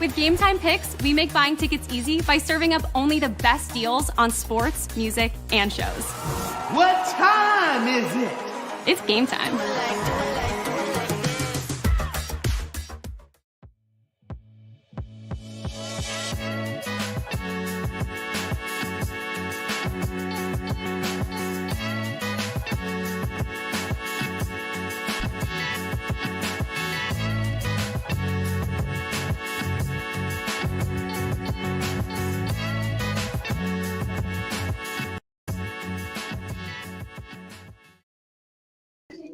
With Game Time Picks, we make buying tickets easy by serving up only the best deals on sports, music, and shows. What time is it? It's game time.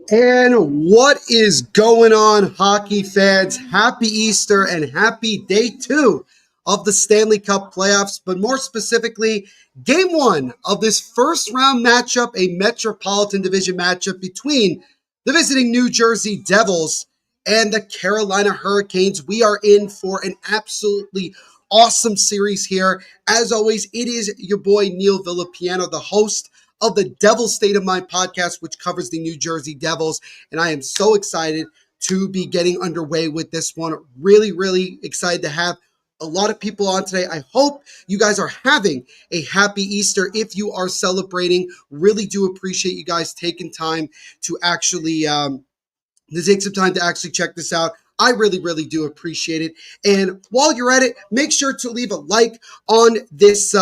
And what is going on, hockey fans? Happy Easter and happy day 2 of the Stanley Cup playoffs, but more specifically, game 1 of this first round matchup, a Metropolitan Division matchup between the visiting New Jersey Devils and the Carolina Hurricanes. We are in for an absolutely awesome series here. As always, it is your boy Neil Villapiano, the host of the Devil State of Mind podcast, which covers the New Jersey Devils. And I am so excited to be getting underway with this one. Really, really excited to have a lot of people on today. I hope you guys are having a happy Easter. If you are celebrating, really do appreciate you guys taking time to actually take some time to actually check this out. I really, really do appreciate it. And while you're at it, make sure to leave a like on this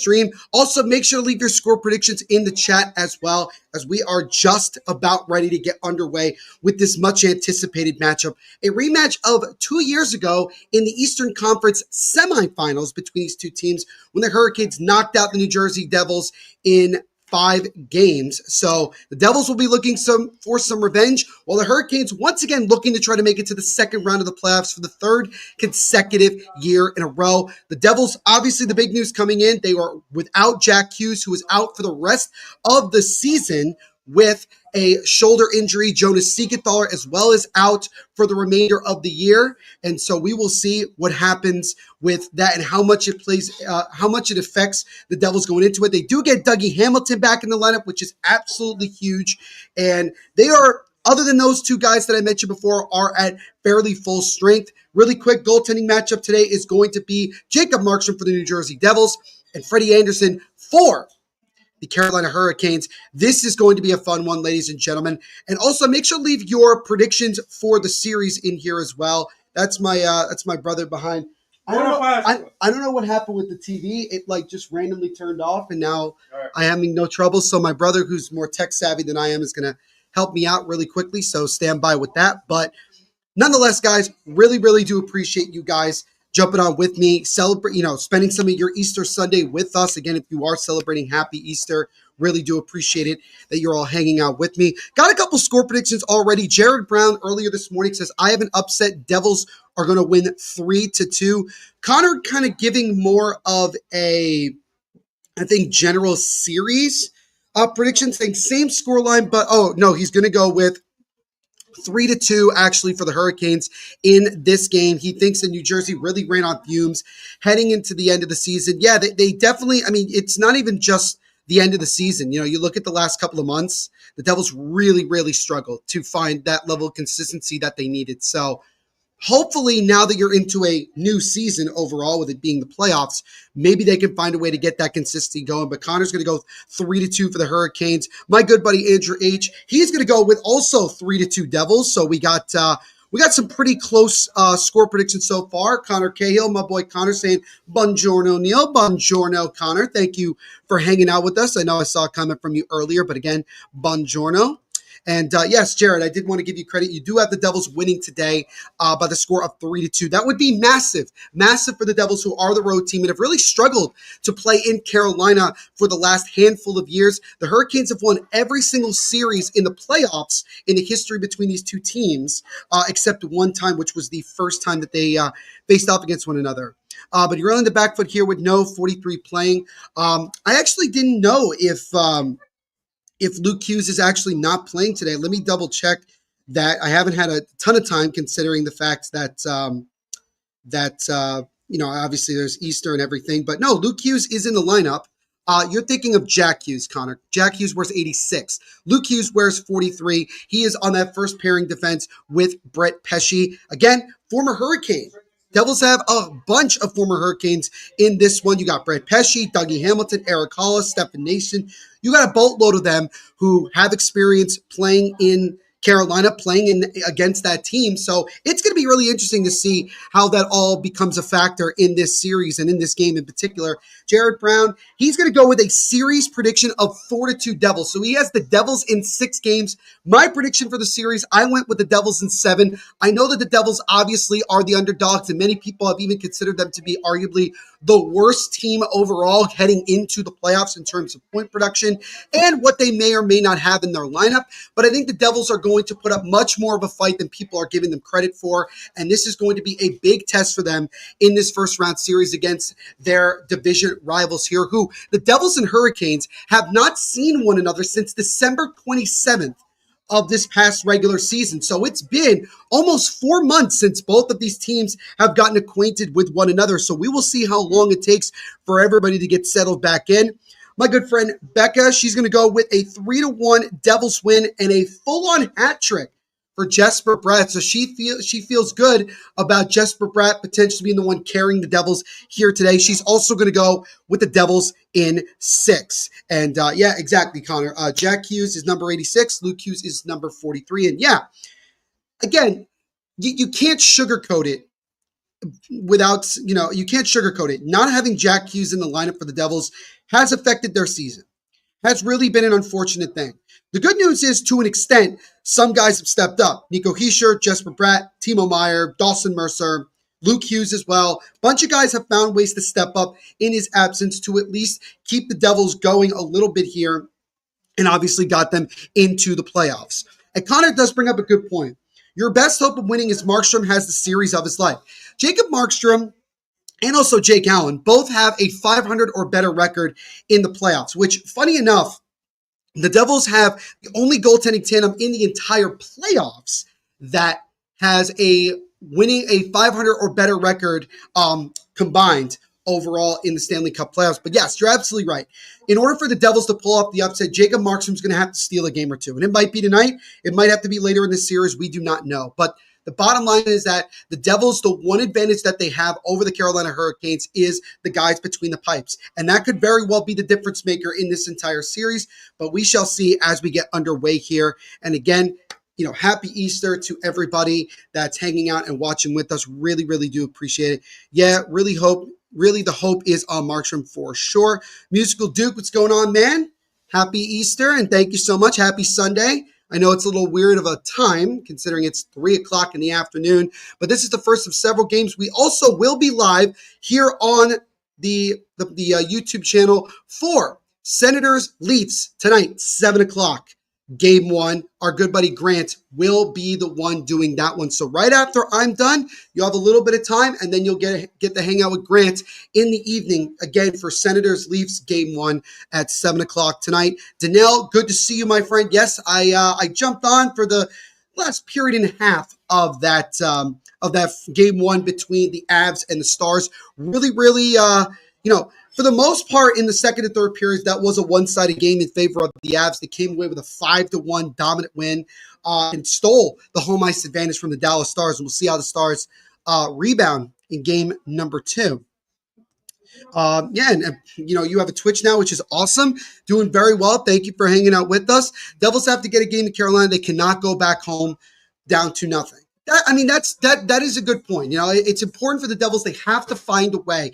stream. Also, make sure to leave your score predictions in the chat as well, as we are just about ready to get underway with this much anticipated matchup. A rematch of 2 years ago in the Eastern Conference semifinals between these two teams when the Hurricanes knocked out the New Jersey Devils in 5 games. So the Devils will be looking for some revenge, while the Hurricanes once again looking to try to make it to the second round of the playoffs for the 3rd consecutive year in a row. The Devils, obviously the big news coming in, they are without Jack Hughes, who is out for the rest of the season with a shoulder injury. Jonas Siegenthaler as well as out for the remainder of the year. And so we will see what happens with that and how much it plays, how much it affects the Devils going into it. They do get Dougie Hamilton back in the lineup, which is absolutely huge. And they are, other than those two guys that I mentioned before, are at fairly full strength. Really quick goaltending matchup today is going to be Jacob Markstrom for the New Jersey Devils and Freddie Anderson for the Carolina Hurricanes. This is going to be a fun one, ladies and gentlemen. And also make sure to leave your predictions for the series in here as well. That's my brother behind. I don't know what happened with the TV. It just randomly turned off, and now I am having no trouble. So my brother, who's more tech savvy than I am, is going to help me out really quickly. So stand by with that. But nonetheless, guys, really, really do appreciate you guys jumping on with me, spending some of your Easter Sunday with us. Again, if you are celebrating, happy Easter. Really do appreciate it that you're all hanging out with me. Got a couple score predictions already. Jared Brown earlier this morning says, I have an upset. Devils are going to win 3-2. Connor kind of giving more of a, I think, general series prediction, saying same scoreline, but he's going to go with 3-2 actually for the Hurricanes in this game. He thinks that New Jersey really ran on fumes heading into the end of the season. Yeah, they definitely, it's not even just the end of the season. You look at the last couple of months, the Devils really, really struggled to find that level of consistency that they needed. So hopefully now that you're into a new season overall, with it being the playoffs, maybe they can find a way to get that consistency going. But Connor's going to go 3-2 for the Hurricanes. My good buddy Andrew H., he's going to go with also 3-2 Devils. So we got some pretty close score predictions so far. Connor Cahill, my boy Connor, saying buongiorno Neil, buongiorno Connor. Thank you for hanging out with us. I know I saw a comment from you earlier, but again, buongiorno. And yes, Jared, I did want to give you credit. You do have the Devils winning today by the score of 3-2. That would be massive for the Devils, who are the road team and have really struggled to play in Carolina for the last handful of years. The Hurricanes have won every single series in the playoffs in the history between these two teams, except one time, which was the first time that they faced off against one another. But you're on the back foot here with no 43 playing. I actually didn't know if Luke Hughes is actually not playing today. Let me double check that. I haven't had a ton of time, considering the fact that obviously there's Easter and everything. But no, Luke Hughes is in the lineup. You're thinking of Jack Hughes, Connor. Jack Hughes wears 86. Luke Hughes wears 43. He is on that first pairing defense with Brett Pesce. Again, former Hurricane. Devils have a bunch of former Hurricanes in this one. You got Brad Pesce, Dougie Hamilton, Eric Hollis, Stefan Nason. You got a boatload of them who have experience playing in Carolina, playing in against that team. So it's going to be really interesting to see how that all becomes a factor in this series and in this game in particular. Jared Brown, he's going to go with a series prediction of 4-2 Devils. So he has the Devils in 6 games. My prediction for the series, I went with the Devils in 7. I know that the Devils obviously are the underdogs, and many people have even considered them to be arguably the worst team overall heading into the playoffs in terms of point production and what they may or may not have in their lineup. But I think the Devils are going to put up much more of a fight than people are giving them credit for. And this is going to be a big test for them in this first round series against their division rivals here, who the Devils and Hurricanes have not seen one another since December 27th of this past regular season. So it's been almost 4 months since both of these teams have gotten acquainted with one another. So we will see how long it takes for everybody to get settled back in. My good friend Becca, she's going to go with a 3-1 Devils win and a full-on hat trick for Jesper Bratt. So she feels good about Jesper Bratt potentially being the one carrying the Devils here today. She's also going to go with the Devils in 6. And yeah, exactly, Connor. Jack Hughes is number 86. Luke Hughes is number 43. And yeah, again, you can't sugarcoat it without, you can't sugarcoat it. Not having Jack Hughes in the lineup for the Devils has affected their season. Has really been an unfortunate thing. The good news is, to an extent, some guys have stepped up. Nico Hischier, Jesper Bratt, Timo Meier, Dawson Mercer, Luke Hughes as well. A bunch of guys have found ways to step up in his absence to at least keep the Devils going a little bit here, and obviously got them into the playoffs. And Connor does bring up a good point. Your best hope of winning is Markstrom has the series of his life. Jacob Markstrom and also Jake Allen both have a 500 or better record in the playoffs, which, funny enough, the Devils have the only goaltending tandem in the entire playoffs that has a winning a 500 or better record combined overall in the Stanley Cup playoffs. But yes, you're absolutely right. In order for the Devils to pull off the upset, Jacob Markstrom's going to have to steal a game or two. And it might be tonight. It might have to be later in the series. We do not know. But the bottom line is that the Devils, the one advantage that they have over the Carolina Hurricanes is the guys between the pipes. And that could very well be the difference maker in this entire series. But we shall see as we get underway here. And again, happy Easter to everybody that's hanging out and watching with us. Really, really do appreciate it. Yeah, really the hope is on Markstrom for sure. Musical Duke, what's going on, man? Happy Easter, and thank you so much. Happy Sunday. I know it's a little weird of a time considering it's 3 o'clock in the afternoon, but this is the first of several games. We also will be live here on the YouTube channel for Senators Leafs tonight, 7 o'clock. Game 1, our good buddy Grant will be the one doing that one. So right after I'm done, you'll have a little bit of time, and then you'll get to hang out with Grant in the evening, again, for Senators Leafs Game 1 at 7 o'clock tonight. Danelle, good to see you, my friend. Yes, I jumped on for the last period and a half of that Game 1 between the Avs and the Stars. Really, for the most part, in the second and third periods, that was a one-sided game in favor of the Avs. They came away with a 5-1 dominant win and stole the home ice advantage from the Dallas Stars. And we'll see how the Stars rebound in game number 2. You have a Twitch now, which is awesome. Doing very well. Thank you for hanging out with us. Devils have to get a game to Carolina. They cannot go back home down to nothing. That is a good point. It's important for the Devils. They have to find a way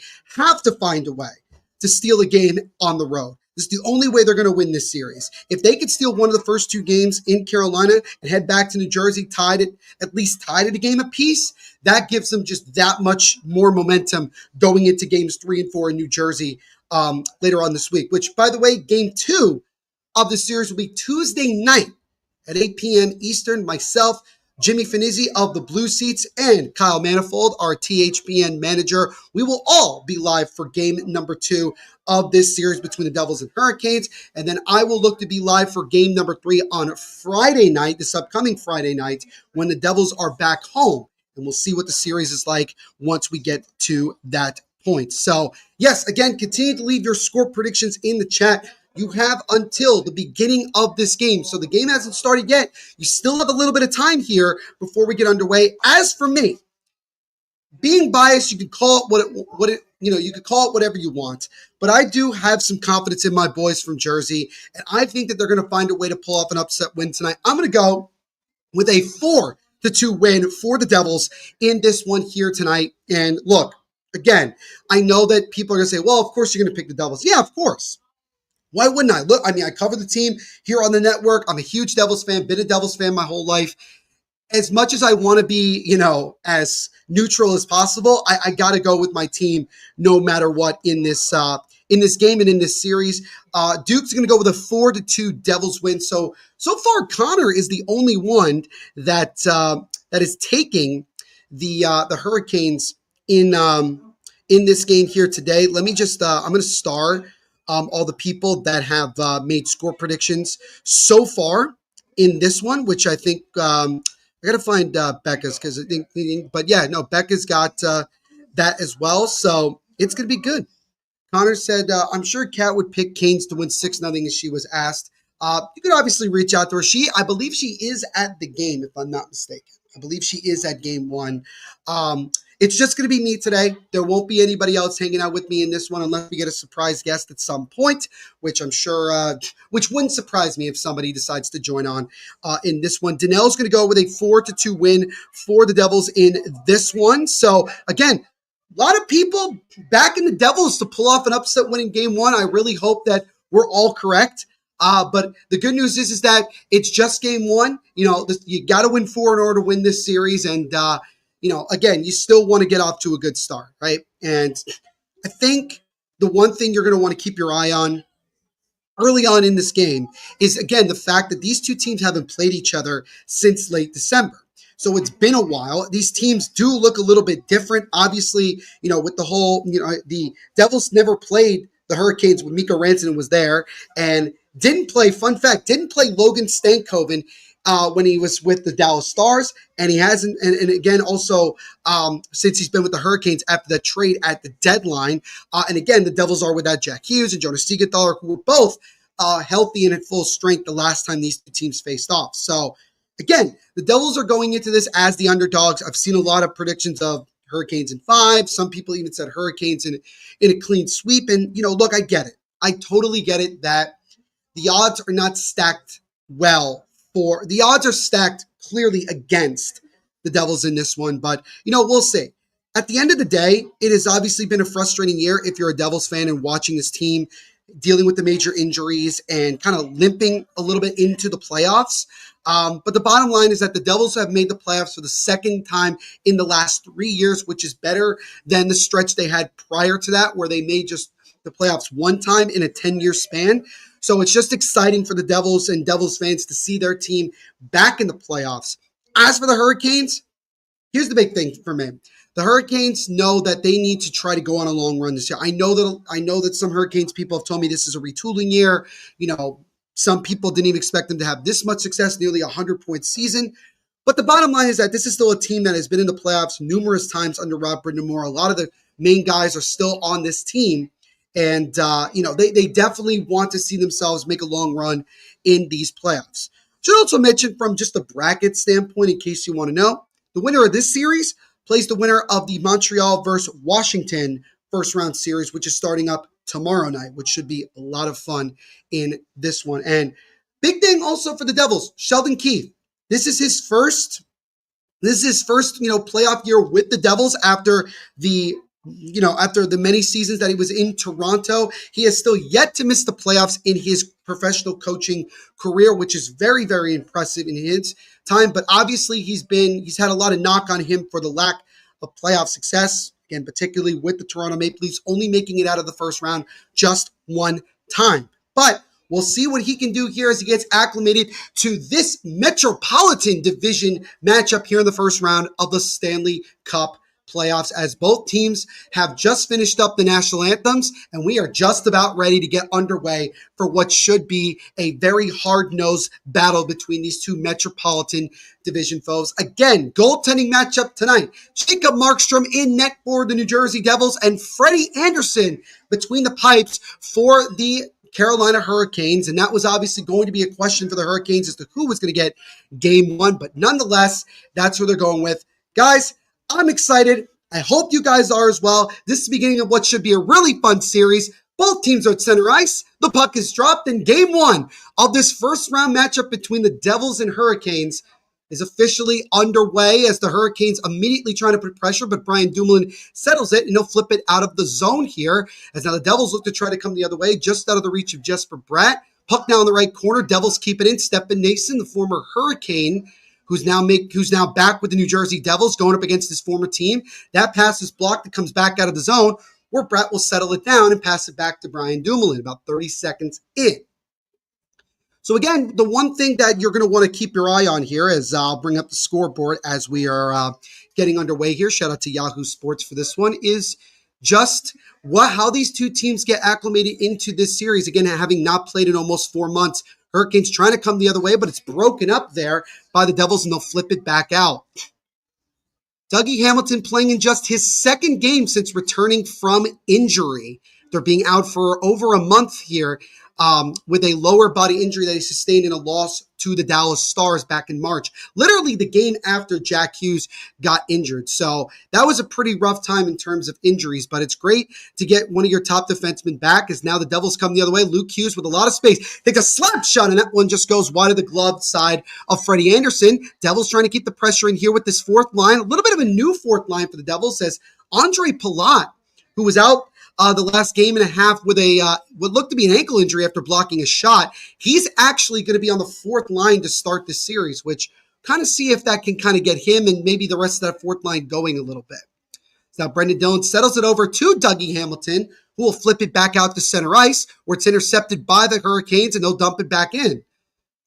to steal a game on the road. This is the only way they're going to win this series. If they could steal one of the first 2 games in Carolina and head back to New Jersey, at least tied at a game apiece, that gives them just that much more momentum going into games 3 and 4 in New Jersey later on this week, which, by the way, game 2 of the series will be Tuesday night at 8 p.m. Eastern. Myself, Jimmy Finizzi of the Blue Seats, and Kyle Manifold, our THPN manager. We will all be live for game number 2 of this series between the Devils and Hurricanes. And then I will look to be live for game number 3 on Friday night, this upcoming Friday night, when the Devils are back home. And we'll see what the series is like once we get to that point. So, yes, again, continue to leave your score predictions in the chat. You have until the beginning of this game. So the game hasn't started yet. You still have a little bit of time here before we get underway. As for me, being biased, you can call it you could call it whatever you want. But I do have some confidence in my boys from Jersey, and I think that they're going to find a way to pull off an upset win tonight. I'm going to go with a 4-2 win for the Devils in this one here tonight. And look, again, I know that people are going to say, well, of course you're going to pick the Devils. Yeah, of course. Why wouldn't I? Look, I mean, I cover the team here on the network. I'm a huge Devils fan, been a Devils fan my whole life. As much as I want to be, as neutral as possible, I got to go with my team no matter what in this game and in this series. Duke's going to go with a 4-2 Devils win. So far, Connor is the only one that is taking the Hurricanes in this game here today. Let me just I'm going to star all the people that have made score predictions so far in this one, which I think. I got to find Becca's because I think, but yeah, no, Becca's got that as well. So it's going to be good. Connor said, I'm sure Kat would pick Canes to win 6-0 as she was asked. You could obviously reach out to her. I believe she is at the game, if I'm not mistaken. I believe she is at game 1. It's just going to be me today. There won't be anybody else hanging out with me in this one unless we get a surprise guest at some point, which I'm sure, which wouldn't surprise me if somebody decides to join on in this one. Danelle's going to go with a 4-2 win for the Devils in this one. So again, a lot of people backing the Devils to pull off an upset win in game 1. I really hope that we're all correct. But the good news is that it's just game 1. You got to win 4 in order to win this series. And, again, you still want to get off to a good start, right? And I think the one thing you're going to want to keep your eye on early on in this game is, again, the fact that these two teams haven't played each other since late December. So it's been a while. These teams do look a little bit different. Obviously, with the whole, the Devils never played the Hurricanes when Mikko Rantanen was there and didn't play Logan Stankoven when he was with the Dallas Stars, and he hasn't. And again, also since he's been with the Hurricanes after that trade at the deadline. And again, the Devils are without Jack Hughes and Jonas Siegenthaler, who were both healthy and at full strength the last time these two teams faced off. So again, the Devils are going into this as the underdogs. I've seen a lot of predictions of Hurricanes in 5. Some people even said Hurricanes in a clean sweep. And look, I get it. I totally get it that the odds are not stacked well. The odds are stacked clearly against the Devils in this one, but we'll see. At the end of the day, it has obviously been a frustrating year if you're a Devils fan and watching this team dealing with the major injuries and kind of limping a little bit into the playoffs. But the bottom line is that the Devils have made the playoffs for the second time in the last 3 years, which is better than the stretch they had prior to that, where they made just the playoffs one time in a 10-year span. So it's just exciting for the Devils and Devils fans to see their team back in the playoffs. As for the Hurricanes, here's the big thing for me. The Hurricanes know that they need to try to go on a long run this year. I know that some Hurricanes people have told me this is a retooling year. Some people didn't even expect them to have this much success, nearly 100-point season. But the bottom line is that this is still a team that has been in the playoffs numerous times under Rob Brind'Amour. A lot of the main guys are still on this team. And, they definitely want to see themselves make a long run in these playoffs. Should also mention from just a bracket standpoint, in case you want to know, the winner of this series plays the winner of the Montreal versus Washington first round series, which is starting up tomorrow night, which should be a lot of fun in this one. And big thing also for the Devils, Sheldon Keefe. This is his first, playoff year with the Devils after the many seasons that he was in Toronto. He has still yet to miss the playoffs in his professional coaching career, which is very, very impressive in his time. But obviously he's had a lot of knock on him for the lack of playoff success, again, particularly with the Toronto Maple Leafs only making it out of the first round just one time. But we'll see what he can do here as he gets acclimated to this Metropolitan Division matchup here in the first round of the Stanley Cup playoffs, as both teams have just finished up the national anthems, and we are just about ready to get underway for what should be a very hard-nosed battle between these two Metropolitan Division foes. Again, goaltending matchup tonight. Jacob Markstrom in net for the New Jersey Devils, and Freddie Anderson between the pipes for the Carolina Hurricanes. And that was obviously going to be a question for the Hurricanes as to who was going to get game 1, but nonetheless, that's who they're going with. Guys, I'm excited. I hope you guys are as well. This is the beginning of what should be a really fun series. Both teams are at center ice. The puck is dropped, and game one of this first round matchup between the Devils and Hurricanes is officially underway as the Hurricanes immediately trying to put pressure, but Brian Dumoulin settles it, and he'll flip it out of the zone here as now the Devils look to try to come the other way, just out of the reach of Jesper Bratt. Puck now in the right corner. Devils keep it in. Stefan Nason, the former Hurricane, who's now back with the New Jersey Devils, going up against his former team. That pass is blocked. It comes back out of the zone, where Bratt will settle it down and pass it back to Brian Dumoulin about 30 seconds in. So again, the one thing that you're going to want to keep your eye on here is I'll bring up the scoreboard as we are getting underway here. Shout out to Yahoo Sports for this one, is just how these two teams get acclimated into this series. Again, having not played in almost 4 months. Hurricanes trying to come the other way, but it's broken up there by the Devils, and they'll flip it back out. Dougie Hamilton playing in just his second game since returning from injury. They're being out for over a month here with a lower body injury that he sustained in a loss to the Dallas Stars back in March. Literally the game after Jack Hughes got injured. So that was a pretty rough time in terms of injuries, but it's great to get one of your top defensemen back as now the Devils come the other way. Luke Hughes with a lot of space takes a slap shot, and that one just goes wide of the glove side of Freddie Anderson. Devils trying to keep the pressure in here with this fourth line. A little bit of a new fourth line for the Devils as Andre Palat, who was out the last game and a half with what looked to be an ankle injury after blocking a shot. He's actually going to be on the fourth line to start this series, which kind of see if that can kind of get him and maybe the rest of that fourth line going a little bit. So now Brendan Dillon settles it over to Dougie Hamilton, who will flip it back out to center ice, where it's intercepted by the Hurricanes, and they'll dump it back in.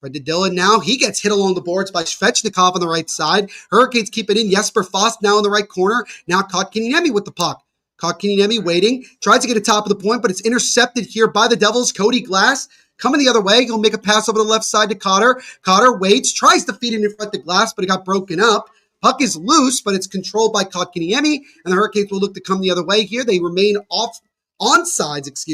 Brendan Dillon now, he gets hit along the boards by Svechnikov on the right side. Hurricanes keep it in. Jesper Fast now in the right corner. Now Kotkaniemi with the puck. Kotkaniemi waiting, tries to get a top of the point, but it's intercepted here by the Devils. Cody Glass coming the other way. He'll make a pass over the left side to Cotter. Cotter waits, tries to feed it in front of Glass, but it got broken up. Puck is loose, but it's controlled by Kotkaniemi, and the Hurricanes will look to come the other way here. They remain onsides.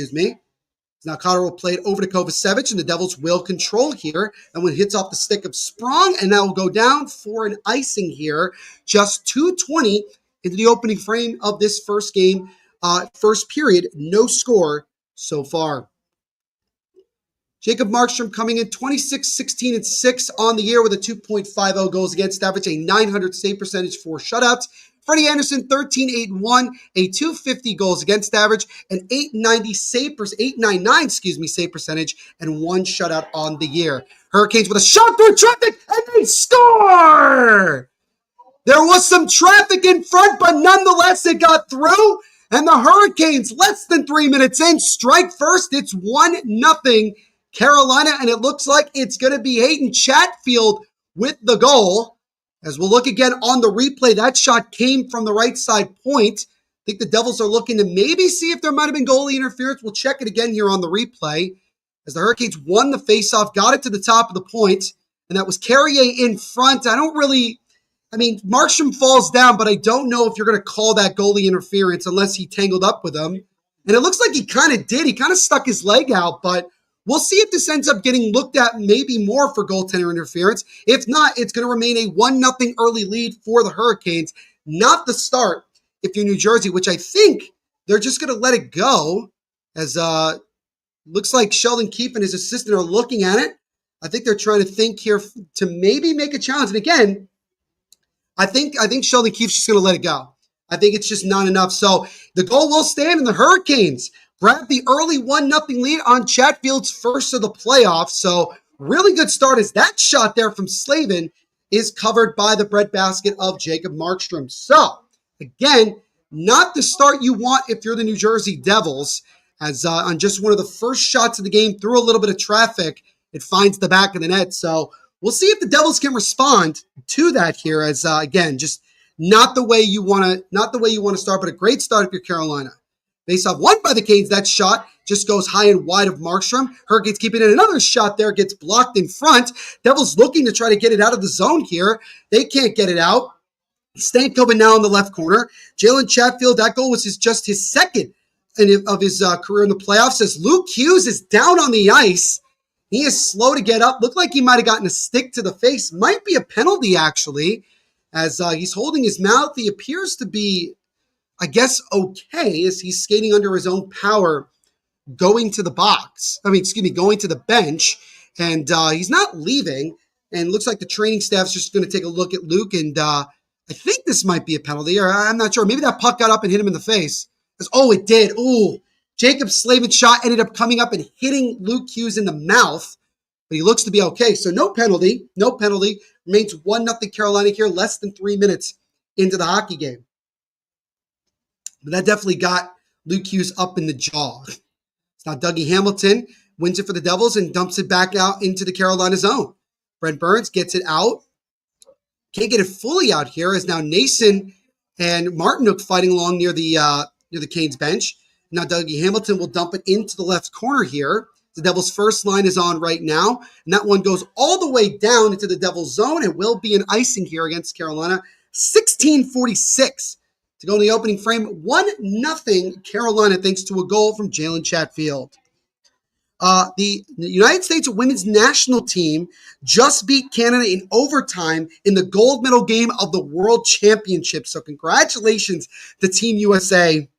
Now Cotter will play it over to Kovacevic, and the Devils will control here. And when it hits off the stick of Sprong, and that will go down for an icing here. Just 2:20 into the opening frame of this first game, first period. No score so far. Jacob Markstrom coming in 26, 16, and 6 on the year with a 2.50 goals against average, a 900 save percentage, 4 shutouts. Freddie Anderson, 13, 8, and 1, a 250 goals against average, an 899 save percentage, and 1 shutout on the year. Hurricanes with a shot through traffic, and they score! There was some traffic in front, but nonetheless, it got through. And the Hurricanes, less than 3 minutes in, strike first. It's 1-0 Carolina, and it looks like it's going to be Hayden Chatfield with the goal. As we'll look again on the replay, that shot came from the right side point. I think the Devils are looking to maybe see if there might have been goalie interference. We'll check it again here on the replay. As the Hurricanes won the faceoff, got it to the top of the point, and that was Carrier in front. Markstrom falls down, but I don't know if you're going to call that goalie interference unless he tangled up with him. And it looks like he kind of did. He kind of stuck his leg out, but we'll see if this ends up getting looked at maybe more for goaltender interference. If not, it's going to remain a 1-0 early lead for the Hurricanes. Not the start if you're New Jersey, which I think they're just going to let it go as looks like Sheldon Keefe and his assistant are looking at it. I think they're trying to think here to maybe make a challenge. And again, I think Sheldon Keefe's just going to let it go. I think it's just not enough. So the goal will stand, and the Hurricanes grab the early 1-0 lead on Chatfield's first of the playoffs. So really good start as that shot there from Slavin is covered by the breadbasket of Jacob Markstrom. So again, not the start you want if you're the New Jersey Devils, as on just one of the first shots of the game through a little bit of traffic, it finds the back of the net. So we'll see if the Devils can respond to that here, as again, just not the way you want to start, but a great start if you're Carolina. Faceoff won by the Canes. That shot just goes high and wide of Markstrom. Hurricanes keeping it. Another shot there gets blocked in front. Devils looking to try to get it out of the zone here. They can't get it out. Stankoven now in the left corner. Jalen Chatfield, that goal was just his second of his career in the playoffs, as Luke Hughes is down on the ice. He is slow to get up. Looked like he might have gotten a stick to the face. Might be a penalty, actually, as he's holding his mouth. He appears to be I guess, okay as he's skating under his own power, going to the box. Going to the bench. And he's not leaving. And looks like the training staff's just going to take a look at Luke. And I think this might be a penalty, or I'm not sure. Maybe that puck got up and hit him in the face. Oh, it did. Ooh. Jacob Slavin's shot ended up coming up and hitting Luke Hughes in the mouth. But he looks to be okay. So no penalty. No penalty. Remains 1-0 Carolina here, less than 3 minutes into the hockey game. But that definitely got Luke Hughes up in the jaw. Now Dougie Hamilton wins it for the Devils and dumps it back out into the Carolina zone. Brent Burns gets it out. Can't get it fully out here as now Nason and Martinook fighting along near the Canes bench. Now Dougie Hamilton will dump it into the left corner here. The Devils' first line is on right now, and that one goes all the way down into the Devils' zone. It will be an icing here against Carolina. 16:46 to go in the opening frame. 1-0 Carolina thanks to a goal from Jalen Chatfield. The United States women's national team just beat Canada in overtime in the gold medal game of the World Championship. So congratulations to Team USA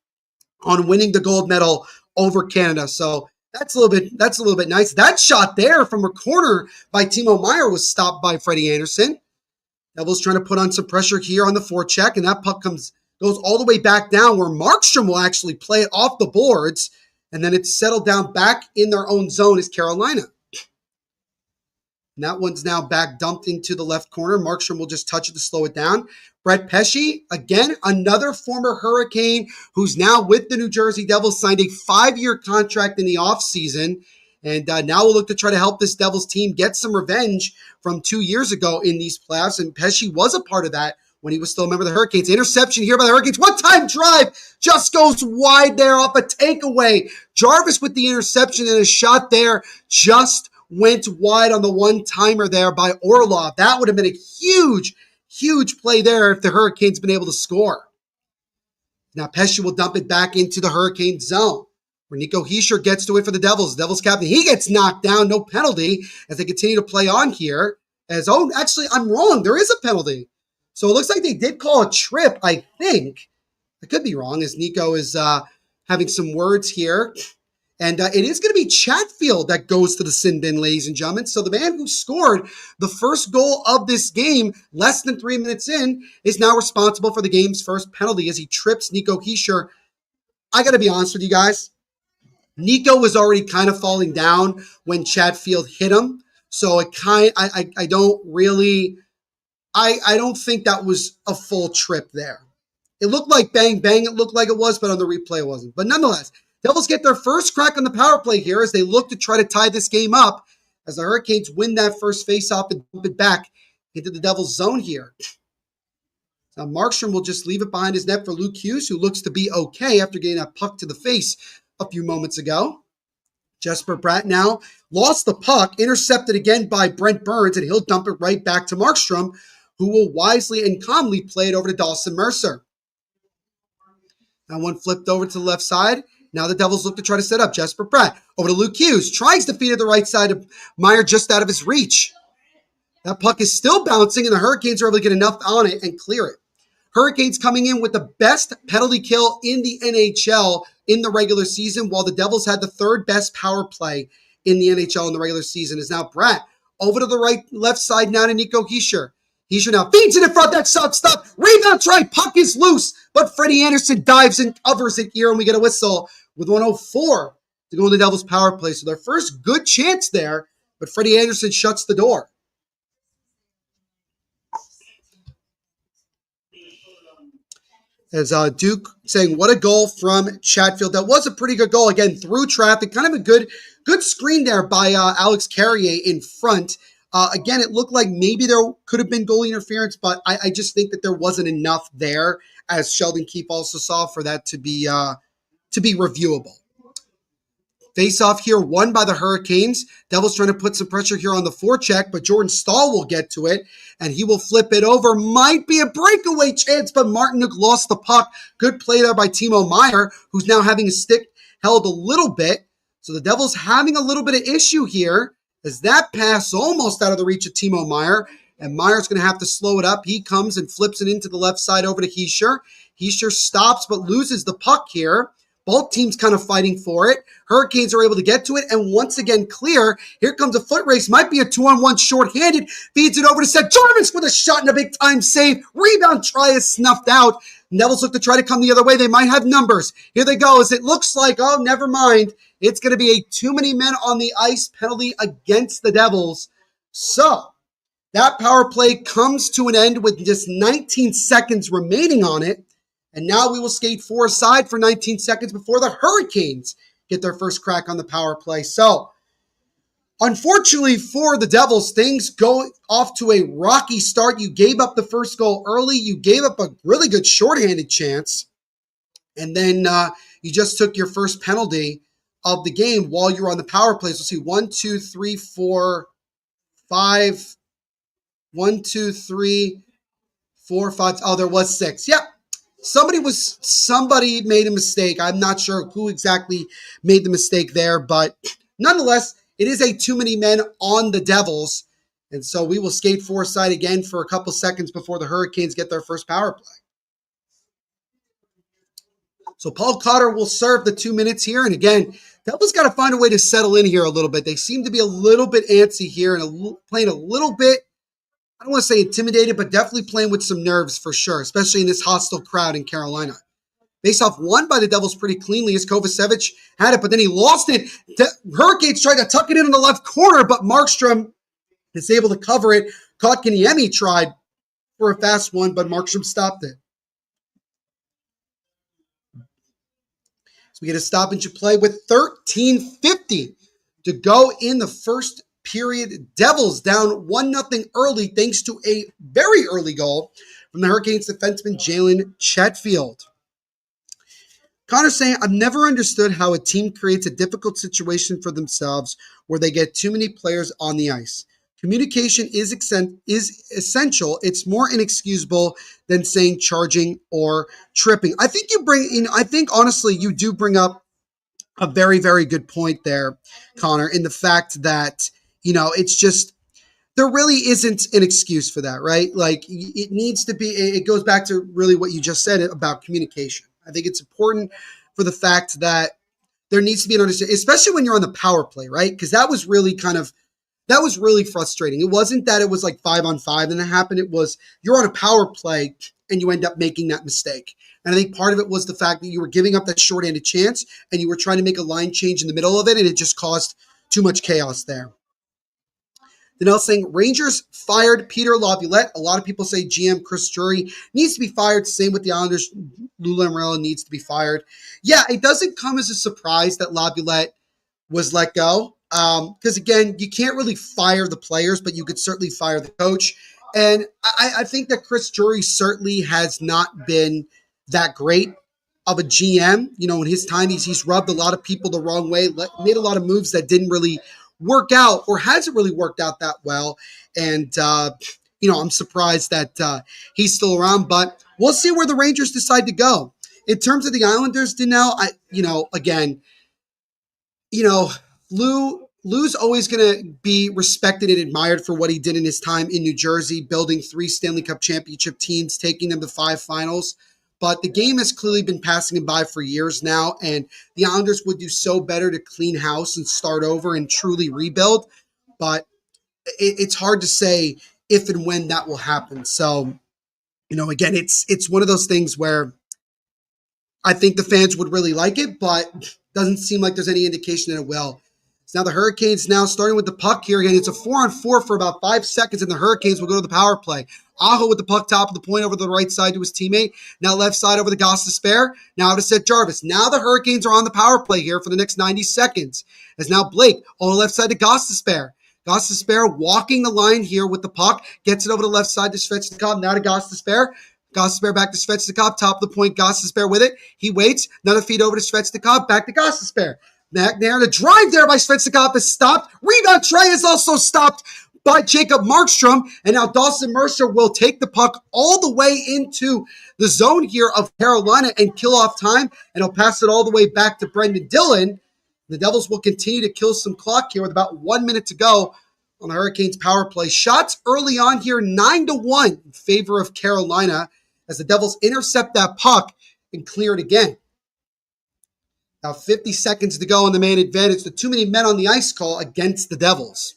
on winning the gold medal over Canada. So that's a little bit nice. That shot there from a corner by Timo Meier was stopped by Freddie Anderson. Devils trying to put on some pressure here on the forecheck, and that puck goes all the way back down where Markstrom will actually play it off the boards, and then it's settled down back in their own zone as Carolina. And that one's now back dumped into the left corner. Markstrom will just touch it to slow it down. Brett Pesce, again, another former Hurricane who's now with the New Jersey Devils, signed a 5-year contract in the offseason. And now we'll look to try to help this Devils team get some revenge from 2 years ago in these playoffs. And Pesce was a part of that when he was still a member of the Hurricanes. Interception here by the Hurricanes. One-time drive just goes wide there off a takeaway. Jarvis with the interception, and a shot there just went wide on the one-timer there by Orlov. That would have been a huge play there if the Hurricanes been able to score. Now Pesce will dump it back into the Hurricane zone, where Nico Hischier gets to it for the Devils. Devils captain, he gets knocked down, no penalty, as they continue to play on here. Actually, I'm wrong. There is a penalty. So it looks like they did call a trip, I think. I could be wrong, as Nico is having some words here. And it is going to be Chatfield that goes to the sin bin, ladies and gentlemen. So the man who scored the first goal of this game less than 3 minutes in is now responsible for the game's first penalty as he trips Nico Hischier. I got to be honest with you guys. Nico was already kind of falling down when Chatfield hit him. So I don't think that was a full trip there. It looked like bang, bang. It looked like it was, but on the replay it wasn't. But nonetheless, Devils get their first crack on the power play here as they look to try to tie this game up as the Hurricanes win that first faceoff and dump it back into the Devils zone here. Now Markstrom will just leave it behind his net for Luke Hughes, who looks to be okay after getting that puck to the face a few moments ago. Jesper Bratt now lost the puck, intercepted again by Brent Burns, and he'll dump it right back to Markstrom, who will wisely and calmly play it over to Dawson Mercer. Now one flipped over to the left side. Now the Devils look to try to set up Jesper Bratt. Over to Luke Hughes. Tries to feed it the right side of Meier, just out of his reach. That puck is still bouncing, and the Hurricanes are able to get enough on it and clear it. Hurricanes coming in with the best penalty kill in the NHL in the regular season, while the Devils had the third best power play in the NHL in the regular season. Is now Bratt over to the left side now to Nico Hischier. Hischier now feeds it in front. That shot stop. Rebound try. Puck is loose, but Freddie Anderson dives and covers it here, and we get a whistle with 1:04 to go in the Devils' power play. So their first good chance there, but Freddie Anderson shuts the door. As Duke saying, what a goal from Chatfield. That was a pretty good goal. Again, through traffic. Kind of a good screen there by Alex Carrier in front. Again, it looked like maybe there could have been goalie interference, but I just think that there wasn't enough there, as Sheldon Keefe also saw, for that to be reviewable. Face-off here won by the Hurricanes. Devils trying to put some pressure here on the forecheck, but Jordan Stahl will get to it, and he will flip it over. Might be a breakaway chance, but Martinook lost the puck. Good play there by Timo Meier, who's now having his stick held a little bit. So the Devils having a little bit of issue here, as that pass almost out of the reach of Timo Meier. and Meyer's going to have to slow it up. He comes and flips it into the left side over to Hischier. Hischier stops but loses the puck here. Both teams kind of fighting for it. Hurricanes are able to get to it, and once again clear. Here comes a foot race. Might be a 2-on-1 shorthanded. Feeds it over to Seth Jarvis with a shot and a big-time save. Rebound try is snuffed out. Devils look to try to come the other way. They might have numbers. Here they go as it looks like, oh, never mind. It's going to be a too many men on the ice penalty against the Devils. So that power play comes to an end with just 19 seconds remaining on it. And now we will skate 4 aside for 19 seconds before the Hurricanes get their first crack on the power play. So, unfortunately for the Devils, things go off to a rocky start. You gave up the first goal early. You gave up a really good shorthanded chance. And then you just took your first penalty of the game while you were on the power play. So, see, 1, 2, 3, 4, 5. 1, 2, 3, 4, 5. Oh, there was 6. Yep. Somebody made a mistake. I'm not sure who exactly made the mistake there, but nonetheless, it is a too many men on the Devils. And so we will skate 4 aside again for a couple seconds before the Hurricanes get their first power play. So Paul Cotter will serve the 2 minutes here. And again, Devils got to find a way to settle in here a little bit. They seem to be a little bit antsy here and playing a little bit, I don't want to say intimidated, but definitely playing with some nerves for sure, especially in this hostile crowd in Carolina. Face-off won by the Devils pretty cleanly as Kovacevic had it, but then he lost it. The Hurricanes tried to tuck it in the left corner, but Markstrom is able to cover it. Kotkaniemi tried for a fast one, but Markstrom stopped it. So we get a stoppage of play with 13:50 to go in the first period. Devils down 1-0 early thanks to a very early goal from the Hurricanes defenseman Jalen Chatfield. Connor's saying, I've never understood how a team creates a difficult situation for themselves where they get too many players on the ice. Communication is essential. It's more inexcusable than saying charging or tripping. I think honestly, you do bring up a very, very good point there, Connor, in the fact that, it's just, there really isn't an excuse for that, right? Like, it needs to be, it goes back to really what you just said about communication. I think it's important for the fact that there needs to be an understanding, especially when you're on the power play, right? Because that was really frustrating. It wasn't that it was like 5-on-5 and that happened. It was you're on a power play and you end up making that mistake. And I think part of it was the fact that you were giving up that shorthanded chance and you were trying to make a line change in the middle of it, and it just caused too much chaos there. Danelle saying, Rangers fired Peter Laviolette. A lot of people say GM Chris Drury needs to be fired. Same with the Islanders. Lou Lamoriello needs to be fired. Yeah, it doesn't come as a surprise that Laviolette was let go. Because, again, you can't really fire the players, but you could certainly fire the coach. And I think that Chris Drury certainly has not been that great of a GM. In his time, he's rubbed a lot of people the wrong way, made a lot of moves that didn't really work out or hasn't really worked out that well. And, I'm surprised that he's still around, but we'll see where the Rangers decide to go. In terms of the Islanders, Danelle, Lou's always going to be respected and admired for what he did in his time in New Jersey, building 3 Stanley Cup championship teams, taking them to 5 finals. But the game has clearly been passing him by for years now, and the Islanders would do so better to clean house and start over and truly rebuild. But it's hard to say if and when that will happen. So, again, it's one of those things where I think the fans would really like it, but doesn't seem like there's any indication that it will. So now the Hurricanes starting with the puck here again. It's a 4-on-4 for about 5 seconds, and the Hurricanes will go to the power play. Aho with the puck top of the point over the right side to his teammate. Now left side over the Goss to spare. Now to Seth Jarvis. Now the Hurricanes are on the power play here for the next 90 seconds. As now Blake on the left side to Goss to spare. Goss to spare walking the line here with the puck. Gets it over the left side to Svechnikov. Now to Goss to spare. Goss to spare back to Svechnikov. Top of the point. Goss to spare with it. He waits. Another feed over to Svechnikov. Back to Goss to spare. Back there. The drive there by Svechnikov is stopped. Rebound try is also stopped by Jacob Markstrom. And now Dawson Mercer will take the puck all the way into the zone here of Carolina and kill off time. And he'll pass it all the way back to Brendan Dillon. The Devils will continue to kill some clock here with about 1 minute to go on the Hurricanes power play. Shots early on here, 9-1 in favor of Carolina as the Devils intercept that puck and clear it again. Now 50 seconds to go on the man advantage. The too many men on the ice call against the Devils.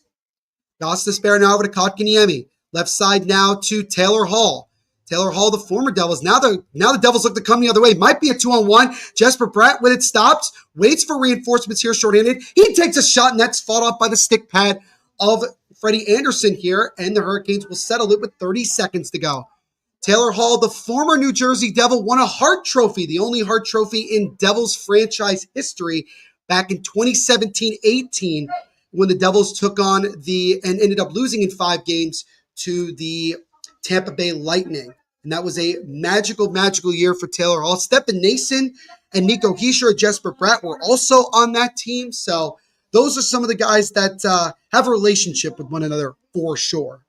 Gostisbehere now over to Kotkaniemi. Left side now to Taylor Hall. Taylor Hall, the former Devils. Now the Devils look to come the other way. Might be a 2-on-1. Jesper Bratt, when it stops, waits for reinforcements here shorthanded. He takes a shot, and that's fought off by the stick pad of Freddie Anderson here, and the Hurricanes will settle it with 30 seconds to go. Taylor Hall, the former New Jersey Devil, won a Hart Trophy, the only Hart Trophy in Devils franchise history back in 2017-18 when the Devils took on and ended up losing in 5 games to the Tampa Bay Lightning. And that was a magical, magical year for Taylor Hall. Stefan Noesen and Nico Hischier and Jesper Bratt were also on that team. So those are some of the guys that have a relationship with one another for sure.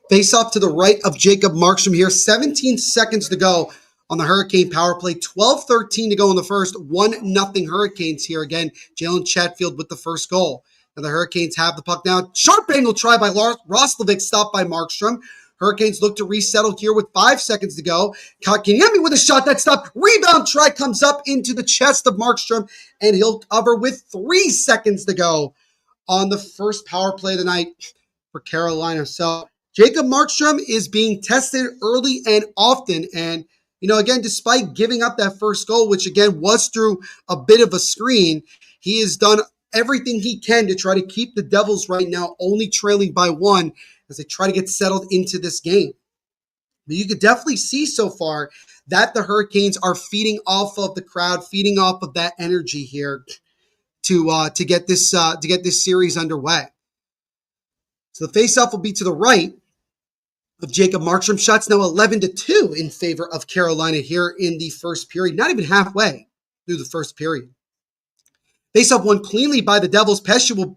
Face off to the right of Jacob Markstrom here. 17 seconds to go on the Hurricane power play. 12-13 to go in the first. 1-0 Hurricanes here again. Jalen Chatfield with the first goal. Now the Hurricanes have the puck now. Sharp angle try by Roslovic, stopped by Markstrom. Hurricanes look to resettle here with 5 seconds to go. Kotkaniemi with a shot that stopped. Rebound try comes up into the chest of Markstrom, and he'll cover with 3 seconds to go on the first power play of the night for Carolina. So Jacob Markstrom is being tested early and often. And, again, despite giving up that first goal, which, again, was through a bit of a screen, he has done everything he can to try to keep the Devils right now only trailing by 1 as they try to get settled into this game. But you could definitely see so far that the Hurricanes are feeding off of the crowd, feeding off of that energy here to get this series underway. So the faceoff will be to the right of Jacob Markstrom. Shots now 11-2 in favor of Carolina here in the first period. Not even halfway through the first period. Faceoff won cleanly by the Devils. Pesce will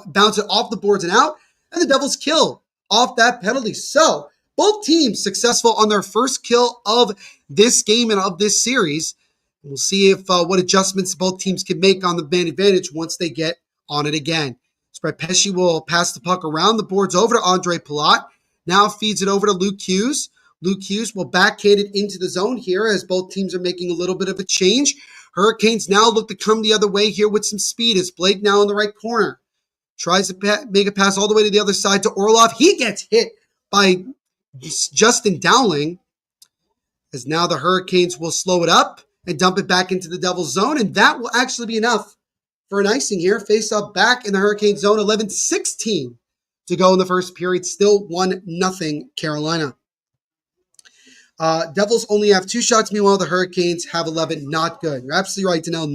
bounce it off the boards and out, and the Devils kill off that penalty. So both teams successful on their first kill of this game and of this series. We'll see if what adjustments both teams can make on the man advantage once they get on it again. Brett Pesce will pass the puck around the boards over to Andre Palat. Now feeds it over to Luke Hughes. Luke Hughes will backhand it into the zone here as both teams are making a little bit of a change. Hurricanes now look to come the other way here with some speed as Blake now in the right corner. Tries to make a pass all the way to the other side to Orlov. He gets hit by Justin Dowling as now the Hurricanes will slow it up and dump it back into the Devils zone, and that will actually be enough for an icing here. Face up back in the Hurricane zone. 11-16 to go in the first period. Still 1-0 Carolina. Devils only have 2 shots. Meanwhile, the Hurricanes have 11. Not good. You're absolutely right, Danelle.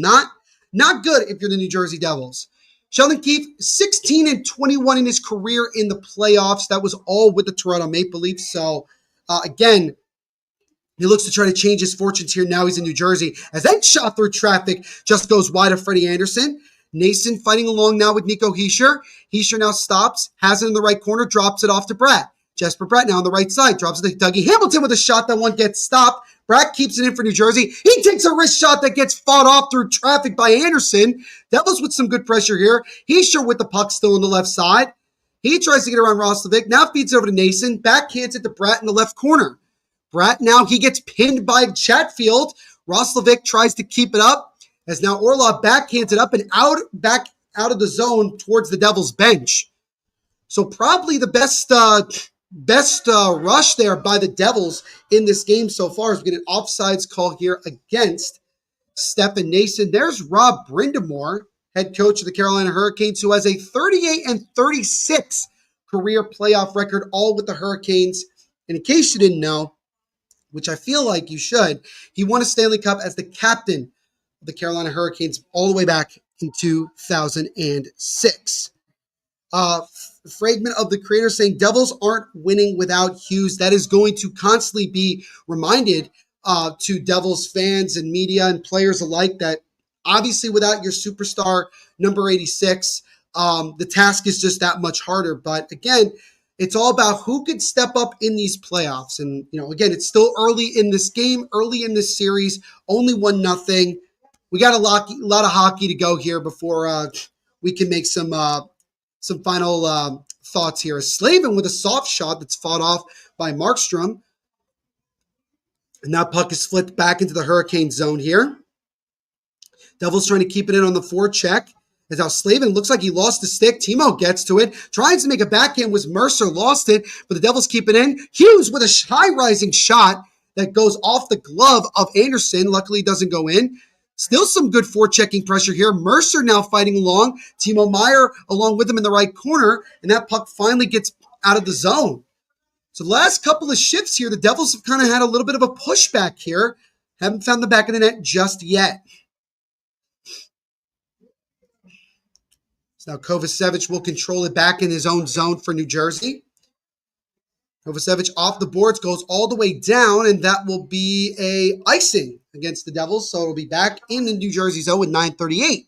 Not good if you're the New Jersey Devils. Sheldon Keefe, 16-21 in his career in the playoffs. That was all with the Toronto Maple Leafs. So, again, he looks to try to change his fortunes here. Now he's in New Jersey. As that shot through traffic just goes wide of Freddie Anderson. Noesen fighting along now with Nico Hischier. Hischier now stops, has it in the right corner, drops it off to Bratt. Jesper Bratt now on the right side, drops it to Dougie Hamilton with a shot that one gets stopped. Bratt keeps it in for New Jersey. He takes a wrist shot that gets fought off through traffic by Anderson. Devils with some good pressure here. Hischier with the puck still on the left side. He tries to get around Roslovic. Now feeds it over to Noesen. Backhands it to Bratt in the left corner. Bratt now, he gets pinned by Chatfield. Roslovic tries to keep it up as now Orlov backhands it up and back out of the zone towards the Devils bench. So probably the best rush there by the Devils in this game so far as we get an offsides call here against Stefan Noesen. There's Rob Brindamore, head coach of the Carolina Hurricanes, who has a 38-36 career playoff record, all with the Hurricanes. And in case you didn't know, which I feel like you should, he won a Stanley Cup as the captain of the Carolina Hurricanes all the way back in 2006. Fragment of the creator saying, Devils aren't winning without Hughes. That is going to constantly be reminded to Devils fans and media and players alike that obviously without your superstar number 86, the task is just that much harder. But again, It's all about who could step up in these playoffs. And, again, it's still early in this game, early in this series, only 1-0. We got a lot of hockey to go here before we can make some final thoughts here. Slavin with a soft shot that's fought off by Markstrom. And that puck is flipped back into the Hurricane zone here. Devils trying to keep it in on the forecheck. As how Slavin looks like he lost the stick. Timo gets to it. Tries to make a backhand was Mercer. Lost it, but the Devils keep it in. Hughes with a high-rising shot that goes off the glove of Anderson. Luckily, it doesn't go in. Still some good forechecking pressure here. Mercer now fighting along. Timo Meier along with him in the right corner. And that puck finally gets out of the zone. So the last couple of shifts here, the Devils have kind of had a little bit of a pushback here. Haven't found the back of the net just yet. So now Kovacevic will control it back in his own zone for New Jersey. Kovacevic off the boards, goes all the way down, and that will be a icing against the Devils. So it'll be back in the New Jersey zone with 9:38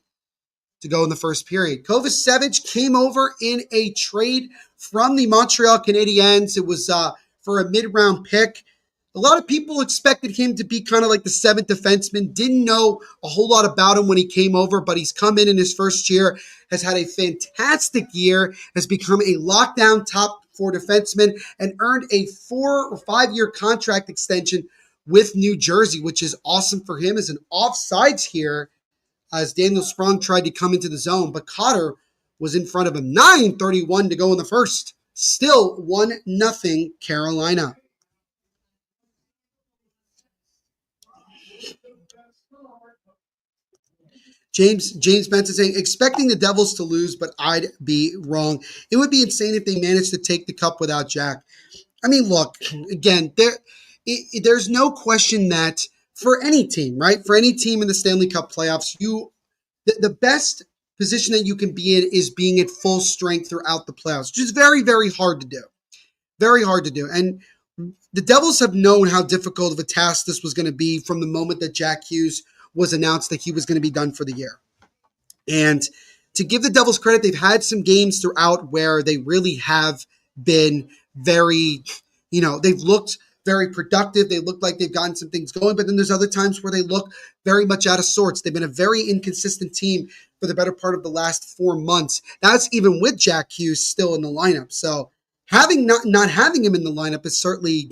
to go in the first period. Kovacevic came over in a trade from the Montreal Canadiens. It was for a mid-round pick. A lot of people expected him to be kind of like the seventh defenseman. Didn't know a whole lot about him when he came over, but he's come in his first year, has had a fantastic year, has become a lockdown top four defenseman, and earned a 4 or 5 year contract extension with New Jersey, which is awesome for him. As an offsides here, as Daniel Sprong tried to come into the zone, but Cotter was in front of him. 9:31 to go in the first. Still 1-0 Carolina. James Benson saying, expecting the Devils to lose, but I'd be wrong. It would be insane if they managed to take the cup without Jack. I mean, look, again, there's no question that for any team, right? For any team in the Stanley Cup playoffs, the best position that you can be in is being at full strength throughout the playoffs, which is very, very hard to do. Very hard to do. And the Devils have known how difficult of a task this was going to be from the moment that Jack Hughes was announced that he was going to be done for the year. And to give the Devils credit, they've had some games throughout where they really have been very, they've looked very productive. They look like they've gotten some things going, but then there's other times where they look very much out of sorts. They've been a very inconsistent team for the better part of the last 4 months. That's even with Jack Hughes still in the lineup. So not having him in the lineup is certainly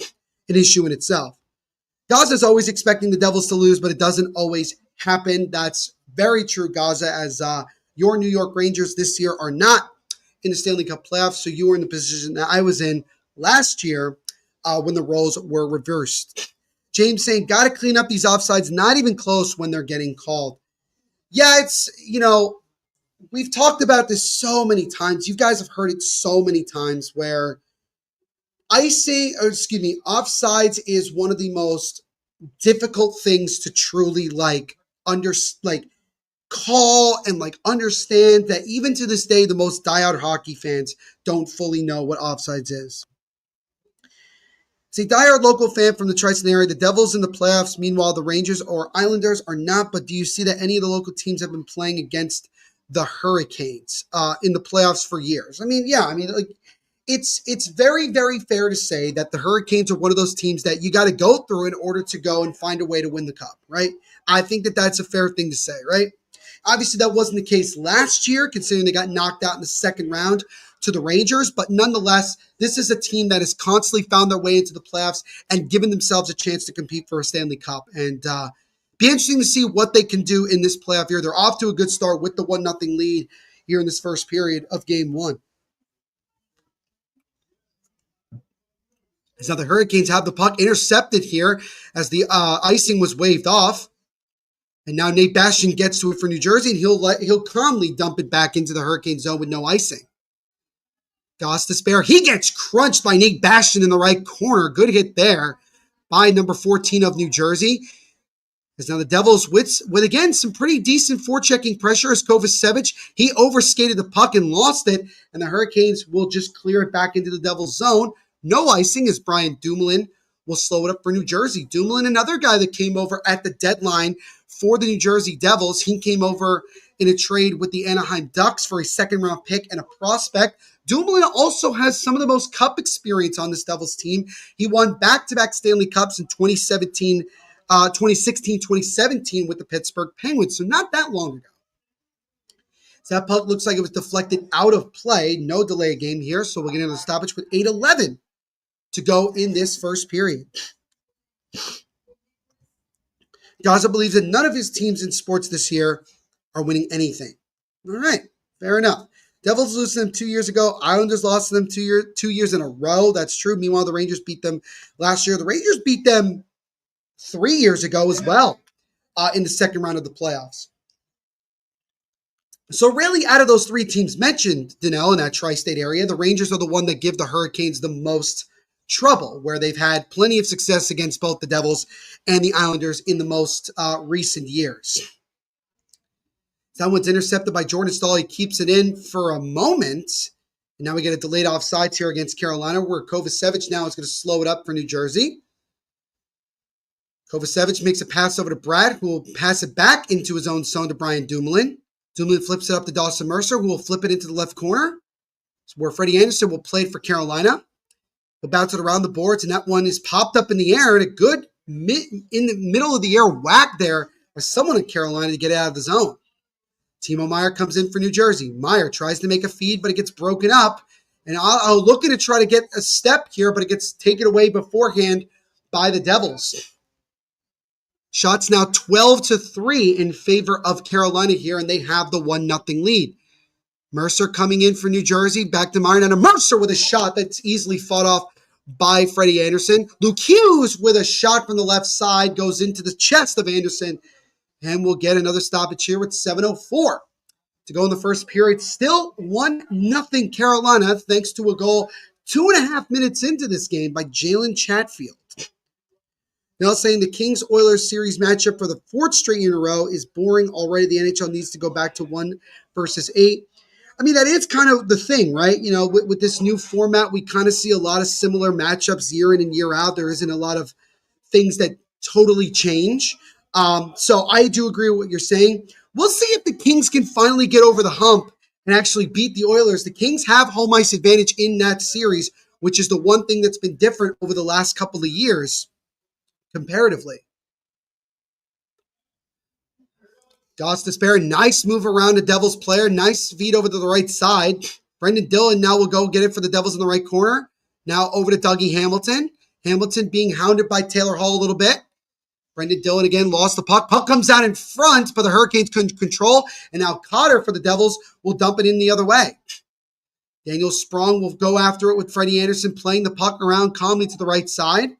an issue in itself. Gaza's always expecting the Devils to lose, but it doesn't always happen. That's very true, Gaza, as your New York Rangers this year are not in the Stanley Cup playoffs, so you were in the position that I was in last year when the roles were reversed. James saying, got to clean up these offsides, not even close when they're getting called. Yeah, it's, we've talked about this so many times. You guys have heard it so many times where offsides is one of the most difficult things to truly call and understand, that even to this day, the most diehard hockey fans don't fully know what offsides is. See, diehard local fan from the Tri-State area, the Devils in the playoffs, meanwhile, the Rangers or Islanders are not, but do you see that any of the local teams have been playing against the Hurricanes in the playoffs for years? It's very, very fair to say that the Hurricanes are one of those teams that you got to go through in order to go and find a way to win the cup, right? I think that that's a fair thing to say, right? Obviously, that wasn't the case last year, considering they got knocked out in the second round to the Rangers. But nonetheless, this is a team that has constantly found their way into the playoffs and given themselves a chance to compete for a Stanley Cup. And be interesting to see what they can do in this playoff year. They're off to a good start with the 1-0 lead here in this first period of Game 1. Now the Hurricanes have the puck intercepted here as the icing was waved off. And now Nate Bastian gets to it for New Jersey, and he'll calmly dump it back into the Hurricane zone with no icing. Goss to spare. He gets crunched by Nate Bastian in the right corner. Good hit there by number 14 of New Jersey. As now the Devils with again some pretty decent forechecking pressure as Kovacevic. He overskated the puck and lost it, and the Hurricanes will just clear it back into the Devils zone. No icing as Brian Dumoulin will slow it up for New Jersey. Dumoulin, another guy that came over at the deadline for the New Jersey Devils. He came over in a trade with the Anaheim Ducks for a second-round pick and a prospect. Dumoulin also has some of the most cup experience on this Devils team. He won back-to-back Stanley Cups in 2016, 2017 with the Pittsburgh Penguins, so not that long ago. So that puck looks like it was deflected out of play. No delay of game here, so we're getting into the stoppage with 8:11 to go in this first period. Gaza believes that none of his teams in sports this year are winning anything. All right, fair enough. Devils lost to them 2 years ago. Islanders lost to them 2 years in a row. That's true. Meanwhile, the Rangers beat them last year. The Rangers beat them 3 years ago as well in the second round of the playoffs. So really, out of those three teams mentioned, Danelle, in that tri-state area, the Rangers are the one that give the Hurricanes the most trouble, where they've had plenty of success against both the Devils and the Islanders in the most recent years. That one's intercepted by Jordan Staal. He keeps it in for a moment. And now we get a delayed offsides here against Carolina, where Kovacevic now is going to slow it up for New Jersey. Kovacevic makes a pass over to Brad, who will pass it back into his own zone to Brian Dumoulin. Dumoulin flips it up to Dawson Mercer, who will flip it into the left corner, where Freddie Anderson will play it for Carolina. He'll bounce it around the boards, and that one is popped up in the air, and a good in the middle of the air whack there by someone in Carolina to get out of the zone. Timo Meier comes in for New Jersey. Meier tries to make a feed, but it gets broken up. And I'll look at it, try to get a step here, but it gets taken away beforehand by the Devils. Shots now 12-3 in favor of Carolina here, and they have the 1-0 lead. Mercer coming in for New Jersey. Back to Meier, and Mercer with a shot that's easily fought off by Freddie Anderson. Luke Hughes with a shot from the left side goes into the chest of Anderson, and we'll get another stoppage here with 7:04 to go in the first period. Still 1-0 Carolina, thanks to a goal 2.5 minutes into this game by Jalen Chatfield. Now saying the Kings-Oilers series matchup for the fourth straight year in a row is boring already. The NHL needs to go back to 1 versus 8. I mean, that is kind of the thing, right? You know, with this new format, we kind of see a lot of similar matchups year in and year out. There isn't a lot of things that totally change. So I do agree with what you're saying. We'll see if the Kings can finally get over the hump and actually beat the Oilers. The Kings have home ice advantage in that series, which is the one thing that's been different over the last couple of years comparatively. Goss despair, nice move around the Devils player. Nice feed over to the right side. Brendan Dillon now will go get it for the Devils in the right corner. Now over to Dougie Hamilton. Hamilton being hounded by Taylor Hall a little bit. Brendan Dillon again lost the puck. Puck comes out in front, but the Hurricanes couldn't control. And now Cotter for the Devils will dump it in the other way. Daniel Sprong will go after it with Freddie Anderson playing the puck around calmly to the right side.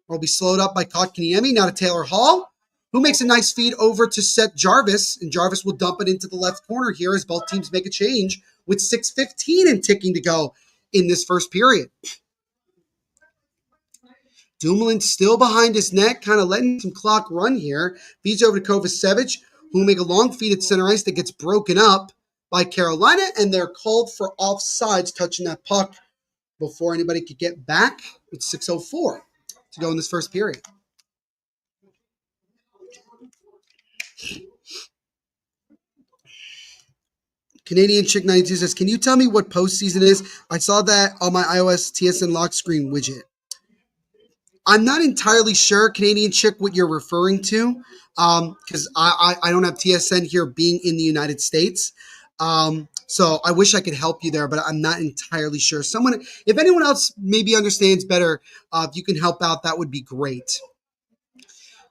Will be slowed up by Kotkaniemi. Now to Taylor Hall, who makes a nice feed over to Seth Jarvis. And Jarvis will dump it into the left corner here as both teams make a change with 6:15 and ticking to go in this first period. Dumoulin still behind his net, kind of letting some clock run here. Feeds over to Kovacevic, who will make a long feed at center ice that gets broken up by Carolina, and they're called for offsides touching that puck before anybody could get back with 6:04 to go in this first period. Canadian Chick 92 says, can you tell me what postseason is? I saw that on my iOS TSN lock screen widget. I'm not entirely sure, Canadian Chick, what you're referring to, because I don't have TSN here being in the United States. So I wish I could help you there, but I'm not entirely sure. If anyone else maybe understands better, if you can help out, that would be great.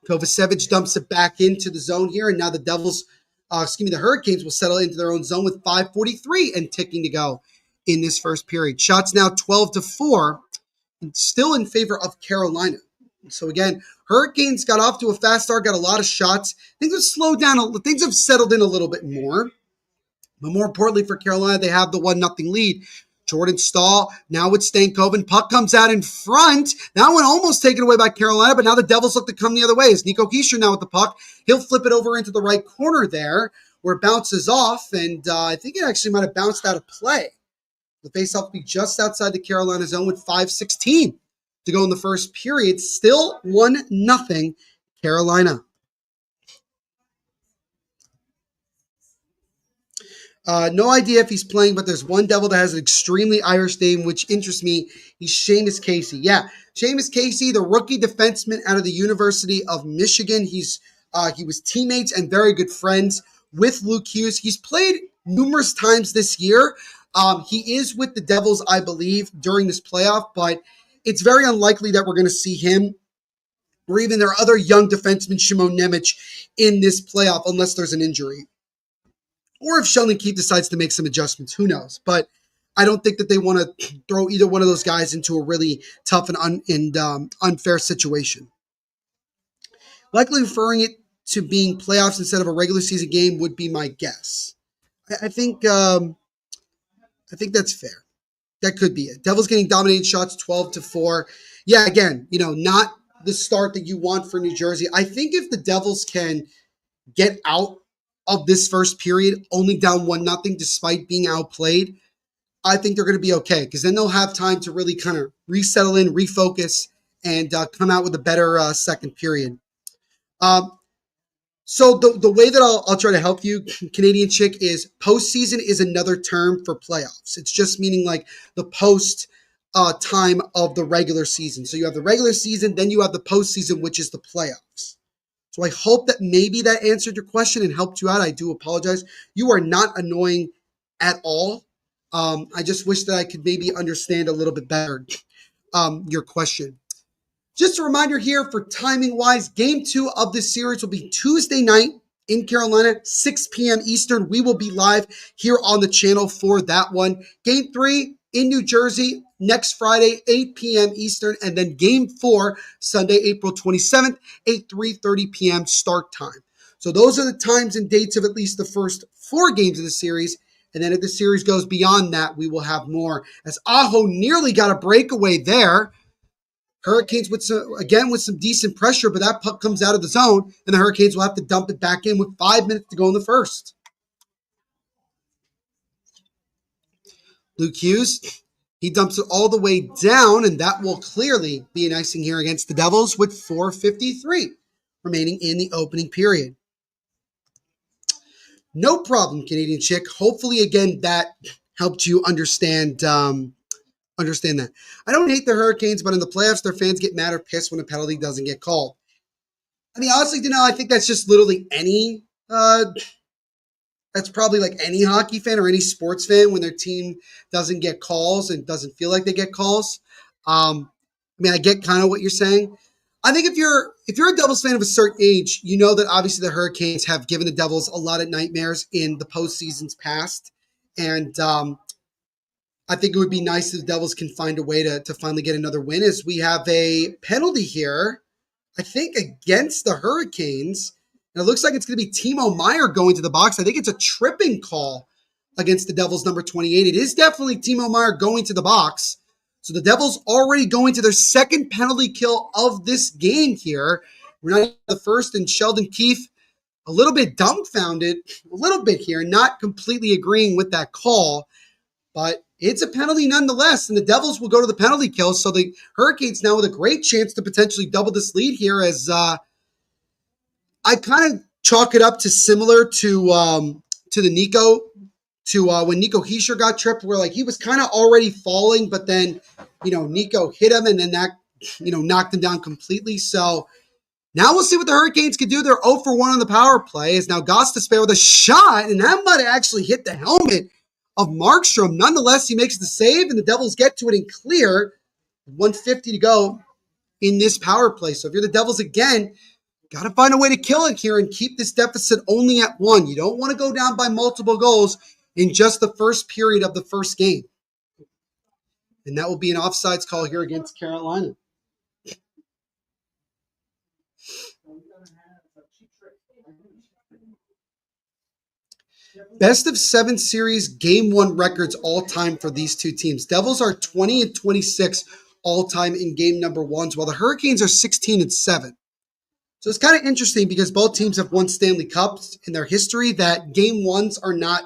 Kovacevic dumps it back into the zone here, and now the the Hurricanes will settle into their own zone with 5:43 and ticking to go in this first period. Shots now 12-4. Still in favor of Carolina. So again, Hurricanes got off to a fast start, got a lot of shots. Things have slowed down. Things have settled in a little bit more. But more importantly for Carolina, they have the 1-0 lead. Jordan Staal now with Stankoven. Puck comes out in front. That one almost taken away by Carolina, but now the Devils look to come the other way. It's Nico Hischier now with the puck. He'll flip it over into the right corner there where it bounces off, and I think it actually might have bounced out of play. The faceoff will be just outside the Carolina zone with 5:16 to go in the first period. Still 1-0 Carolina. No idea if he's playing, but there's one Devil that has an extremely Irish name, which interests me. He's Seamus Casey. Yeah, Seamus Casey, the rookie defenseman out of the University of Michigan. He was teammates and very good friends with Luke Hughes. He's played numerous times this year. He is with the Devils, I believe, during this playoff, but it's very unlikely that we're going to see him or even their other young defenseman, Shimon Nemec, in this playoff unless there's an injury. Or if Sheldon Keefe decides to make some adjustments, who knows? But I don't think that they want to throw either one of those guys into a really tough and unfair situation. Likely referring it to being playoffs instead of a regular season game would be my guess. I think that's fair. That could be it. Devils getting dominated shots 12-4. Yeah, again, not the start that you want for New Jersey. I think if the Devils can get out of this first period only down 1-0 despite being outplayed, I think they're going to be okay because then they'll have time to really kind of resettle in, refocus, and come out with a better second period. So the way that I'll try to help you, Canadian Chick, is postseason is another term for playoffs. It's just meaning like the post time of the regular season. So you have the regular season, then you have the postseason, which is the playoffs. So I hope that maybe that answered your question and helped you out. I do apologize. You are not annoying at all. I just wish that I could maybe understand a little bit better your question. Just a reminder here for timing-wise, Game 2 of this series will be Tuesday night in Carolina, 6 p.m. Eastern. We will be live here on the channel for that one. Game 3 in New Jersey next Friday, 8 p.m. Eastern. And then Game 4, Sunday, April 27th, 3:30 p.m. start time. So those are the times and dates of at least the first 4 games of the series. And then if the series goes beyond that, we will have more. As Aho nearly got a breakaway there. Hurricanes with some decent pressure, but that puck comes out of the zone, and the Hurricanes will have to dump it back in with 5 minutes to go in the first. Luke Hughes, he dumps it all the way down, and that will clearly be an icing here against the Devils with 4:53 remaining in the opening period. No problem, Canadian Chick. Hopefully, again, that helped you understand that. I don't hate the Hurricanes, but in the playoffs, their fans get mad or pissed when a penalty doesn't get called. I mean, honestly, I think that's just literally that's probably like any hockey fan or any sports fan when their team doesn't get calls and doesn't feel like they get calls. I get kind of what you're saying. I think if you're a Devils fan of a certain age, you know that obviously the Hurricanes have given the Devils a lot of nightmares in the postseasons past. And, I think it would be nice if the Devils can find a way to finally get another win as we have a penalty here, I think, against the Hurricanes. And it looks like it's going to be Timo Meier going to the box. I think it's a tripping call against the Devils, number 28. It is definitely Timo Meier going to the box. So the Devils already going to their second penalty kill of this game here. We're not the first, and Sheldon Keefe a little bit dumbfounded, a little bit here, not completely agreeing with that call. But it's a penalty nonetheless, and the Devils will go to the penalty kill. So the Hurricanes now with a great chance to potentially double this lead here as I kind of chalk it up to similar to the Nico, when Nico Hischier got tripped, where like he was kind of already falling, but then, Nico hit him and then that, knocked him down completely. So now we'll see what the Hurricanes can do. They're 0 for 1 on the power play as now Gostisbehere with a shot, and that might have actually hit the helmet of Markstrom. Nonetheless, he makes the save, and the Devils get to it and clear. 1:50 to go in this power play. So if you're the Devils again, got to find a way to kill it here and keep this deficit only at 1. You don't want to go down by multiple goals in just the first period of the first game. And that will be an offsides call here against Carolina. Best of 7 series game 1 records all time for these two teams. Devils are 20-26 all time in game number 1s, while the Hurricanes are 16-7. So it's kind of interesting because both teams have won Stanley Cups in their history that game 1s are not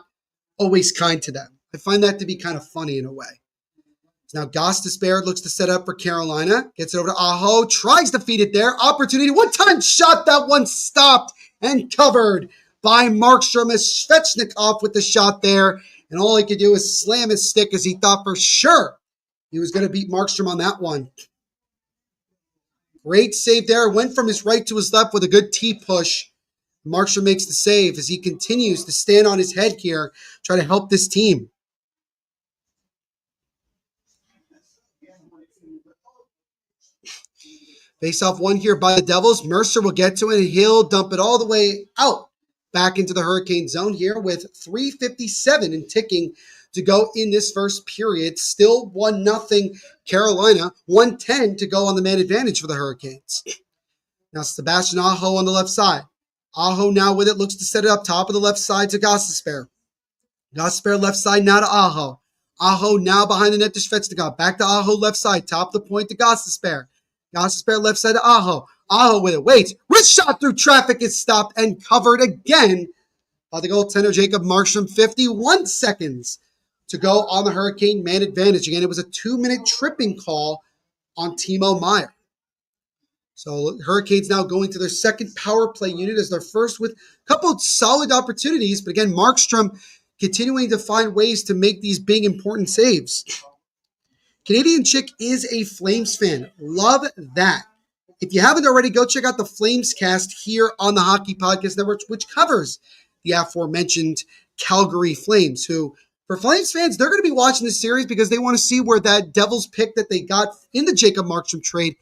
always kind to them. I find that to be kind of funny in a way. Now Gostisbehere looks to set up for Carolina. Gets it over to Aho. Tries to feed it there. Opportunity. One-time shot. That one stopped and covered by Markstrom as Svechnikov with the shot there. And all he could do is slam his stick as he thought for sure he was going to beat Markstrom on that one. Great save there. Went from his right to his left with a good T-push. Markstrom makes the save as he continues to stand on his head here, try to help this team. Face off one here by the Devils. Mercer will get to it, and he'll dump it all the way out back into the Hurricane zone here with 3:57 and ticking to go in this first period. Still 1-0 Carolina. 1:10 to go on the man advantage for the Hurricanes. Now Sebastian Aho on the left side. Aho now with it, looks to set it up top of the left side to Gostisbehere. Gostisbehere left side now to Aho. Aho now behind the net to Svechnikov. Back to Aho left side, top of the point to Gostisbehere. Gostisbehere left side to Aho. Aho with it. Waits. Wrist shot through traffic is stopped and covered again by the goaltender Jacob Markstrom. 51 seconds to go on the Hurricane man advantage. Again, it was a 2-minute tripping call on Timo Meier. So Hurricanes now going to their second power play unit as their first with a couple of solid opportunities. But again, Markstrom continuing to find ways to make these big important saves. Canadian Chick is a Flames fan. Love that. If you haven't already, go check out the Flames cast here on the Hockey Podcast Network, which covers the aforementioned Calgary Flames, who, for Flames fans, they're going to be watching this series because they want to see where that Devils pick that they got in the Jacob Markstrom trade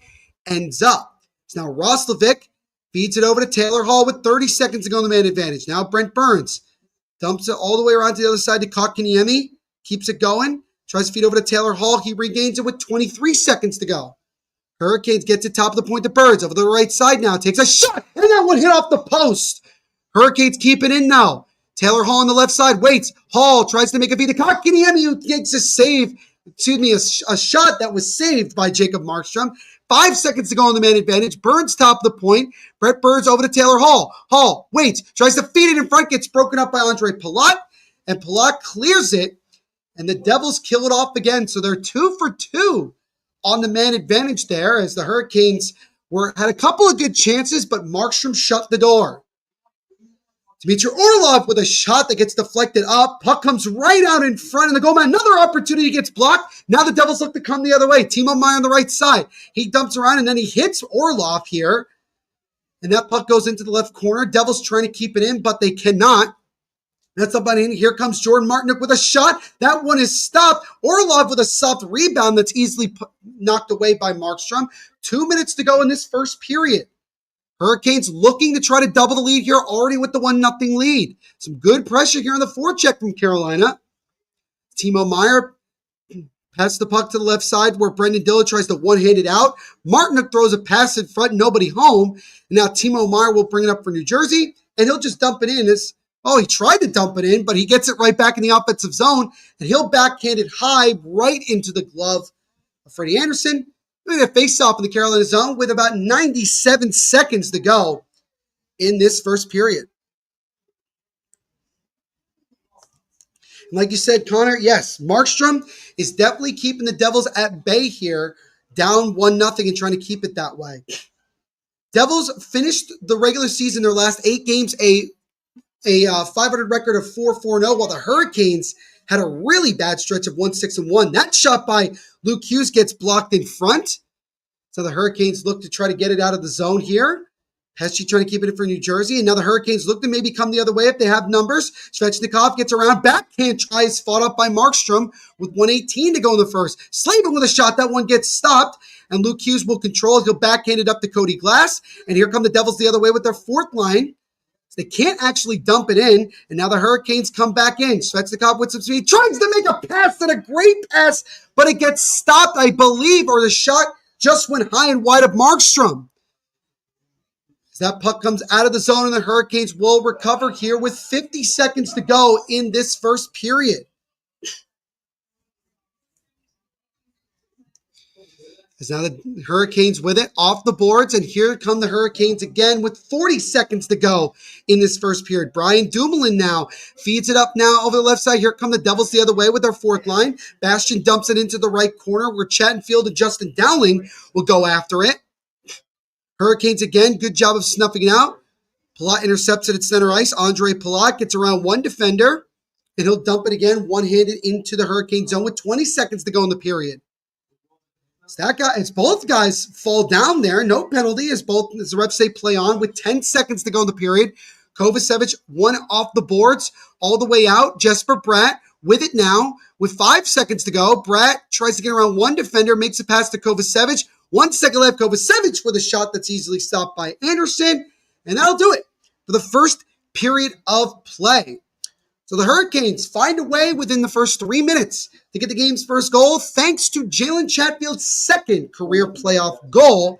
ends up. So now Roslovic feeds it over to Taylor Hall with 30 seconds to go on the man advantage. Now Brent Burns dumps it all the way around to the other side to Kotkaniemi, keeps it going. Tries to feed over to Taylor Hall. He regains it with 23 seconds to go. Hurricanes get to top of the point to Birds. Over the right side now. Takes a shot. And that one hit off the post. Hurricanes keep it in now. Taylor Hall on the left side. Waits. Hall tries to make a feed to Kotkaniemi, who gets a save. A shot that was saved by Jacob Markstrom. 5 seconds to go on the man advantage. Burns top of the point. Brett Burns over to Taylor Hall. Hall waits. Tries to feed it in front. Gets broken up by Andre Palat. And Palat clears it. And the Devils kill it off again. So they're 2 for 2 on the man advantage there as the Hurricanes had a couple of good chances, but Markstrom shut the door. Dmitry Orlov with a shot that gets deflected up. Puck comes right out in front, and the goalman, another opportunity gets blocked. Now the Devils look to come the other way. Timo Meier on the right side. He dumps around, and then he hits Orlov here. And that puck goes into the left corner. Devils trying to keep it in, but they cannot. That's up on in. Here comes Jordan Martinook with a shot. That one is stopped. Orlov with a soft rebound that's easily knocked away by Markstrom. 2 minutes to go in this first period. Hurricanes looking to try to double the lead here, already with the 1-0 lead. Some good pressure here on the forecheck from Carolina. Timo Meier passes the puck to the left side where Brendan Dillard tries to one-hand it out. Martinook throws a pass in front, nobody home. And now Timo Meier will bring it up for New Jersey, and he'll just dump it in. He tried to dump it in, but he gets it right back in the offensive zone, and he'll backhand it high right into the glove of Freddie Anderson. Look at a face-off in the Carolina zone with about 97 seconds to go in this first period. And like you said, Connor, yes, Markstrom is definitely keeping the Devils at bay here, down 1-0 and trying to keep it that way. Devils finished the regular season, their last 8 games, a 500 record of 4-4-0, while the Hurricanes had a really bad stretch of 1-6-1. That shot by Luke Hughes gets blocked in front. So the Hurricanes look to try to get it out of the zone here. Pesci trying to keep it in for New Jersey. And now the Hurricanes look to maybe come the other way if they have numbers. Svechnikov gets around. Backhand try is fought up by Markstrom with 1:18 to go in the first. Slavin with a shot. That one gets stopped. And Luke Hughes will control it. He'll backhand it up to Cody Glass. And here come the Devils the other way with their fourth line. They can't actually dump it in, and now the Hurricanes come back in. Svechnikov with some speed, tries to make a pass, and a great pass, but it gets stopped, I believe, or the shot just went high and wide of Markstrom. As that puck comes out of the zone, and the Hurricanes will recover here with 50 seconds to go in this first period. As now the Hurricanes with it off the boards, and here come the Hurricanes again with 40 seconds to go in this first period. Brian Dumoulin now feeds it up now over the left side. Here come the Devils the other way with their fourth line. Bastian dumps it into the right corner where Chattenfield and Justin Dowling will go after it. Hurricanes again, good job of snuffing it out. Palat intercepts it at center ice. Andre Palat gets around one defender, and he'll dump it again one-handed into the Hurricane zone with 20 seconds to go in the period. So that guy, as both guys fall down there, no penalty as the refs say play on with 10 seconds to go in the period. Kovacevic one off the boards all the way out. Jesper Bratt with it now with 5 seconds to go. Bratt tries to get around one defender, makes a pass to Kovacevic. 1 second left. Kovacevic with a shot that's easily stopped by Anderson. And that'll do it for the first period of play. So the Hurricanes find a way within the first 3 minutes to get the game's first goal, thanks to Jalen Chatfield's second career playoff goal.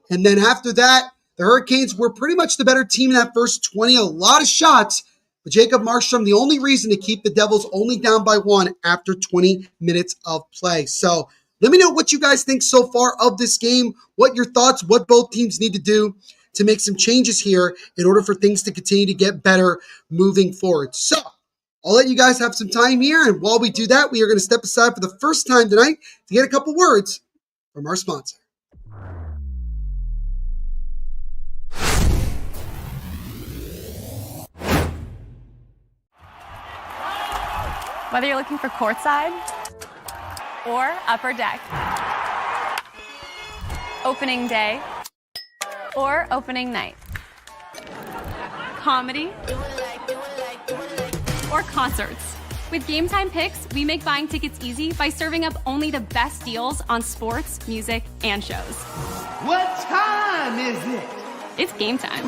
And then after that, the Hurricanes were pretty much the better team in that first 20, a lot of shots. But Jacob Markstrom, the only reason to keep the Devils only down by 1 after 20 minutes of play. So let me know what you guys think so far of this game, what your thoughts, what both teams need to do to make some changes here in order for things to continue to get better moving forward. So I'll let you guys have some time here, and while we do that, we are going to step aside for the first time tonight to get a couple words from our sponsor. Whether you're looking for courtside or upper deck, opening day or opening night, comedy or concerts. With Game Time Picks, we make buying tickets easy by serving up only the best deals on sports, music, and shows. What time is it? It's game time.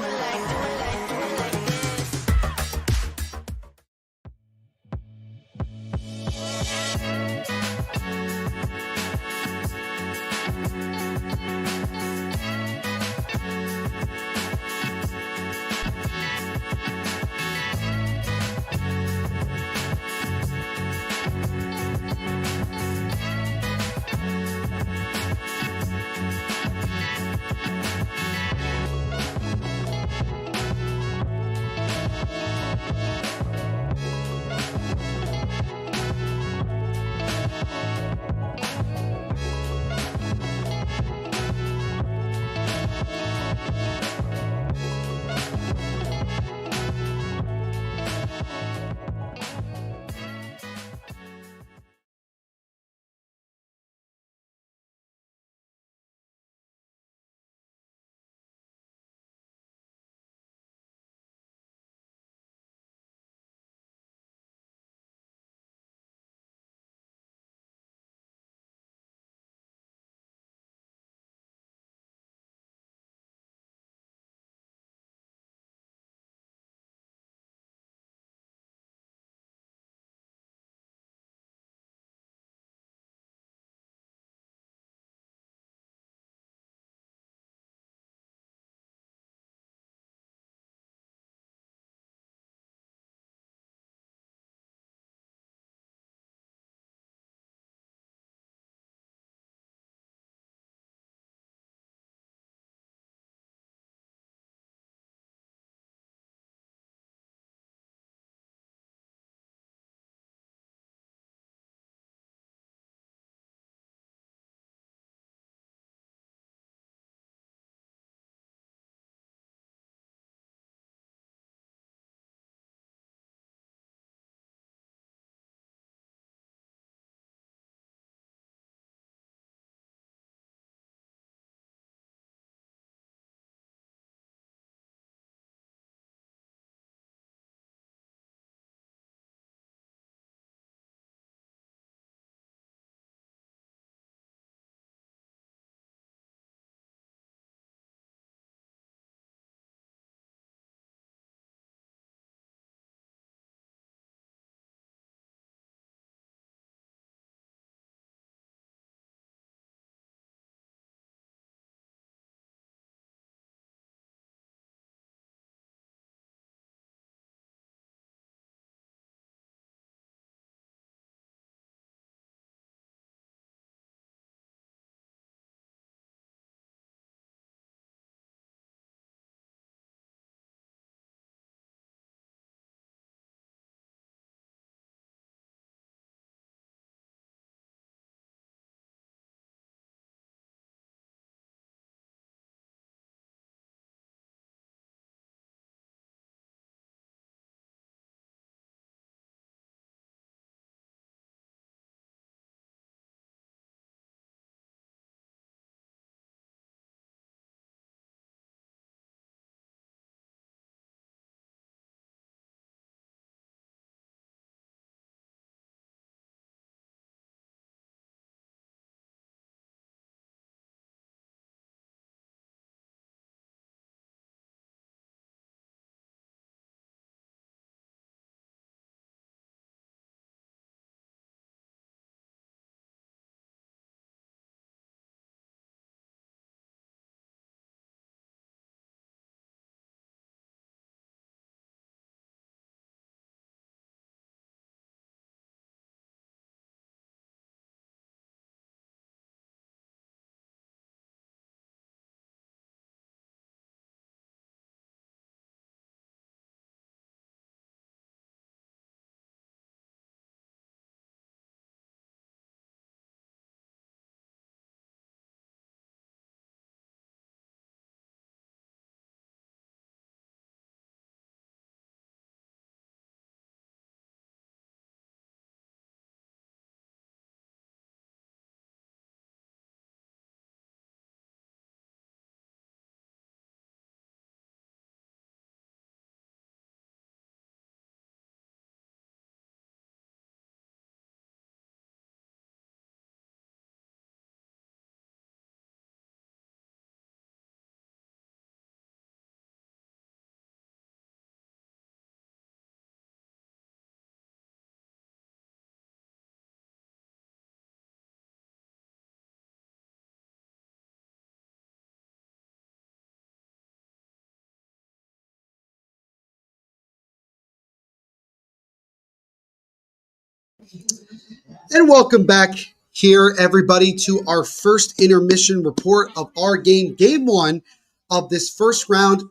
And welcome back here, everybody, to our first intermission report of our game one of this first round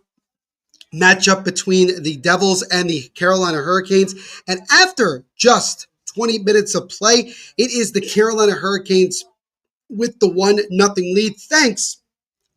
matchup between the Devils and the Carolina Hurricanes. And after just 20 minutes of play, it is the Carolina Hurricanes with the 1-0 lead, thanks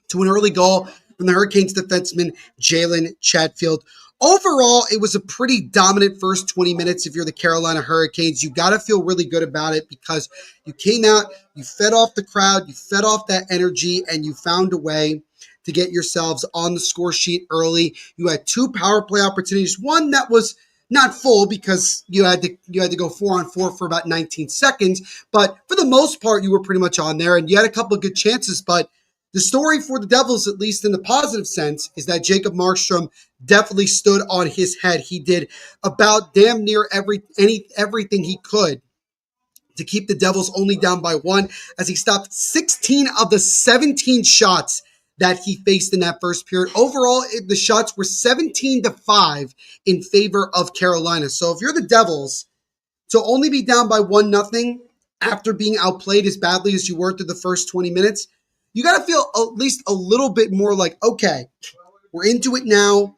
to an early goal from the Hurricanes defenseman, Jalen Chatfield. Overall, it was a pretty dominant first 20 minutes. If you're the Carolina Hurricanes, you got to feel really good about it because you came out, you fed off the crowd, you fed off that energy, and you found a way to get yourselves on the score sheet early. You had 2 power play opportunities, one that was not full because you had to go 4-on-4 for about 19 seconds, but for the most part, you were pretty much on there, and you had a couple of good chances, but the story for the Devils, at least in the positive sense, is that Jacob Markstrom definitely stood on his head. He did about damn near everything he could to keep the Devils only down by 1 as he stopped 16 of the 17 shots that he faced in that first period. Overall, the shots were 17-5 in favor of Carolina. So if you're the Devils, to only be down by 1-0 after being outplayed as badly as you were through the first 20 minutes, you got to feel at least a little bit more like, okay, we're into it now.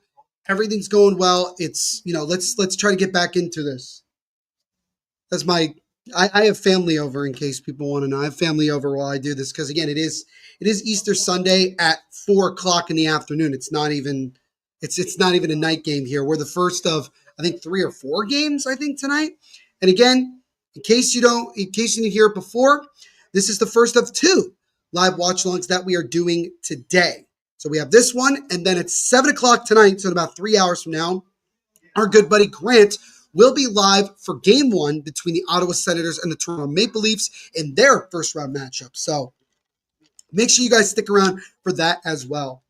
Everything's going well. It's, let's try to get back into this. That's I have family over in case people want to know. I have family over while I do this because, again, it is Easter Sunday at 4:00 in the afternoon. It's not even a night game here. We're the first of, I think, 3 or 4 games, I think, tonight. And again, in case you didn't hear it before, this is the first of 2 live watch-alongs that we are doing today. So we have this one, and then at 7 o'clock tonight, so in about 3 hours from now, our good buddy Grant will be live for Game 1 between the Ottawa Senators and the Toronto Maple Leafs in their first-round matchup. So make sure you guys stick around for that as well.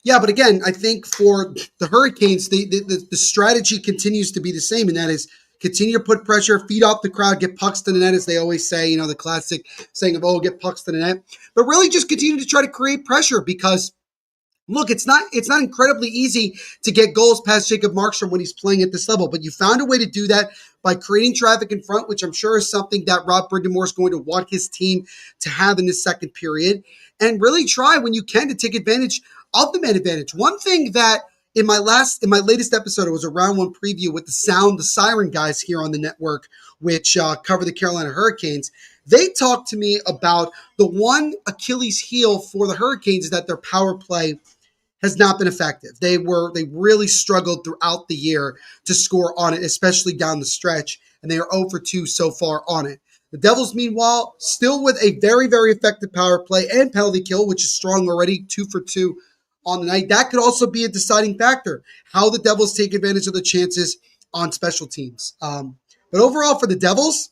Yeah, but again, I think for the Hurricanes, the strategy continues to be the same, and that is continue to put pressure, feed off the crowd, get pucks to the net, as they always say, the classic saying of, get pucks to the net. But really just continue to try to create pressure because, look, it's not incredibly easy to get goals past Jacob Markstrom when he's playing at this level, but you found a way to do that by creating traffic in front, which I'm sure is something that Rob Brind'Amour is going to want his team to have in this second period, and really try when you can to take advantage of the man advantage. One thing that in my latest episode, it was a round 1 preview with the Siren guys here on the network, which cover the Carolina Hurricanes. They talked to me about the one Achilles heel for the Hurricanes is that their power play has not been effective. They really struggled throughout the year to score on it, especially down the stretch, and they are 0 for 2 so far on it. The Devils, meanwhile, still with a very, very effective power play and penalty kill, which is strong already, 2 for 2 on the night. That could also be a deciding factor, how the Devils take advantage of the chances on special teams. But overall, for the Devils,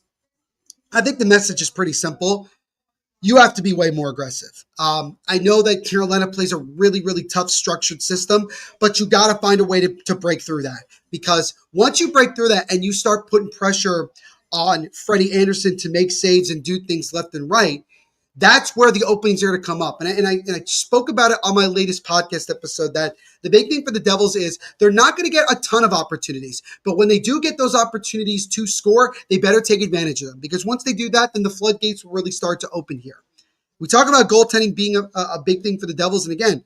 I think the message is pretty simple. You have to be way more aggressive. I know that Carolina plays a really, really tough structured system, but you got to find a way to break through that. Because once you break through that and you start putting pressure on Freddie Anderson to make saves and do things left and right, that's where the openings are to come up. And I spoke about it on my latest podcast episode that the big thing for the Devils is they're not going to get a ton of opportunities. But when they do get those opportunities to score, they better take advantage of them. Because once they do that, then the floodgates will really start to open here. We talk about goaltending being a big thing for the Devils. And again,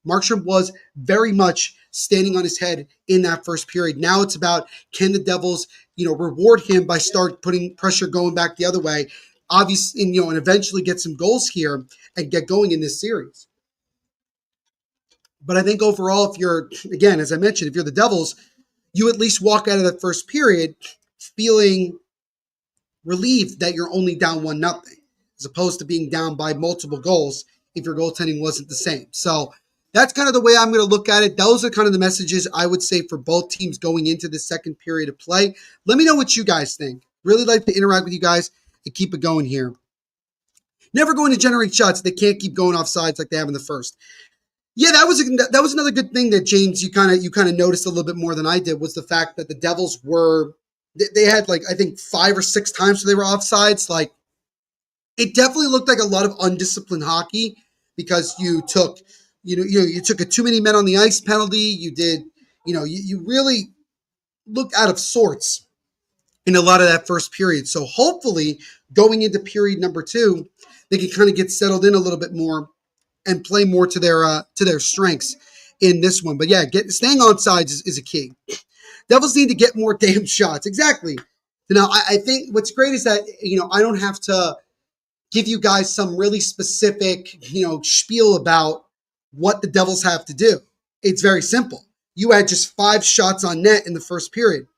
Markstrom was very much standing on his head in that first period. Now it's about, can the Devils, reward him by start putting pressure going back the other way, obviously, and eventually get some goals here and get going in this series. But I think overall, if you're, again, as I mentioned, if you're the Devils, you at least walk out of that first period feeling relieved that you're only down 1-0, as opposed to being down by multiple goals if your goaltending wasn't the same. So that's kind of the way I'm going to look at it. Those are kind of the messages I would say for both teams going into the second period of play. Let me know what you guys think. Really like to interact with you guys and keep it going here. Never going to generate shots. They can't keep going off sides like they have in the first. Yeah, that was another good thing that, James, you kind of noticed a little bit more than I did, was the fact that the Devils they had I think 5 or 6 times where they were offsides. It definitely looked like a lot of undisciplined hockey because you took a too many men on the ice penalty. You did, you really looked out of sorts in a lot of that first period. So hopefully going into period number 2, they can kind of get settled in a little bit more and play more to their strengths in this one. But yeah, staying on sides is a key. Devils need to get more damn shots. Exactly. Now, I think what's great is that, I don't have to give you guys some really specific, spiel about what the Devils have to do. It's very simple. You had just 5 shots on net in the first period.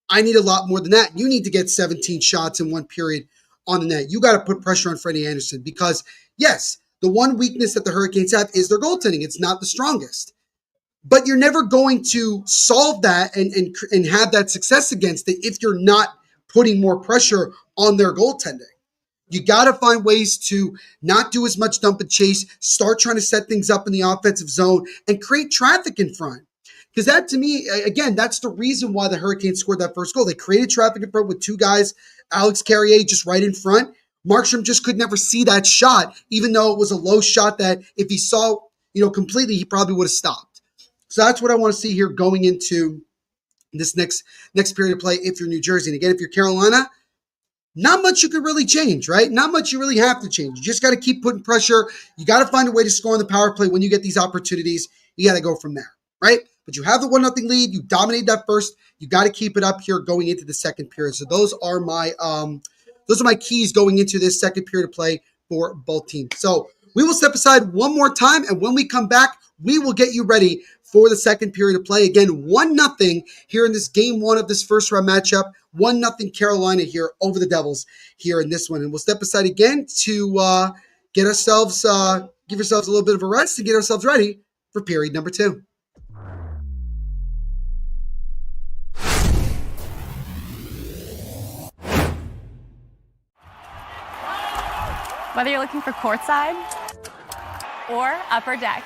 I need a lot more than that. You need to get 17 shots in one period on the net. You got to put pressure on Freddie Anderson because, yes, the one weakness that the Hurricanes have is their goaltending. It's not the strongest. But you're never going to solve that and have that success against it if you're not putting more pressure on their goaltending. You got to find ways to not do as much dump and chase, start trying to set things up in the offensive zone, and create traffic in front. Because that, to me, again, that's the reason why the Hurricanes scored that first goal. They created traffic in front with 2 guys, Alex Carrier just right in front. Markstrom just could never see that shot, even though it was a low shot that if he saw, completely, he probably would have stopped. So that's what I want to see here going into this next period of play if you're New Jersey. And again, if you're Carolina, not much you could really change, right? Not much you really have to change. You just got to keep putting pressure. You got to find a way to score on the power play when you get these opportunities. You got to go from there, right? But you have the 1-0 lead. You dominated that first. You got to keep it up here going into the second period. So those are my keys going into this second period of play for both teams. So we will step aside one more time, and when we come back, we will get you ready for the second period of play. Again, 1-0 here in this game 1 of this first round matchup. 1-0 Carolina here over the Devils here in this one. And we'll step aside again to give ourselves a little bit of a rest and get ourselves ready for period number 2. Whether you're looking for courtside or upper deck,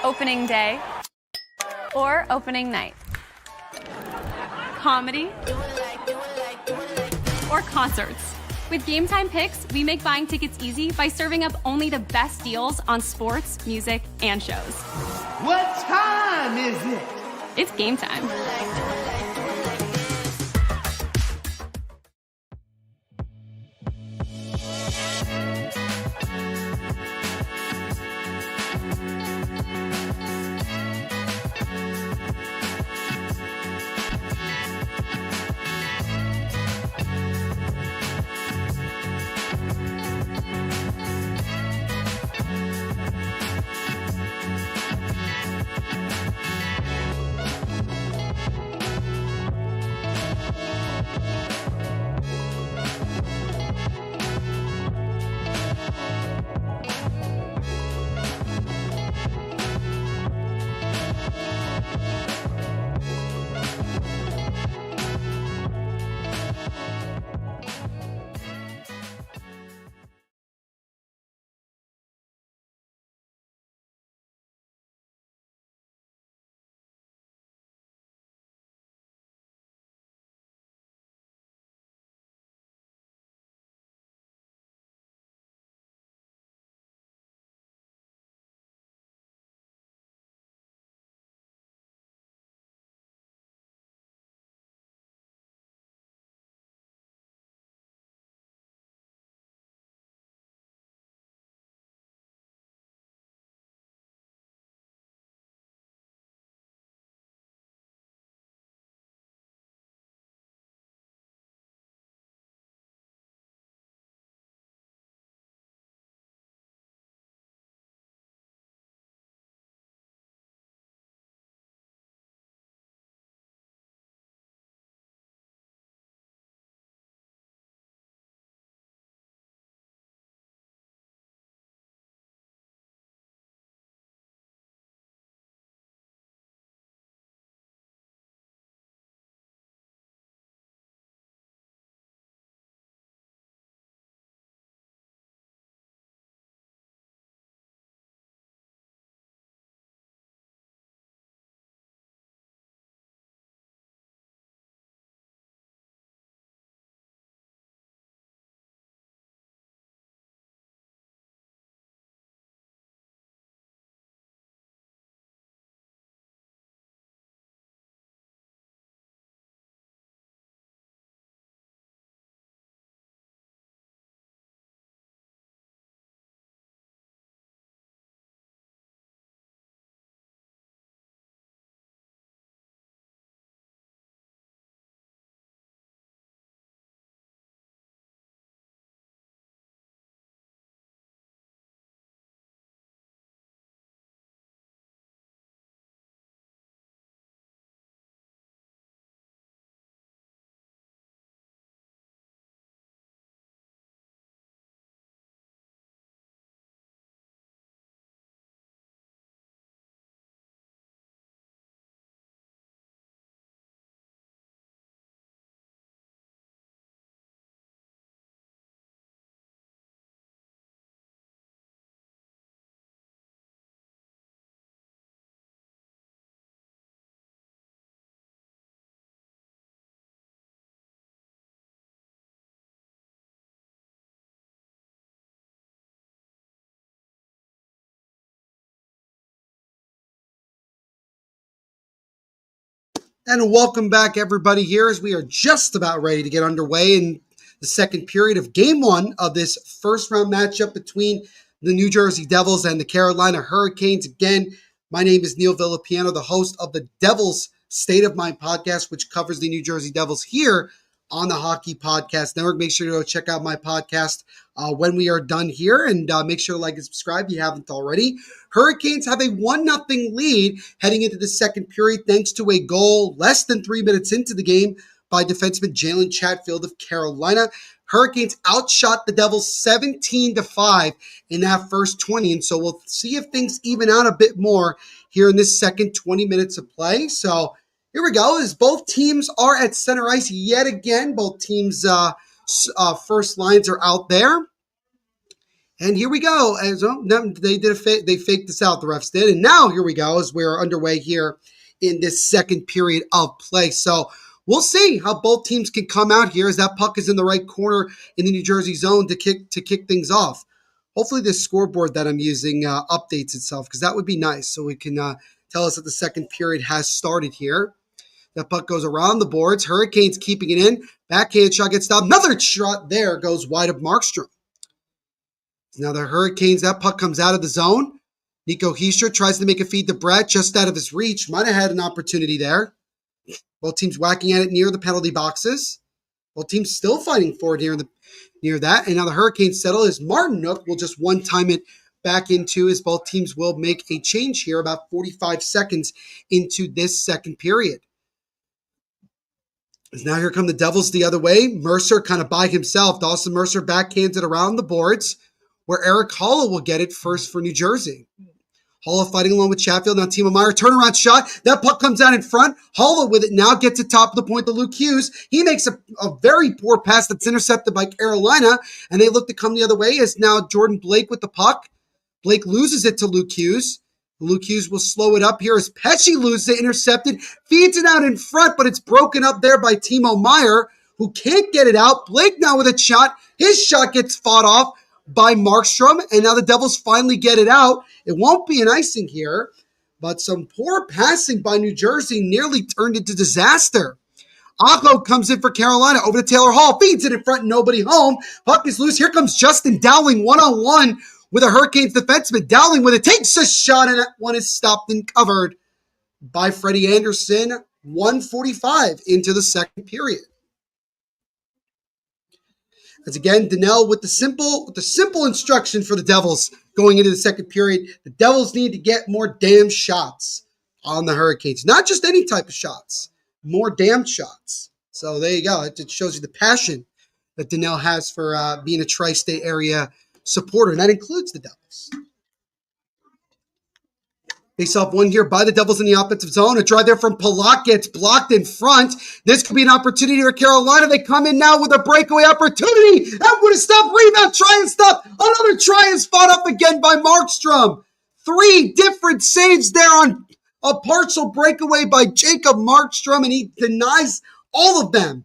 opening day or opening night, comedy or concerts. With Game Time Picks, we make buying tickets easy by serving up only the best deals on sports, music, and shows. What time is it? It's game time. And welcome back, everybody, here as we are just about ready to get underway in the second period of Game 1 of this first-round matchup between the New Jersey Devils and the Carolina Hurricanes. Again, my name is Neil Villapiano, the host of the Devils State of Mind podcast, which covers the New Jersey Devils here on the Hockey Podcast Network. Make sure to go check out my podcast when we are done here, and make sure to like and subscribe if you haven't already. Hurricanes have a 1-0 lead heading into the second period thanks to a goal less than 3 minutes into the game by defenseman Jalen Chatfield of Carolina. Hurricanes outshot the Devils 17-5 in that first 20, and so we'll see if things even out a bit more here in this second 20 minutes of play. So here we go, as both teams are at center ice yet again. Both teams' first lines are out there. And here we go. As they faked this out, the refs did. And now here we go as we're underway here in this second period of play. So we'll see how both teams can come out here as that puck is in the right corner in the New Jersey zone to kick things off. Hopefully this scoreboard that I'm using updates itself, because that would be nice. So we can tell us that the second period has started here. That puck goes around the boards. Hurricanes keeping it in. Backhand shot gets stopped. Another shot there goes wide of Markstrom. Now the Hurricanes, that puck comes out of the zone. Nico Hischier tries to make a feed to Brett just out of his reach. Might have had an opportunity there. Both teams whacking at it near the penalty boxes. Both teams still fighting for it near that. And now the Hurricanes settle as Martinook will just one-time it back into as both teams will make a change here about 45 seconds into this second period. As now here come the Devils the other way. Mercer kind of by himself. Dawson Mercer backhands it around the boards where Eric Holla will get it first for New Jersey. Holla fighting along with Chatfield. Now Timo Meier, turnaround shot. That puck comes out in front. Holla with it now gets it top of the point to Luke Hughes. He makes a very poor pass that's intercepted by Carolina, and they look to come the other way as now Jordan Blake with the puck. Blake loses it to Luke Hughes. Luke Hughes will slow it up here as Pesci loses it, intercepted, feeds it out in front, but it's broken up there by Timo Meier, who can't get it out. Blake now with a shot. His shot gets fought off by Markstrom, and now the Devils finally get it out. It won't be an icing here, but some poor passing by New Jersey nearly turned into disaster. Aho comes in for Carolina over to Taylor Hall, feeds it in front, nobody home. Puck is loose. Here comes Justin Dowling one-on-one with a Hurricanes defenseman. Dowling with it, takes a shot, and that one is stopped and covered by Freddie Anderson. 1:45 into the second period. As again, Donnell with the simple instruction for the Devils going into the second period. The Devils need to get more damn shots on the Hurricanes. Not just any type of shots, more damn shots. So there you go. It shows you the passion that Donnell has for being a tri-state area supporter, and that includes the Devils. Face off one here by the Devils in the offensive zone. A drive there from Palat gets blocked in front. This could be an opportunity for Carolina. They come in now with a breakaway opportunity. That would have stopped. Rebound, try and stop. Another try is fought up again by Markstrom. 3 different saves there on a partial breakaway by Jacob Markstrom, and he denies all of them.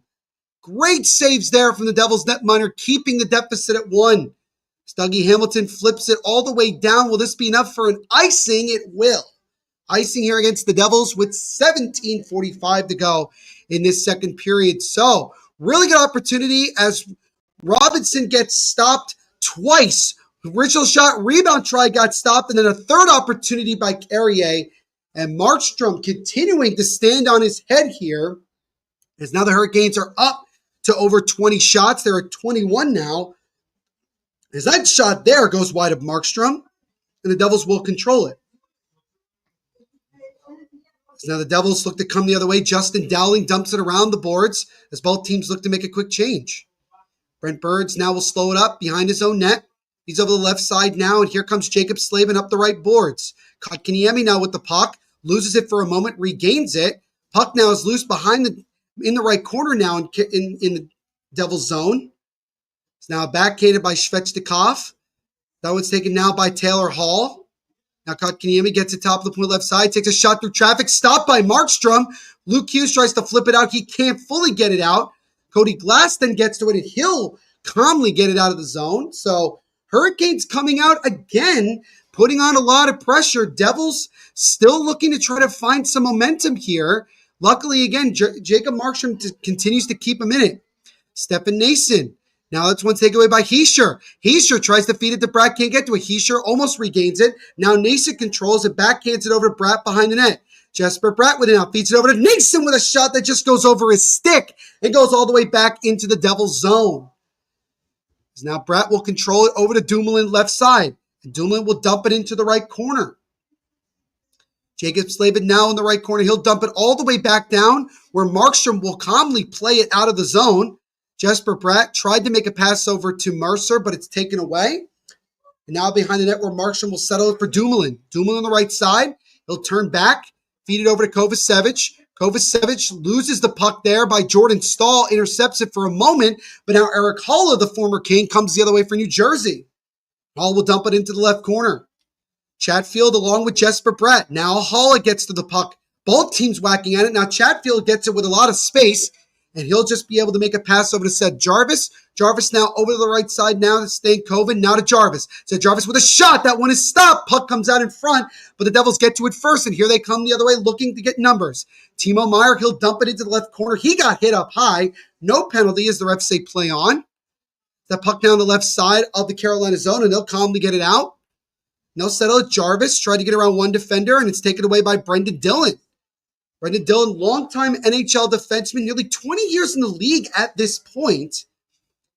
Great saves there from the Devils netminder, keeping the deficit at 1. Dougie Hamilton flips it all the way down. Will this be enough for an icing? It will. Icing here against the Devils with 17:45 to go in this second period. So, really good opportunity as Robinson gets stopped twice. Original shot, rebound try got stopped, and then a third opportunity by Carrier. And Markstrom continuing to stand on his head here as now the Hurricanes are up to over 20 shots. They're at 21 now. As that shot there goes wide of Markstrom, and the Devils will control it. So now the Devils look to come the other way. Justin Dowling dumps it around the boards as both teams look to make a quick change. Brent Burns now will slow it up behind his own net. He's over the left side now, and here comes Jacob Slavin up the right boards. Kotkaniemi now with the puck, loses it for a moment, regains it. Puck now is loose in the right corner now in the Devils zone. It's now backhanded by Svechnikov. That one's taken now by Taylor Hall. Now Kotkaniemi gets it top of the point left side, takes a shot through traffic, stopped by Markstrom. Luke Hughes tries to flip it out. He can't fully get it out. Cody Glass then gets to it, and he'll calmly get it out of the zone. So Hurricanes coming out again, putting on a lot of pressure. Devils still looking to try to find some momentum here. Luckily, again, Jacob Markstrom continues to keep him in it. Stefan Noesen. Now that's one takeaway by Hischier. Hischier tries to feed it to Bratt, can't get to it. Hischier almost regains it. Now Noesen controls it, backhands it over to Bratt behind the net. Jesper Bratt with it now, feeds it over to Noesen with a shot that just goes over his stick and goes all the way back into the Devils' zone. Now Bratt will control it over to Dumoulin left side. And Dumoulin will dump it into the right corner. Jacob Slavin now in the right corner. He'll dump it all the way back down where Markstrom will calmly play it out of the zone. Jesper Bratt tried to make a pass over to Mercer, but it's taken away. And now behind the net where Markstrom will settle it for Dumoulin. Dumoulin on the right side. He'll turn back, feed it over to Kovacevic. Kovacevic loses the puck there by Jordan Staal, intercepts it for a moment, but now Eric Haula, the former King, comes the other way for New Jersey. Hall will dump it into the left corner. Chatfield along with Jesper Bratt. Now Haula gets to the puck. Both teams whacking at it. Now Chatfield gets it with a lot of space, and he'll just be able to make a pass over to Seth Jarvis. Jarvis now over to the right side now to Stankoven. Now to Jarvis. Seth Jarvis with a shot. That one is stopped. Puck comes out in front, but the Devils get to it first, and here they come the other way looking to get numbers. Timo Meier, he'll dump it into the left corner. He got hit up high. No penalty as the refs say play on. That puck down the left side of the Carolina zone, and they'll calmly get it out. They'll settle it. Jarvis tried to get around one defender, and it's taken away by Brendan Dillon. Brendan Dillon, longtime NHL defenseman, nearly 20 years in the league at this point.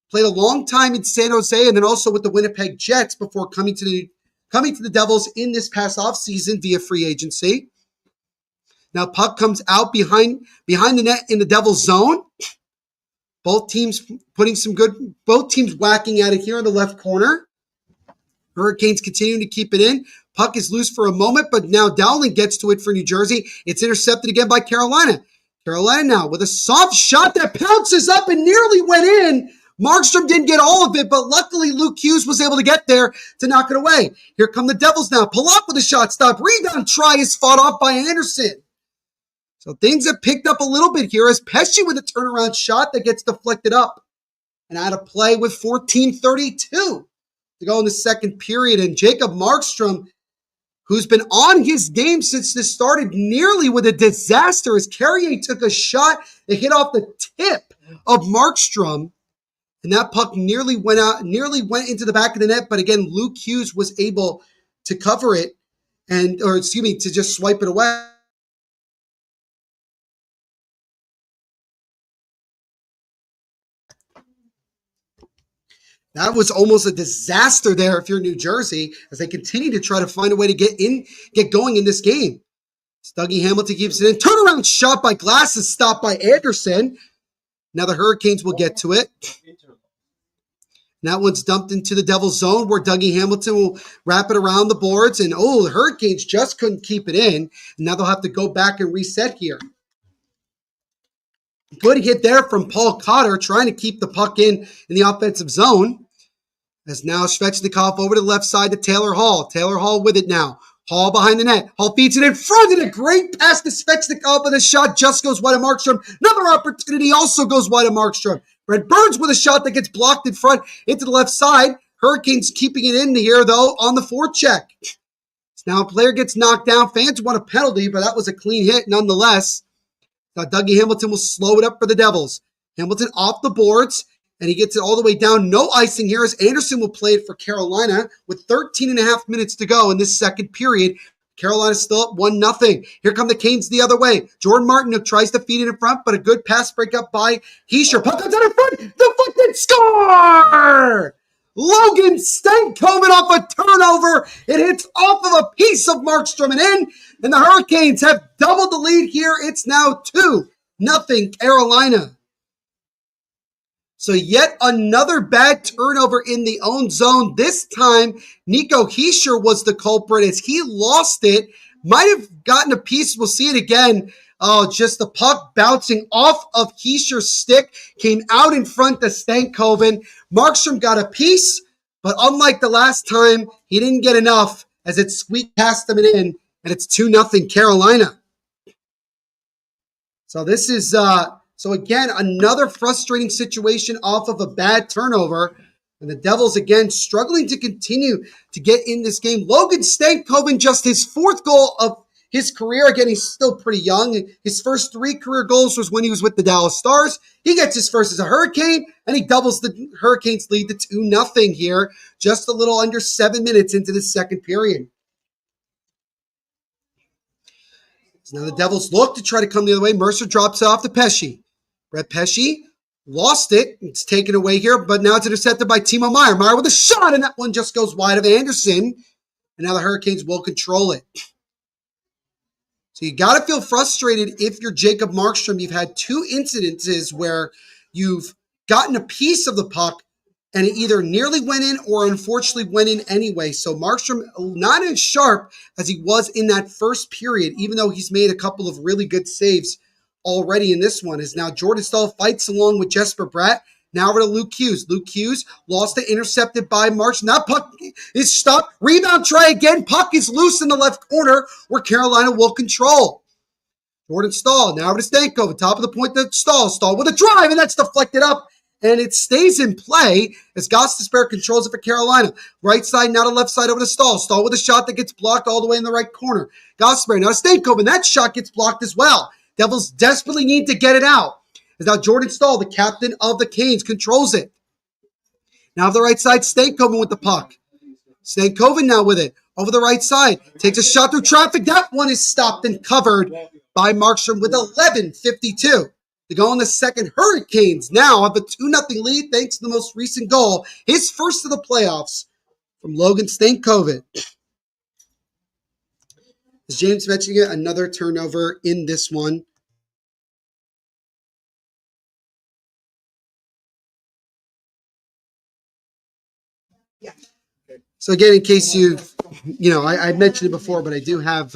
Played a long time in San Jose and then also with the Winnipeg Jets before coming to the Devils in this past offseason via free agency. Now puck comes out behind the net in the Devils zone. Both teams whacking at it here in the left corner. Hurricanes continuing to keep it in. Puck is loose for a moment, but now Dowling gets to it for New Jersey. It's intercepted again by Carolina. Carolina now with a soft shot that pounces up and nearly went in. Markstrom didn't get all of it, but luckily Luke Hughes was able to get there to knock it away. Here come the Devils now. Polak with a shot stop. Rebound try is fought off by Anderson. So things have picked up a little bit here as Pesce with a turnaround shot that gets deflected up. And out of play with 14:32 to go in the second period. And Jacob Markstrom, who's been on his game since this started, nearly with a disaster as Carrier took a shot that hit off the tip of Markstrom. And that puck nearly went into the back of the net. But again, Luke Hughes was able to cover it to just swipe it away. That was almost a disaster there if you're New Jersey as they continue to try to find a way to get going in this game. Dougie Hamilton keeps it in. Turnaround shot by Glass is stopped by Anderson. Now the Hurricanes will get to it. And that one's dumped into the Devils zone where Dougie Hamilton will wrap it around the boards. And the Hurricanes just couldn't keep it in. And now they'll have to go back and reset here. Good hit there from Paul Cotter trying to keep the puck in the offensive zone. As now Svechnikov over to the left side to Taylor Hall. Taylor Hall with it now. Hall behind the net. Hall feeds it in front and a great pass to Svechnikov, and the shot just goes wide of Markstrom. Another opportunity also goes wide of Markstrom. Brent Burns with a shot that gets blocked in front into the left side. Hurricanes keeping it in here, though, on the forecheck. Now a player gets knocked down. Fans want a penalty, but that was a clean hit nonetheless. Now Dougie Hamilton will slow it up for the Devils. Hamilton off the boards, and he gets it all the way down. No icing here as Anderson will play it for Carolina with 13 and a half minutes to go in this second period. Carolina still up 1-0. Here come the Canes the other way. Jordan Martin tries to feed it in front, but a good pass break up by Hischier. Puck comes out in front. Deflected score! Logan Stankoven off a turnover. It hits off of a piece of Markstrom and in. And the Hurricanes have doubled the lead here. It's now 2-0 Carolina. So yet another bad turnover in the own zone. This time, Nico Hischier was the culprit as he lost it. Might have gotten a piece. We'll see it again. Oh, just the puck bouncing off of Hischier's stick. Came out in front to Stankoven. Markstrom got a piece, but unlike the last time, he didn't get enough as it squeaked past him and in. And it's 2-0 Carolina. So this is... So again, another frustrating situation off of a bad turnover. And the Devils, again, struggling to continue to get in this game. Logan Stankoven, just his fourth goal of his career. Again, he's still pretty young. His first 3 career goals was when he was with the Dallas Stars. He gets his first as a Hurricane, and he doubles the Hurricanes' lead to 2-0 here, just a little under 7 minutes into the second period. So now the Devils look to try to come the other way. Mercer drops it off to Pesce. Brett Pesce lost it. It's taken away here, but now it's intercepted by Timo Meier. Meier with a shot, and that one just goes wide of Anderson. And now the Hurricanes will control it. So you got to feel frustrated if you're Jacob Markstrom. You've had 2 incidences where you've gotten a piece of the puck and it either nearly went in or unfortunately went in anyway. So Markstrom not as sharp as he was in that first period, even though he's made a couple of really good saves already in this one. Is now Jordan Staal fights along with Jesper Bratt. Now over to Luke Hughes. Luke Hughes lost it, intercepted by Markstrom. That puck is stopped. Rebound, try again. Puck is loose in the left corner where Carolina will control. Jordan Staal now over to Stankoven. Top of the point to Staal. Staal with a drive, and that's deflected up. And it stays in play as Gostisbehere controls it for Carolina. Right side, now to left side over to Staal. Staal with a shot that gets blocked all the way in the right corner. Gostisbehere now to Stankoven. That shot gets blocked as well. Devils desperately need to get it out. As now Jordan Staal, the captain of the Canes, controls it. Now on the right side, Stankoven with the puck. Stankoven now with it. Over the right side. Takes a shot through traffic. That one is stopped and covered by Markstrom with 11:52 to go in the second. Hurricanes now have a 2-0 lead thanks to the most recent goal. His first of the playoffs from Logan Stankoven. As James mentioned it, another turnover in this one. So again, in case I mentioned it before, but I do have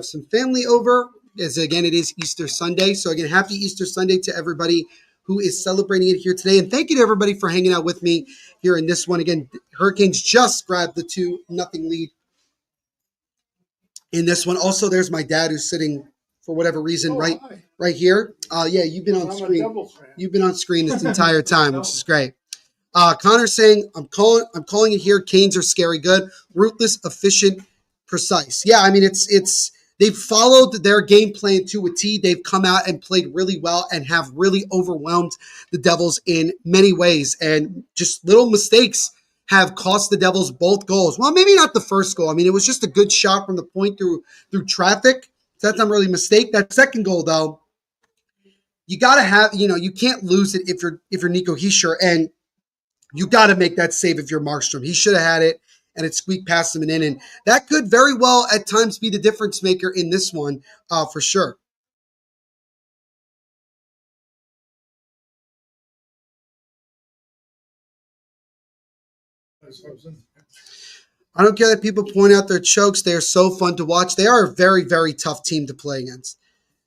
some family over. As again, it is Easter Sunday. So again, happy Easter Sunday to everybody who is celebrating it here today. And thank you to everybody for hanging out with me here in this one. Again, Hurricanes just grabbed the 2-0 lead in this one. Also, there's my dad who's sitting for whatever reason right here. Yeah, you've been on screen. You've been on screen this entire time, which is great. Connor's saying, I'm calling it here. Canes are scary good, ruthless, efficient, precise. Yeah, I mean, they've followed their game plan to a T. They've come out and played really well and have really overwhelmed the Devils in many ways. And just little mistakes have cost the Devils both goals. Well, maybe not the first goal. I mean, it was just a good shot from the point through traffic. So that's not really a mistake. That second goal, though, you got to have, you can't lose it if you're Nico Hischier. And you got to make that save if you're Markstrom. He should have had it, and it squeaked past him and in. And that could very well at times be the difference maker in this one for sure. I don't care that people point out their chokes. They are so fun to watch. They are a very, very tough team to play against.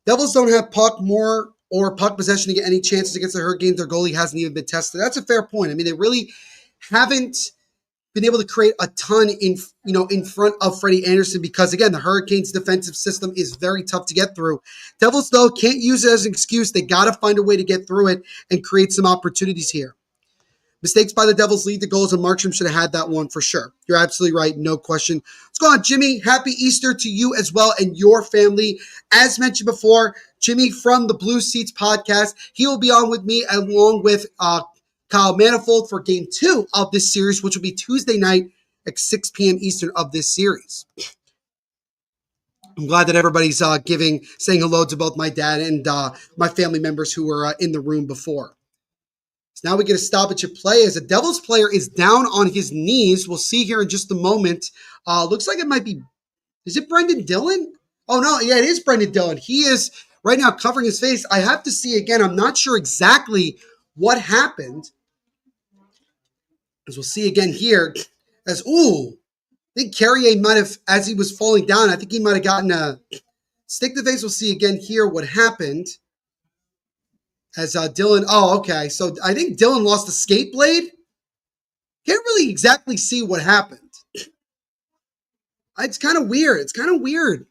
Devils don't have puck more or puck possession to get any chances against the Hurricanes. Their goalie hasn't even been tested. That's a fair point. I mean, they really haven't been able to create a ton in front of Freddie Anderson because, again, the Hurricanes' defensive system is very tough to get through. Devils, though, can't use it as an excuse. They got to find a way to get through it and create some opportunities here. Mistakes by the Devils lead to goals, and Markstrom should have had that one for sure. You're absolutely right. No question. Let's go on, Jimmy. Happy Easter to you as well and your family. As mentioned before, Jimmy from the Blue Seats podcast, he will be on with me along with Kyle Manifold for Game 2 of this series, which will be Tuesday night at 6 p.m. Eastern of this series. I'm glad that everybody's saying hello to both my dad and my family members who were in the room before. So now we get a stoppage at play as a Devils player is down on his knees. We'll see here in just a moment. Looks like it might be, is it Brendan Dillon? Oh, no, yeah, it is Brendan Dillon. He is right now covering his face. I have to see again. I'm not sure exactly what happened. As we'll see again here, I think Carrier might have, as he was falling down, I think he might have gotten a stick to the face. We'll see again here what happened. As Dillon, okay. So I think Dillon lost the skate blade. Can't really exactly see what happened. It's kind of weird.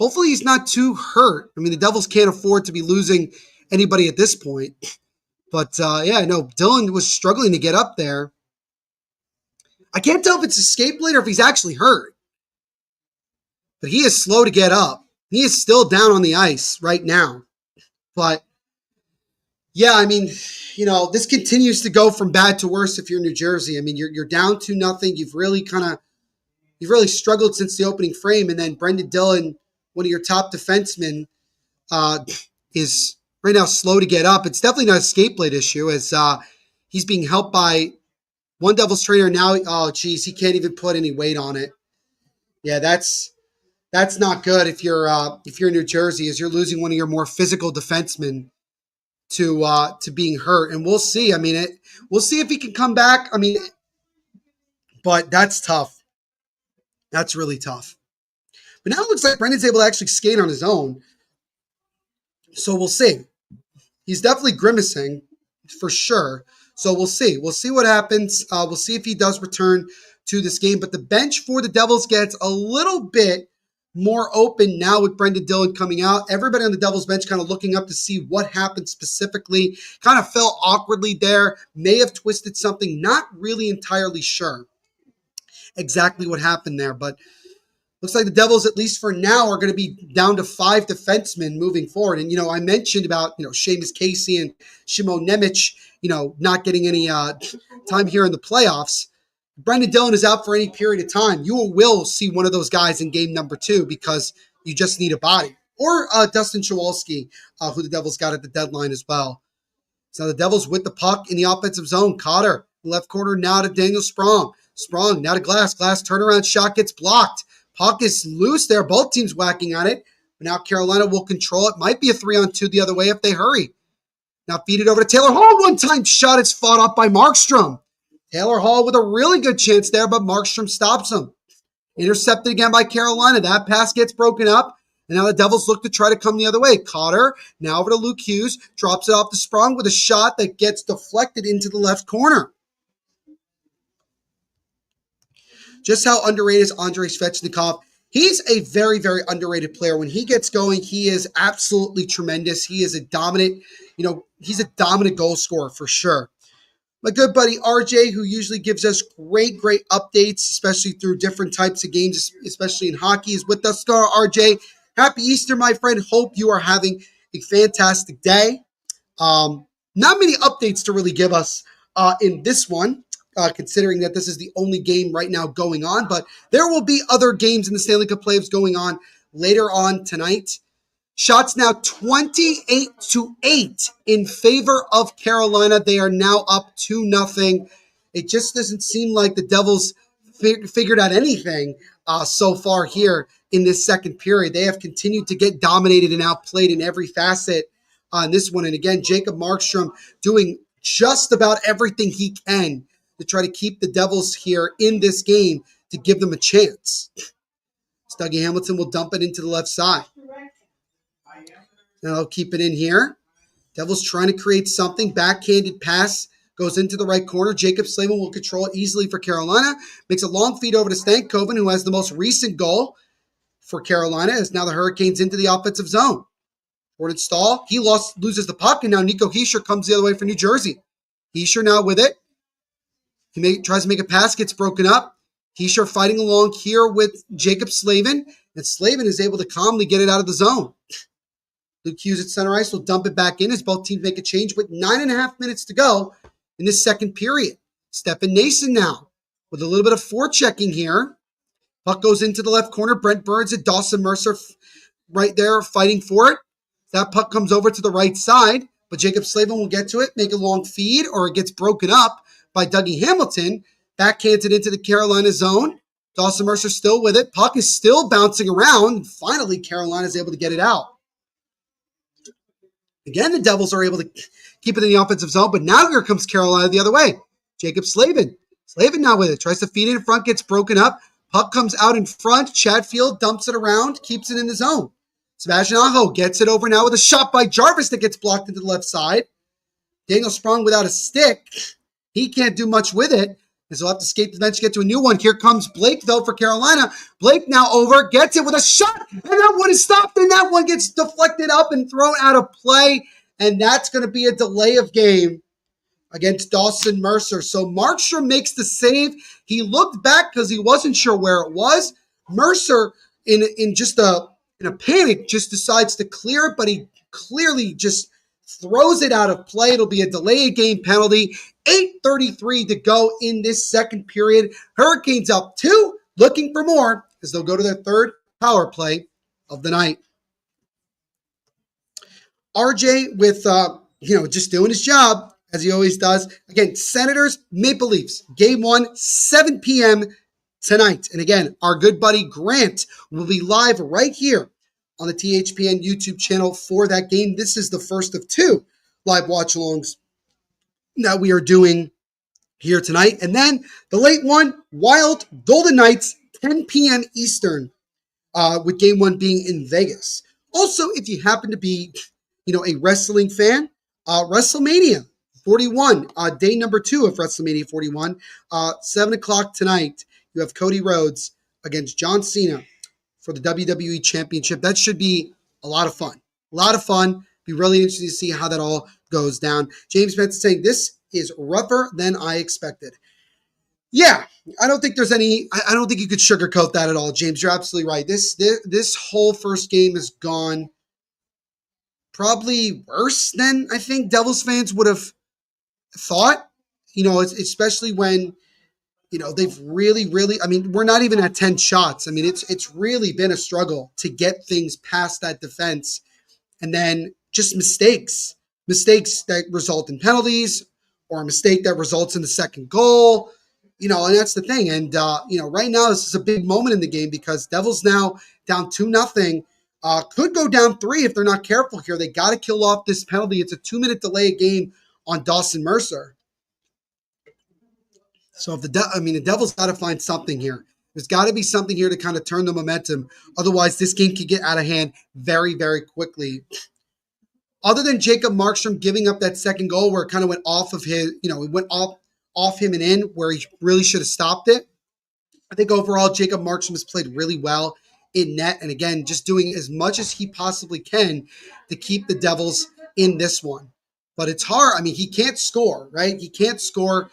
Hopefully he's not too hurt. I mean, the Devils can't afford to be losing anybody at this point. But Dillon was struggling to get up there. I can't tell if it's a skate blade or if he's actually hurt. but he is slow to get up. He is still down on the ice right now. But yeah, I mean, this continues to go from bad to worse if you're New Jersey. I mean, you're down 2-0. You've really struggled since the opening frame, and then Brendan Dillon, one of your top defensemen, is right now slow to get up. It's definitely not a skate blade issue, as he's being helped by one Devils trainer now. Oh, geez, he can't even put any weight on it. Yeah, that's not good if you're New Jersey, as you're losing one of your more physical defensemen to being hurt. And we'll see. I mean, we'll see if he can come back. I mean, but that's tough. That's really tough. But now it looks like Brendan's able to actually skate on his own. So we'll see. He's definitely grimacing for sure. So we'll see. We'll see what happens. We'll see if he does return to this game. But the bench for the Devils gets a little bit more open now with Brendan Dillon coming out. Everybody on the Devils bench kind of looking up to see what happened specifically. Kind of fell awkwardly there. May have twisted something. Not really entirely sure exactly what happened there. But looks like the Devils, at least for now, are going to be down to 5 defensemen moving forward. And, I mentioned about, Seamus Casey and Shimon Nemec, not getting any time here in the playoffs. Brendan Dillon is out for any period of time. You will see one of those guys in game number 2 because you just need a body. Or Dustin Chowalski, who the Devils got at the deadline as well. So the Devils with the puck in the offensive zone. Cotter, left corner now to Daniel Sprong. Sprong now to Glass. Glass turnaround shot gets blocked. Puck is loose there. Both teams whacking at it. But now Carolina will control it. Might be a 3-on-2 the other way if they hurry. Now feed it over to Taylor Hall. One-time shot is fought off by Markstrom. Taylor Hall with a really good chance there, but Markstrom stops him. Intercepted again by Carolina. That pass gets broken up. And now the Devils look to try to come the other way. Cotter now over to Luke Hughes. Drops it off to Sprong with a shot that gets deflected into the left corner. Just how underrated is Andrei Svechnikov? He's a very, very underrated player. When he gets going, he is absolutely tremendous. He is a dominant, he's a dominant goal scorer for sure. My good buddy RJ, who usually gives us great updates, especially through different types of games, especially in hockey, is with us. RJ, happy Easter, my friend. Hope you are having a fantastic day. Not many updates to really give us in this one. Considering that this is the only game right now going on. But there will be other games in the Stanley Cup playoffs going on later on tonight. Shots now 28-8 in favor of Carolina. They are now up 2-0. It just doesn't seem like the Devils figured out anything so far here in this second period. They have continued to get dominated and outplayed in every facet on this one. And again, Jacob Markstrom doing just about everything he can to try to keep the Devils here in this game to give them a chance. Dougie Hamilton will dump it into the left side. Now they'll keep it in here. Devils trying to create something. Backhanded pass goes into the right corner. Jacob Slavin will control it easily for Carolina. Makes a long feed over to Stankoven, who has the most recent goal for Carolina, as now the Hurricanes into the offensive zone. Jordan Stahl, he loses the puck, and now Nico Hischier comes the other way for New Jersey. Hischier now with it. He tries to make a pass, gets broken up. Hischier fighting along here with Jacob Slavin, and Slavin is able to calmly get it out of the zone. Luke Hughes at center ice will dump it back in as both teams make a change with 9.5 minutes to go in this second period. Stefan Nason now with a little bit of forechecking here. Puck goes into the left corner. Brent Burns and Dawson Mercer right there fighting for it. That puck comes over to the right side, but Jacob Slavin will get to it, make a long feed, or it gets broken up by Dougie Hamilton. Backhanded into the Carolina zone. Dawson Mercer still with it. Puck is still bouncing around. Finally, Carolina is able to get it out. Again, the Devils are able to keep it in the offensive zone, but now here comes Carolina the other way. Jacob Slavin. Slavin now with it. Tries to feed it in front, gets broken up. Puck comes out in front. Chatfield dumps it around, keeps it in the zone. Sebastian Aho gets it over now with a shot by Jarvis that gets blocked into the left side. Daniel Sprong without a stick. He can't do much with it, as he'll have to skate the bench to get to a new one. Here comes Blake, though, for Carolina. Blake now over, gets it with a shot, and that one is stopped, and that one gets deflected up and thrown out of play, and that's going to be a delay of game against Dawson Mercer. So Markstrom makes the save. He looked back because he wasn't sure where it was. Mercer in just in a panic, just decides to clear it, but he clearly just throws it out of play. It'll be a delay of game penalty. 8:33 to go in this second period. Hurricanes up 2, looking for more as they'll go to their third power play of the night. RJ with, just doing his job, as he always does. Again, Senators, Maple Leafs, game 1, 7 p.m. tonight. And again, our good buddy Grant will be live right here on the THPN YouTube channel for that game. This is the first of 2 live watch-alongs that we are doing here tonight. And then the late one, Wild Golden Knights, 10 p.m. Eastern, with game 1 being in Vegas. Also, if you happen to be, a wrestling fan, WrestleMania 41, day number 2 of WrestleMania 41, 7 o'clock tonight, you have Cody Rhodes against John Cena for the WWE Championship. That should be a lot of fun. A lot of fun. Be really interesting to see how that all goes down. James Benson saying, this is rougher than I expected. Yeah, I don't think there's any, I don't think you could sugarcoat that at all, James. You're absolutely right. This whole first game has gone probably worse than I think Devils fans would have thought, especially when, they've really, we're not even at 10 shots. It's really been a struggle to get things past that defense. And then just mistakes that result in penalties or a mistake that results in the second goal, and that's the thing. And, right now this is a big moment in the game because Devils now down 2-0, could go down 3 if they're not careful here. They got to kill off this penalty. It's a 2-minute delay game on Dawson Mercer. So if the Devils got to find something here. There's got to be something here to kind of turn the momentum. Otherwise, this game could get out of hand very, very quickly. Other than Jacob Markstrom giving up that second goal where it kind of went off of his, it went off him and in where he really should have stopped it. I think overall, Jacob Markstrom has played really well in net. And again, just doing as much as he possibly can to keep the Devils in this one. But it's hard. He can't score, right? He can't score.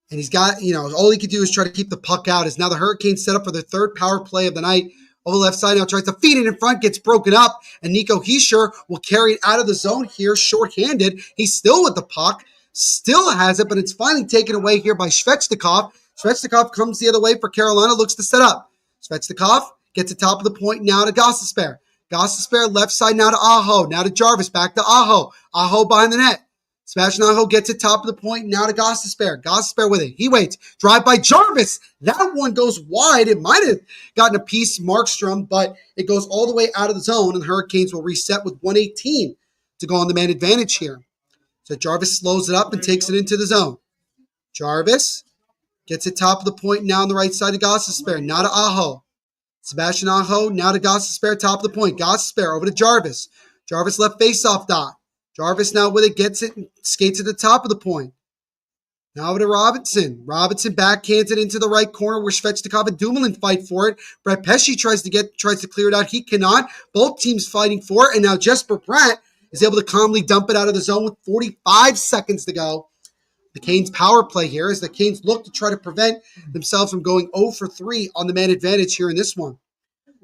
And he's got, all he can do is try to keep the puck out. As now the Hurricanes set up for their third power play of the night. Over the left side now tries to feed it in front, gets broken up. And Nico Hischier will carry it out of the zone here, shorthanded. He's still with the puck. Still has it, but it's finally taken away here by Svechnikov. Svechnikov comes the other way for Carolina, looks to set up. Svechnikov gets the top of the point now to Gostisbehere. Gostisbehere left side now to Aho. Now to Jarvis, back to Aho. Aho behind the net. Sebastian Aho gets it top of the point now to Gostisbehere. Gostisbehere with it. He waits. Drive by Jarvis. That one goes wide. It might have gotten a piece Markstrom, but it goes all the way out of the zone, and the Hurricanes will reset with 1:18 to go on the man advantage here. So Jarvis slows it up and takes it into the zone. Jarvis gets it top of the point now on the right side to Gostisbehere. Now to Aho. Sebastian Aho now to Gostisbehere, top of the point. Gostisbehere over to Jarvis. Jarvis left faceoff dot. Jarvis now with it, gets it, and skates at the top of the point. Now over to Robinson. Robinson backhands it into the right corner where Svechnikov and Dumoulin fight for it. Brett Pesce tries to clear it out. He cannot. Both teams fighting for it. And now Jesper Bratt is able to calmly dump it out of the zone with 45 seconds to go. The Canes power play here as the Canes look to try to prevent themselves from going 0 for 3 on the man advantage here in this one.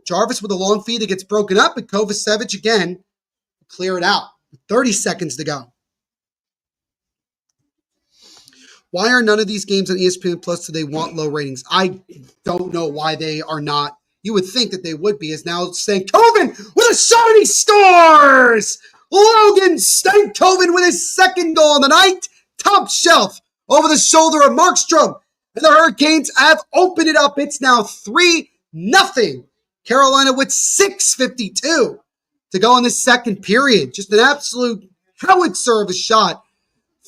Jarvis with a long feed that gets broken up, and Kovacevic again will clear it out with 30 seconds to go. Why are none of these games on ESPN Plus do they want low ratings? I don't know why they are not. You would think that they would be, as now Stankoven with a shot and he scores! Logan Stankoven with his second goal of the night. Top shelf over the shoulder of Markstrom. And the Hurricanes have opened it up. It's now 3-0. Carolina with 6:52 to go in the second period. Just an absolute howitzer of a shot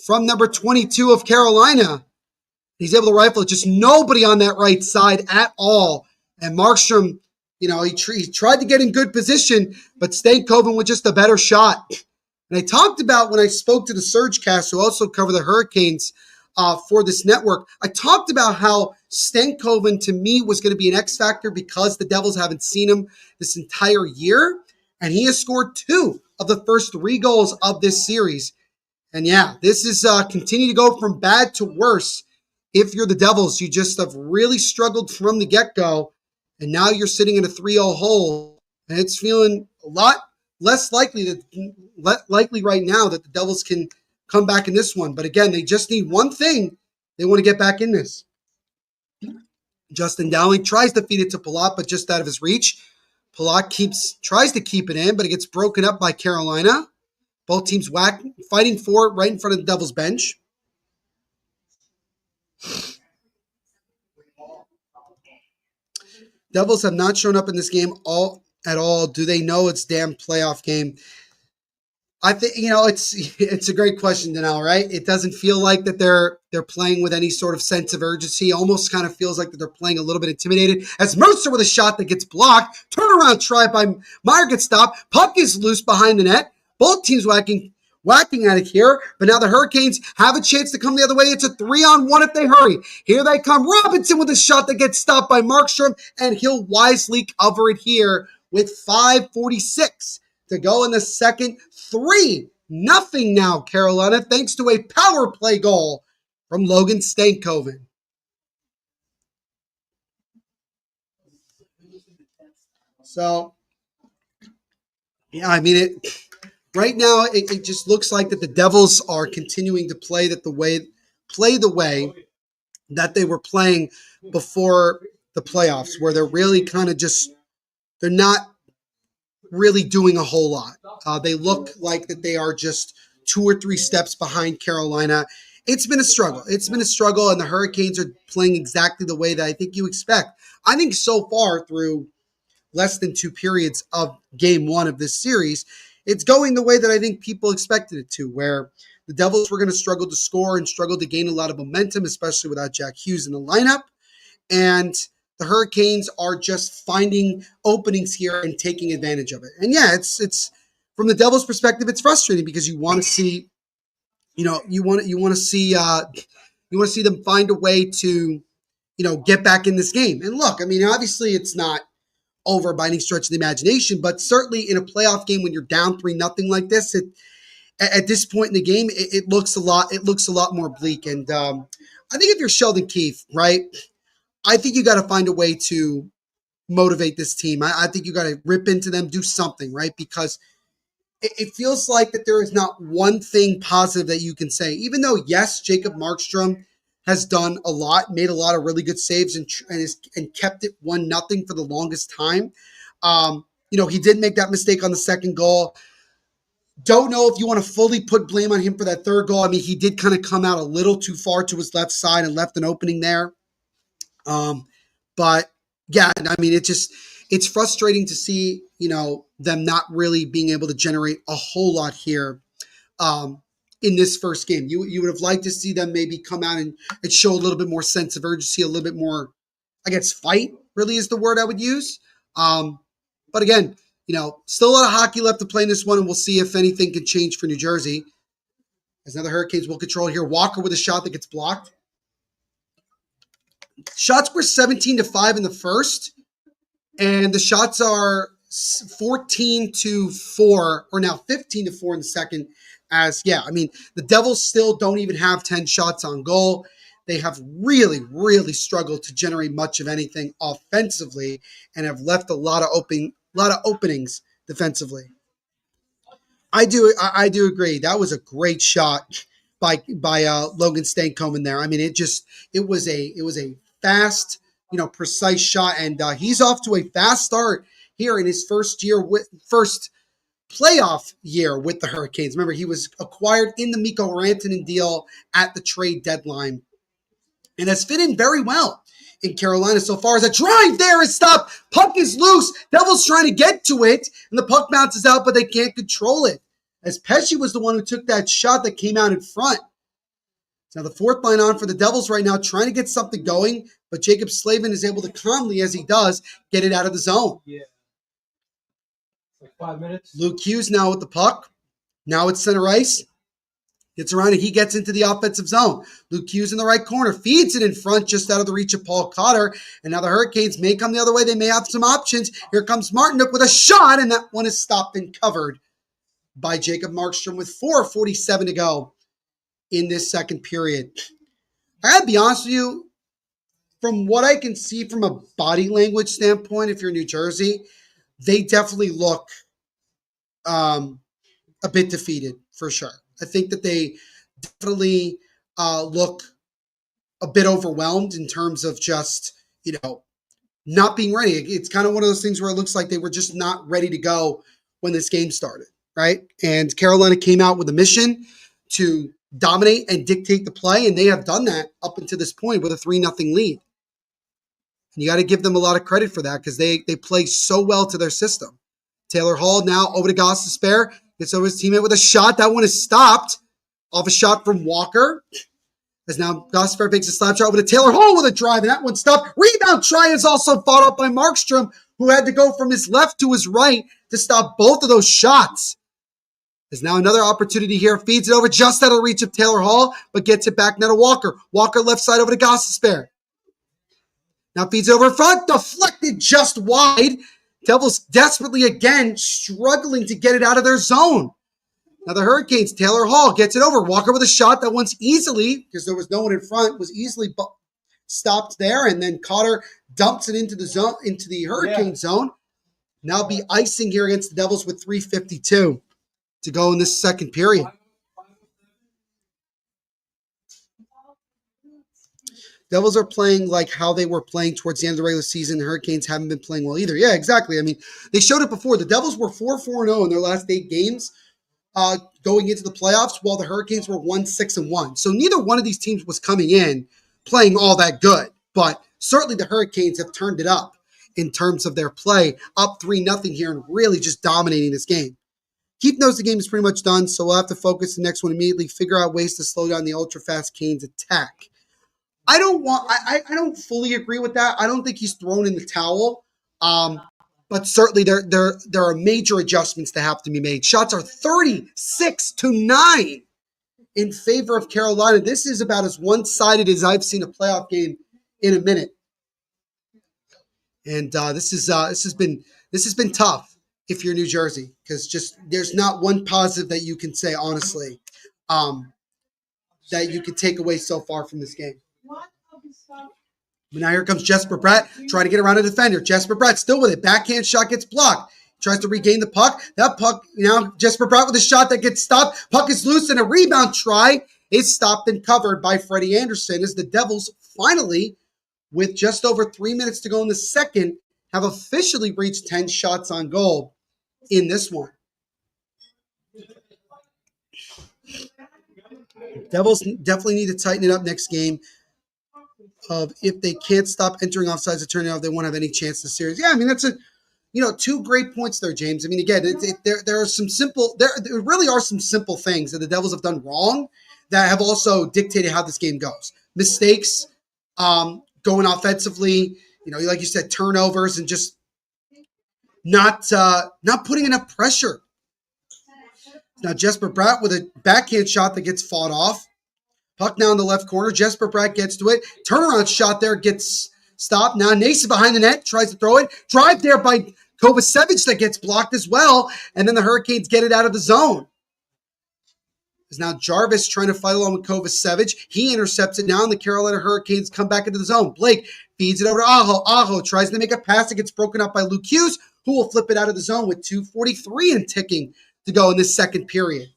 from number 22 of Carolina. He's able to rifle it. Just nobody on that right side at all. And Markstrom, he tried to get in good position, but Stankoven with just a better shot. And I talked about when I spoke to the Surgecast, who also cover the Hurricanes for this network, I talked about how Stankoven to me was going to be an X factor because the Devils haven't seen him this entire year. And he has scored 2 of the first 3 goals of this series. And yeah, this is continue to go from bad to worse. If you're the Devils, you just have really struggled from the get-go. and now you're sitting in a 3-0 hole, and it's feeling a lot less likely right now that the Devils can come back in this one. But again, they just need one thing. They want to get back in this. Justin Dowling tries to feed it to Palat, but just out of his reach. Palat tries to keep it in, but it gets broken up by Carolina. Both teams fighting for it right in front of the Devils bench. Devils have not shown up in this game at all. Do they know it's damn playoff game? I think it's a great question, Danelle, right? It doesn't feel like that they're playing with any sort of sense of urgency. Almost kind of feels like that they're playing a little bit intimidated. As Mercer with a shot that gets blocked, turnaround try by Meyer gets stopped. Puck is loose behind the net. Both teams whacking at it here, but now the Hurricanes have a chance to come the other way. It's a 3-on-1 if they hurry. Here they come. Robinson with a shot that gets stopped by Markstrom, and he'll wisely cover it here with 5:46 to go in the second. 3-0 now, Carolina, thanks to a power play goal from Logan Stankoven. So, yeah, I mean, right now it just looks like that the Devils are continuing to play the way that they were playing before the playoffs, where they're really kind of they're not really doing a whole lot. They look like that they are just 2 or 3 steps behind Carolina. It's been a struggle. And the Hurricanes are playing exactly the way that I think you expect. I think so far through less than 2 periods of game 1 of this series, it's going the way that I think people expected it to, where the Devils were going to struggle to score and struggle to gain a lot of momentum, especially without Jack Hughes in the lineup. And the Hurricanes are just finding openings here and taking advantage of it. And yeah, it's from the Devils' perspective, it's frustrating because you want to see, you want to see them find a way to, get back in this game. And look, I mean, obviously it's not over by any stretch of the imagination, but certainly in a playoff game when you're down 3-0 like this, at this point in the game, it looks a lot more bleak. And I think if you're Sheldon Keefe, right, I think you got to find a way to motivate this team. I think you got to rip into them, do something, right? Because it feels like that there is not one thing positive that you can say. Even though, yes, Jacob Markstrom has done a lot, made a lot of really good saves, and kept it 1-0 for the longest time. He did make that mistake on the second goal. Don't know if you want to fully put blame on him for that third goal. I mean, he did kind of come out a little too far to his left side and left an opening there. But yeah, I mean, it's frustrating to see, them not really being able to generate a whole lot here, in this first game. You would have liked to see them maybe come out and show a little bit more sense of urgency, a little bit more, I guess, fight really is the word I would use. But again, still a lot of hockey left to play in this one, and we'll see if anything can change for New Jersey. As now the Hurricanes will control here. Walker with a shot that gets blocked. Shots were 17-5 in the first, and the shots are 14-4, or now 15-4 in the second. The Devils still don't even have 10 shots on goal. They have really, really struggled to generate much of anything offensively, and have left a lot of openings defensively. I do agree. That was a great shot by Logan Stankoven there. I mean, it was a fast, precise shot, and he's off to a fast start here in his first playoff year with the Hurricanes. Remember, he was acquired in the Mikko Rantanen deal at the trade deadline, and has fit in very well in Carolina so far. As a drive there is stopped. Puck is loose. Devils trying to get to it, and the puck bounces out, but they can't control it. As Pesce was the one who took that shot that came out in front. Now the fourth line on for the Devils right now, trying to get something going, but Jacob Slavin is able to calmly, as he does, get it out of the zone. Yeah. Like 5 minutes. Luke Hughes now with the puck. Now it's center ice. Gets around and he gets into the offensive zone. Luke Hughes in the right corner. Feeds it in front just out of the reach of Paul Cotter. And now the Hurricanes may come the other way. They may have some options. Here comes Martinook with a shot, and that one is stopped and covered by Jacob Markstrom with 4:47 to go in this second period. I gotta be honest with you, from what I can see from a body language standpoint, if you're New Jersey, they definitely look a bit defeated for sure. I think that they definitely look a bit overwhelmed in terms of just, not being ready. It's kind of one of those things where it looks like they were just not ready to go when this game started, right? And Carolina came out with a mission to dominate and dictate the play, and they have done that up until this point with a 3-0 lead. And you got to give them a lot of credit for that because they play so well to their system. Taylor Hall now over to Gostisbehere, gets over his teammate with a shot. That one is stopped off a shot from Walker. As now Gostisbehere makes a slap shot over to Taylor Hall with a drive, and that one stopped. Rebound try is also fought up by Markstrom, who had to go from his left to his right to stop both of those shots. There's now another opportunity here. Feeds it over just out of reach of Taylor Hall, but gets it back now to Walker. Walker left side over to Gostisbehere. Now feeds it over in front, deflected just wide. Devils desperately again struggling to get it out of their zone. Now the Hurricanes, Taylor Hall gets it over. Walker with a shot that once easily, because there was no one in front, was easily stopped there. And then Cotter dumps it into the zone, into the Hurricane zone. Now be icing here against the Devils with 3:52 to go in this second period. Devils are playing like how they were playing towards the end of the regular season. The Hurricanes haven't been playing well either. Yeah, exactly. I mean, they showed it before. The Devils were 4-4-0 in their last 8 games going into the playoffs, while the Hurricanes were 1-6-1. So neither one of these teams was coming in playing all that good. But certainly the Hurricanes have turned it up in terms of their play, up 3-0 here and really just dominating this game. Keith knows the game is pretty much done, so we'll have to focus the next one immediately, figure out ways to slow down the ultra-fast Canes attack. I don't fully agree with that. I don't think he's thrown in the towel. But certainly there are major adjustments that have to be made. Shots are 36-9 in favor of Carolina. This is about as one-sided as I've seen a playoff game in a minute. And this has been tough if you're New Jersey, because just there's not one positive that you can say honestly that you could take away so far from this game. But now here comes Jesper Bratt trying to get around a defender. Jesper Bratt still with it. Backhand shot gets blocked. Tries to regain the puck. That puck, now Jesper Bratt with a shot that gets stopped. Puck is loose and a rebound try is stopped and covered by Freddie Anderson as the Devils finally, with just over 3 minutes to go in the second, have officially reached 10 shots on goal in this one. Devils definitely need to tighten it up next game. If they can't stop entering offsides or turning off, they won't have any chance in the series. Yeah, I mean, that's 2 great points there, James. I mean, again, there really are some simple things that the Devils have done wrong that have also dictated how this game goes. Mistakes, going offensively, like you said, turnovers, and just not putting enough pressure. Now Jesper Bratt with a backhand shot that gets fought off. Puck now in the left corner. Jesper Bratt gets to it. Turnaround shot there gets stopped. Now Nason behind the net tries to throw it. Drive there by Kovacevic that gets blocked as well. And then the Hurricanes get it out of the zone. There's now Jarvis trying to fight along with Kovacevic. He intercepts it now, and the Carolina Hurricanes come back into the zone. Blake feeds it over to Aho. Aho tries to make a pass that gets broken up by Luke Hughes, who will flip it out of the zone with 2:43 and ticking to go in this second period.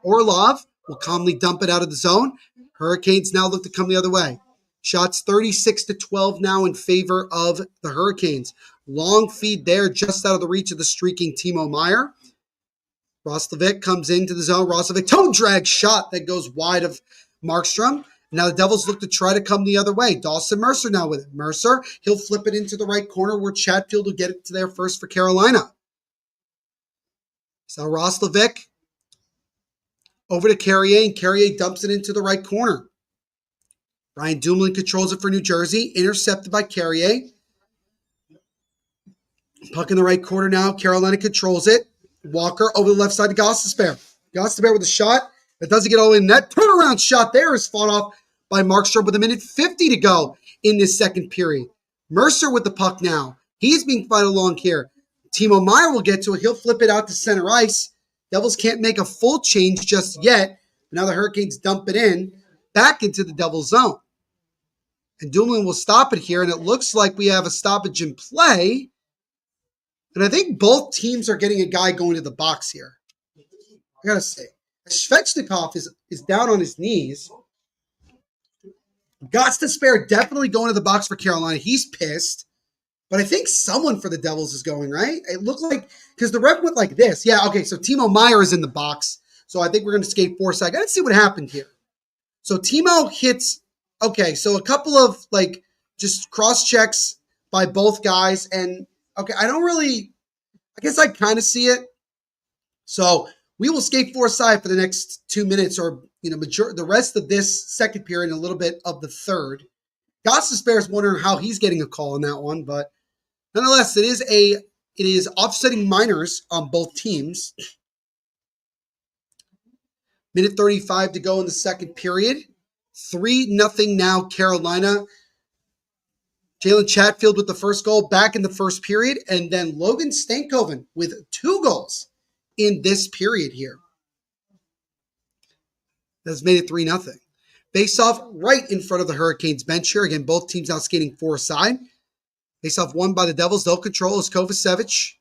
Orlov will calmly dump it out of the zone. Hurricanes now look to come the other way. Shots 36-12 now in favor of the Hurricanes. Long feed there just out of the reach of the streaking Timo Meier. Roslovic comes into the zone. Roslovic toe drag shot that goes wide of Markstrom. Now the Devils look to try to come the other way. Dawson Mercer now with it. Mercer, he'll flip it into the right corner where Chatfield will get it to there first for Carolina. So Roslovic over to Carrier, and Carrier dumps it into the right corner. Ryan Dumoulin controls it for New Jersey, intercepted by Carrier. Puck in the right corner now. Carolina controls it. Walker over the left side to Gostisbehere. Gostisbehere with a shot that doesn't get all the way in net. Turnaround shot there is fought off by Markstrom with 1:50 to go in this second period. Mercer with the puck now. He's being fight along here. Timo Meier will get to it. He'll flip it out to center ice. Devils can't make a full change just yet. Now the Hurricanes dump it in back into the Devils zone. And Dumoulin will stop it here, and it looks like we have a stoppage in play. And I think both teams are getting a guy going to the box here. I gotta say, Svechnikov is down on his knees. Gots to spare definitely going to the box for Carolina. He's pissed. But I think someone for the Devils is going, right? It looked like, because the ref went like this. Yeah, okay, so Timo Meier is in the box. So I think we're going to skate 4 seconds. Let's see what happened here. So Timo hits, okay, so a couple of, like, just cross-checks by both guys. And, okay, I guess I kind of see it. So we will skate 4 side for the next 2 minutes or, the rest of this second period and a little bit of the third. Gostisbehere is wondering how he's getting a call on that one, but nonetheless, it is offsetting minors on both teams. Minute 35 to go in the second period. 3-0 now, Carolina. Jalen Chatfield with the first goal back in the first period, and then Logan Stankoven with 2 goals in this period here. That's made it 3-0. Face-off right in front of the Hurricanes bench here. Again, both teams now skating 4 side. Face-off won by the Devils. They'll control is Kovacevic.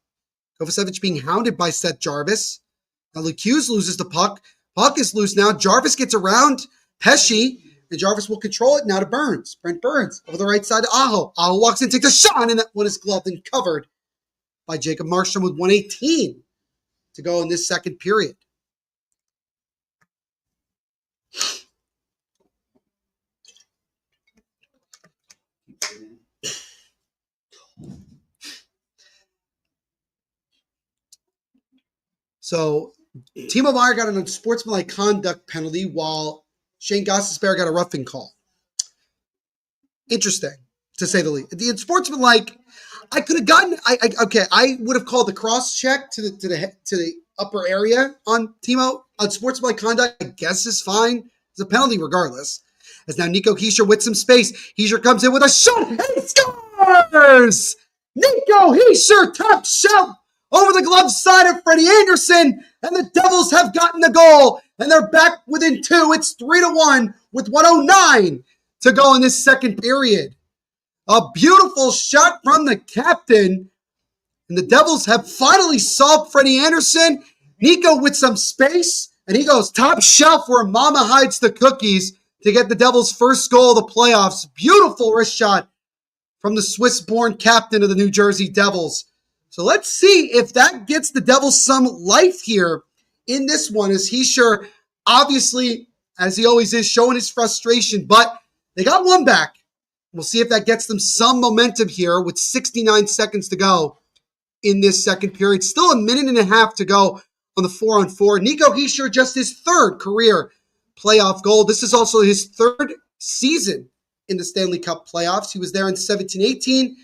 Kovacevic being hounded by Seth Jarvis. Now Lecuse loses the puck. Puck is loose now. Jarvis gets around Pesce, and Jarvis will control it now to Burns. Brent Burns over the right side to Aho. Aho walks in, takes a shot, and that one is gloved and covered by Jacob Markstrom with 1:18 to go in this second period. So Timo Meier got an unsportsmanlike conduct penalty while Shane Gostisbehere got a roughing call. Interesting, to say the least. The unsportsmanlike, I could have gotten. I would have called the cross check to the upper area on Timo. Unsportsmanlike conduct, I guess, is fine. It's a penalty regardless. As now Nico Hischier with some space. Hischier comes in with a shot and scores! Nico Hischier top shelf over the glove side of Freddie Anderson, and the Devils have gotten the goal, and they're back within 2. It's 3-1 with 1:09 to go in this second period. A beautiful shot from the captain, and the Devils have finally solved Freddie Anderson. Nico with some space, and he goes top shelf where Mama hides the cookies to get the Devils' first goal of the playoffs. Beautiful wrist shot from the Swiss-born captain of the New Jersey Devils. So let's see if that gets the Devils some life here in this one, as Hischier, obviously, as he always is, showing his frustration, but they got one back. We'll see if that gets them some momentum here with 69 seconds to go in this second period. Still a minute and a half to go on the 4-on-4. Nico Hischier, just his 3rd career playoff goal. This is also his 3rd season in the Stanley Cup playoffs. He was there in 17-18,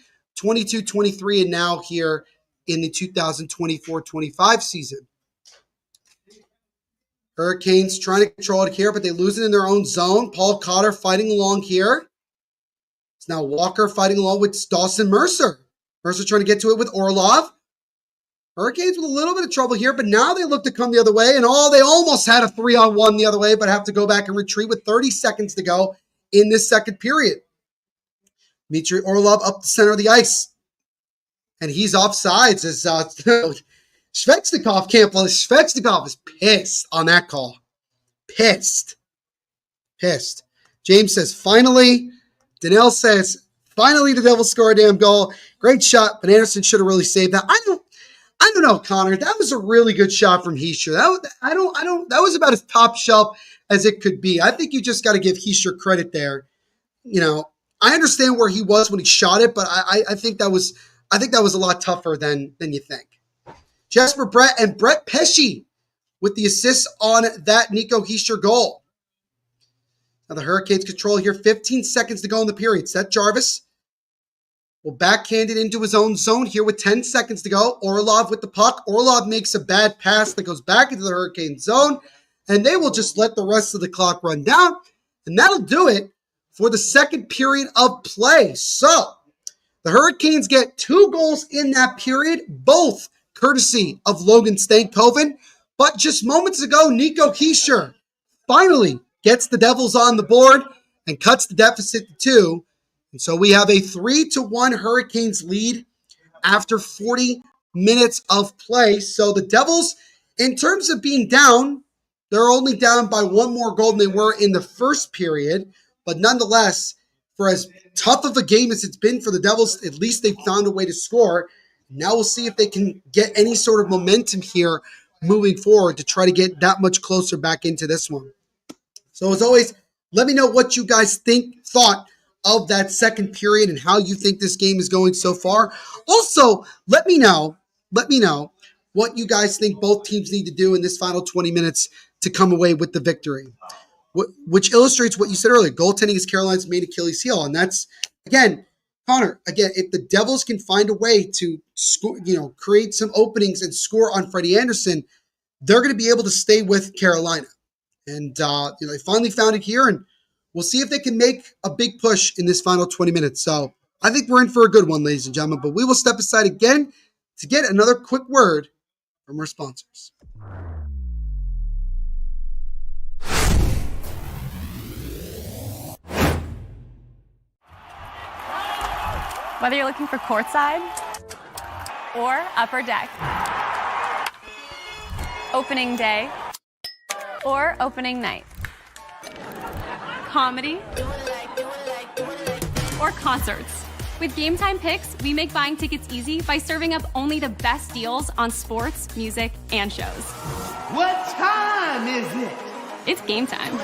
22-23, and now here in the 2024-25 season. Hurricanes trying to control it here, but they lose it in their own zone. Paul Cotter fighting along here. It's now Walker fighting along with Dawson Mercer. Mercer trying to get to it with Orlov. Hurricanes with a little bit of trouble here, but now they look to come the other way, and they almost had a 3-on-1 the other way, but have to go back and retreat with 30 seconds to go in this second period. Dmitry Orlov up the center of the ice. And he's offsides as Svechnikov can't play. Svechnikov is pissed on that call. Pissed. James says, finally. Danelle says, finally the Devils score a damn goal. Great shot, but Anderson should have really saved that. I don't know, Connor. That was a really good shot from Hischier. That was about as top shelf as it could be. I think you just got to give Hischier credit there. I understand where he was when he shot it, but I think that was a lot tougher than you think. Jesper Brett and Brett Pesce with the assists on that Nico Hischier goal. Now the Hurricanes control here. 15 seconds to go in the period. Seth Jarvis will backhand it into his own zone here with 10 seconds to go. Orlov with the puck. Orlov makes a bad pass that goes back into the Hurricane zone, and they will just let the rest of the clock run down, and that'll do it for the second period of play. So the Hurricanes get 2 goals in that period, both courtesy of Logan Stankoven. But just moments ago, Nico Hischier finally gets the Devils on the board and cuts the deficit to 2 And so we have a 3-1 Hurricanes lead after 40 minutes of play. So the Devils, in terms of being down, they're only down by one more goal than they were in the first period. But nonetheless, for as tough of a game as it's been for the Devils, at least they've found a way to score. Now we'll see if they can get any sort of momentum here moving forward to try to get that much closer back into this one. So as always, let me know what you guys thought of that second period and how you think this game is going so far. Also, let me know what you guys think both teams need to do in this final 20 minutes to come away with the victory, which illustrates what you said earlier. Goaltending is Carolina's main Achilles heel, and that's, again, Connor, if the Devils can find a way to score, create some openings and score on Freddie Anderson, they're going to be able to stay with Carolina. And they finally found it here, and we'll see if they can make a big push in this final 20 minutes. So I think we're in for a good one, ladies and gentlemen. But we will step aside again to get another quick word from our sponsors. Whether you're looking for courtside or upper deck, opening day or opening night, comedy or concerts. With Game Time Picks, we make buying tickets easy by serving up only the best deals on sports, music, and shows. What time is it? It's game time.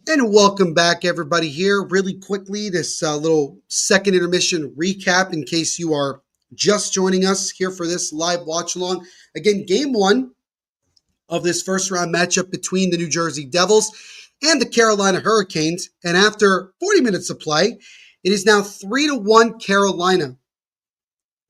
And welcome back, everybody, here. Really quickly, this little second intermission recap in case you are just joining us here for this live watch along. Again, game one of this first round matchup between the New Jersey Devils and the Carolina Hurricanes. And after 40 minutes of play, it is now 3-1 Carolina.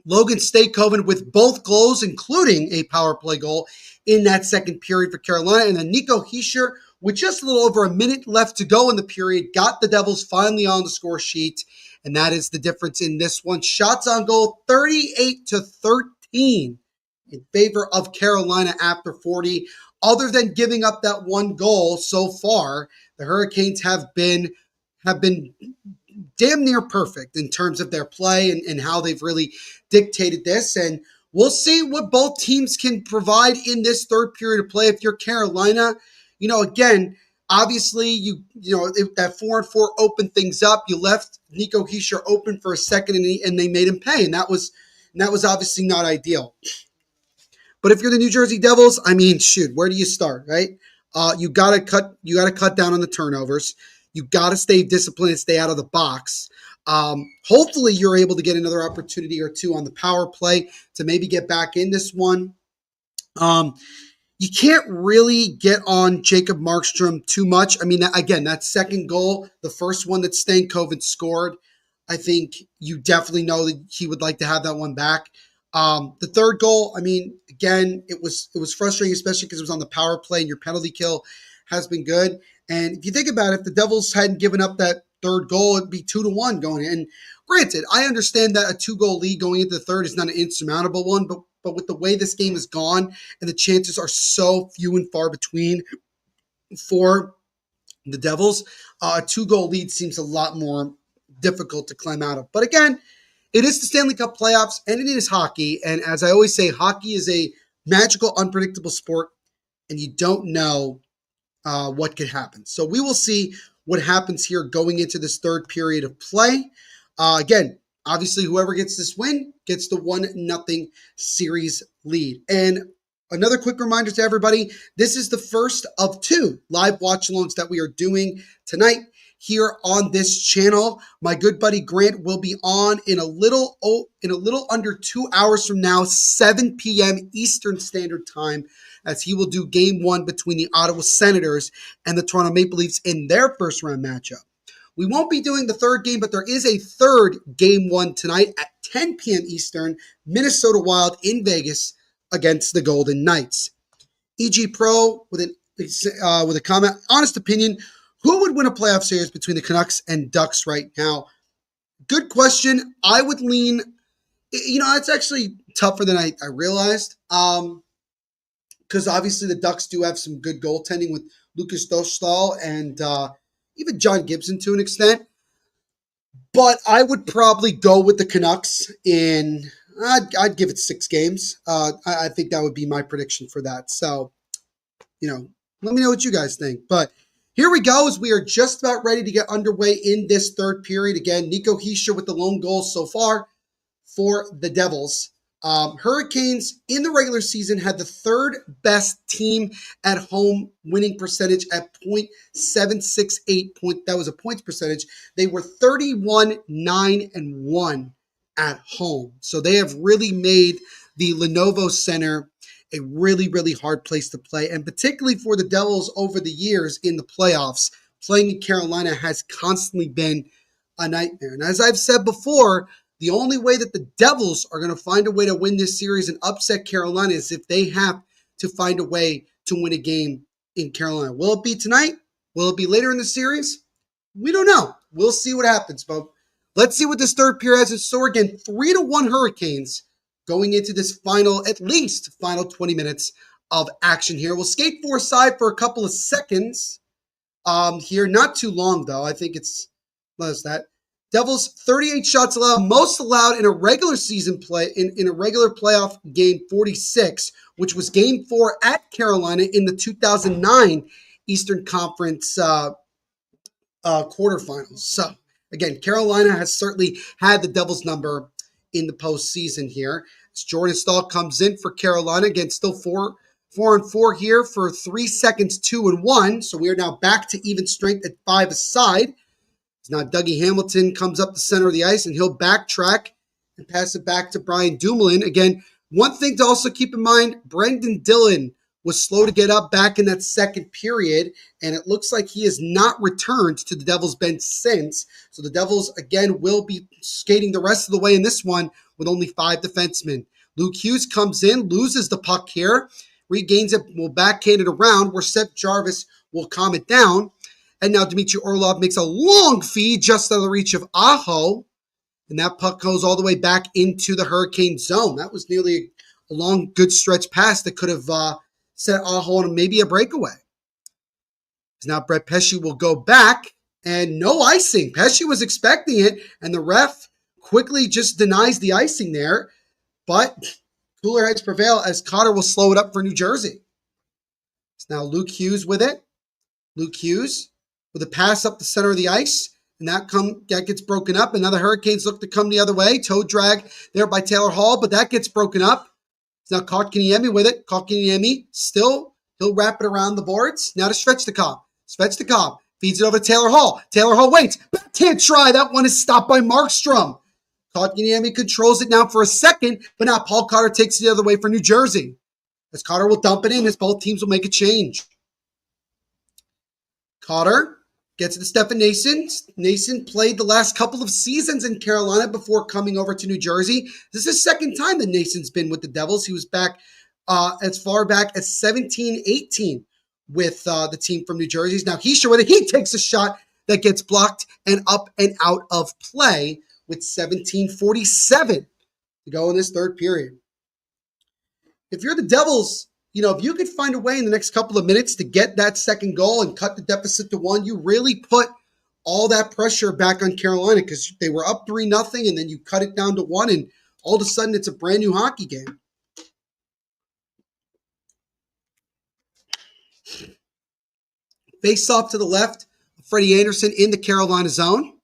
Logan Staykoven with both goals, including a power play goal in that second period for Carolina. And then Nico Hischier, with just a little over a minute left to go in the period, got the Devils finally on the score sheet. And that is the difference in this one. Shots on goal, 38-13 in favor of Carolina after 40. Other than giving up that one goal so far, the Hurricanes have been damn near perfect in terms of their play and how they've really dictated this. And we'll see what both teams can provide in this third period of play. If you're Carolina, again, obviously, that 4-4 opened things up. You left Nico Hischier open for a second, and they made him pay, and that was obviously not ideal. But if you're the New Jersey Devils, shoot, where do you start, right? You gotta cut down on the turnovers. You gotta stay disciplined and stay out of the box. Hopefully, you're able to get another opportunity or two on the power play to maybe get back in this one. You can't really get on Jacob Markstrom too much. That second goal, the first one that Stankoven scored, I think you definitely know that he would like to have that one back. The third goal, again, it was frustrating, especially because it was on the power play and your penalty kill has been good. And if you think about it, if the Devils hadn't given up that third goal, it'd be 2-1 going in. And granted, I understand that a 2-goal lead going into the third is not an insurmountable one, but with the way this game has gone and the chances are so few and far between for the Devils, a 2-goal lead seems a lot more difficult to climb out of. But again, it is the Stanley Cup playoffs and it is hockey. And as I always say, hockey is a magical, unpredictable sport, and you don't know what could happen. So we will see what happens here going into this third period of play. Again, obviously, whoever gets this win gets the 1-0 series lead. And another quick reminder to everybody, this is the first of 2 live watch-alongs that we are doing tonight here on this channel. My good buddy Grant will be on in a little under 2 hours from now, 7 p.m. Eastern Standard Time, as he will do game 1 between the Ottawa Senators and the Toronto Maple Leafs in their first round matchup. We won't be doing the third game, but there is a third game 1 tonight at 10 p.m. Eastern, Minnesota Wild in Vegas against the Golden Knights. EG Pro with a comment, honest opinion, who would win a playoff series between the Canucks and Ducks right now? Good question. I would lean, it's actually tougher than I realized. Because obviously the Ducks do have some good goaltending with Lucas Dostal and even John Gibson to an extent. But I would probably go with the Canucks I'd give it 6 games. I think that would be my prediction for that. So, let me know what you guys think. But here we go, as we are just about ready to get underway in this third period. Again, Nico Hischier with the lone goal so far for the Devils. Hurricanes in the regular season had the third best team at home winning percentage at .768. That was a points percentage. They were 31-9-1 at home. So they have really made the Lenovo Center a really, really hard place to play. And particularly for the Devils over the years in the playoffs, playing in Carolina has constantly been a nightmare. And as I've said before, the only way that the Devils are going to find a way to win this series and upset Carolina is if they have to find a way to win a game in Carolina. Will it be tonight? Will it be later in the series? We don't know. We'll see what happens, but let's see what this third period has in store. Again, 3-1 Hurricanes going into this at least final 20 minutes of action here. We'll skate aside for a couple of seconds here. Not too long, though. I think it's less that. Devils 38 shots allowed, most allowed in a regular season play, in a regular playoff game, 46, which was game 4 at Carolina in the 2009 Eastern Conference quarterfinals. So, again, Carolina has certainly had the Devils number in the postseason here. As Jordan Stahl comes in for Carolina, again, still 4 4-on-4 here for 3 seconds, 2-1. So we are now back to even strength at 5 aside. Now Dougie Hamilton comes up the center of the ice, and he'll backtrack and pass it back to Brian Dumoulin. Again, one thing to also keep in mind, Brendan Dillon was slow to get up back in that second period, and it looks like he has not returned to the Devils bench since. So the Devils, again, will be skating the rest of the way in this one with only 5 defensemen. Luke Hughes comes in, loses the puck here, regains it, will backhand it around, where Seth Jarvis will calm it down. And now Dmitry Orlov makes a long feed just out of the reach of Aho. And that puck goes all the way back into the Hurricane zone. That was nearly a long, good stretch pass that could have set Aho on maybe a breakaway. Now Brett Pesce will go back, and no icing. Pesce was expecting it, and the ref quickly just denies the icing there. But cooler heads prevail as Cotter will slow it up for New Jersey. It's now Luke Hughes with it. Luke Hughes with a pass up the center of the ice, and that gets broken up. And now the Hurricanes look to come the other way. Toe drag there by Taylor Hall, but that gets broken up. It's now Kotkaniemi with it. Kotkaniemi still, he'll wrap it around the boards. Now to Svechnikov. Svechnikov feeds it over to Taylor Hall. Taylor Hall waits. Can't try. That one is stopped by Markstrom. Kotkaniemi controls it now for a second, but now Paul Cotter takes it the other way for New Jersey. As Cotter will dump it in, as both teams will make a change. Cotter gets it to Stefan Nason. Nason played the last couple of seasons in Carolina before coming over to New Jersey. This is the second time that Nason's been with the Devils. He was back as far back as 17-18 with the team from New Jersey. Now Hischier with it. He takes a shot that gets blocked and up and out of play with 17:47 to go in this third period. If you're the Devils, if you could find a way in the next couple of minutes to get that second goal and cut the deficit to 1, you really put all that pressure back on Carolina, because they were up 3-0, and then you cut it down to 1, and all of a sudden it's a brand new hockey game. Face-off to the left, Freddie Anderson in the Carolina zone.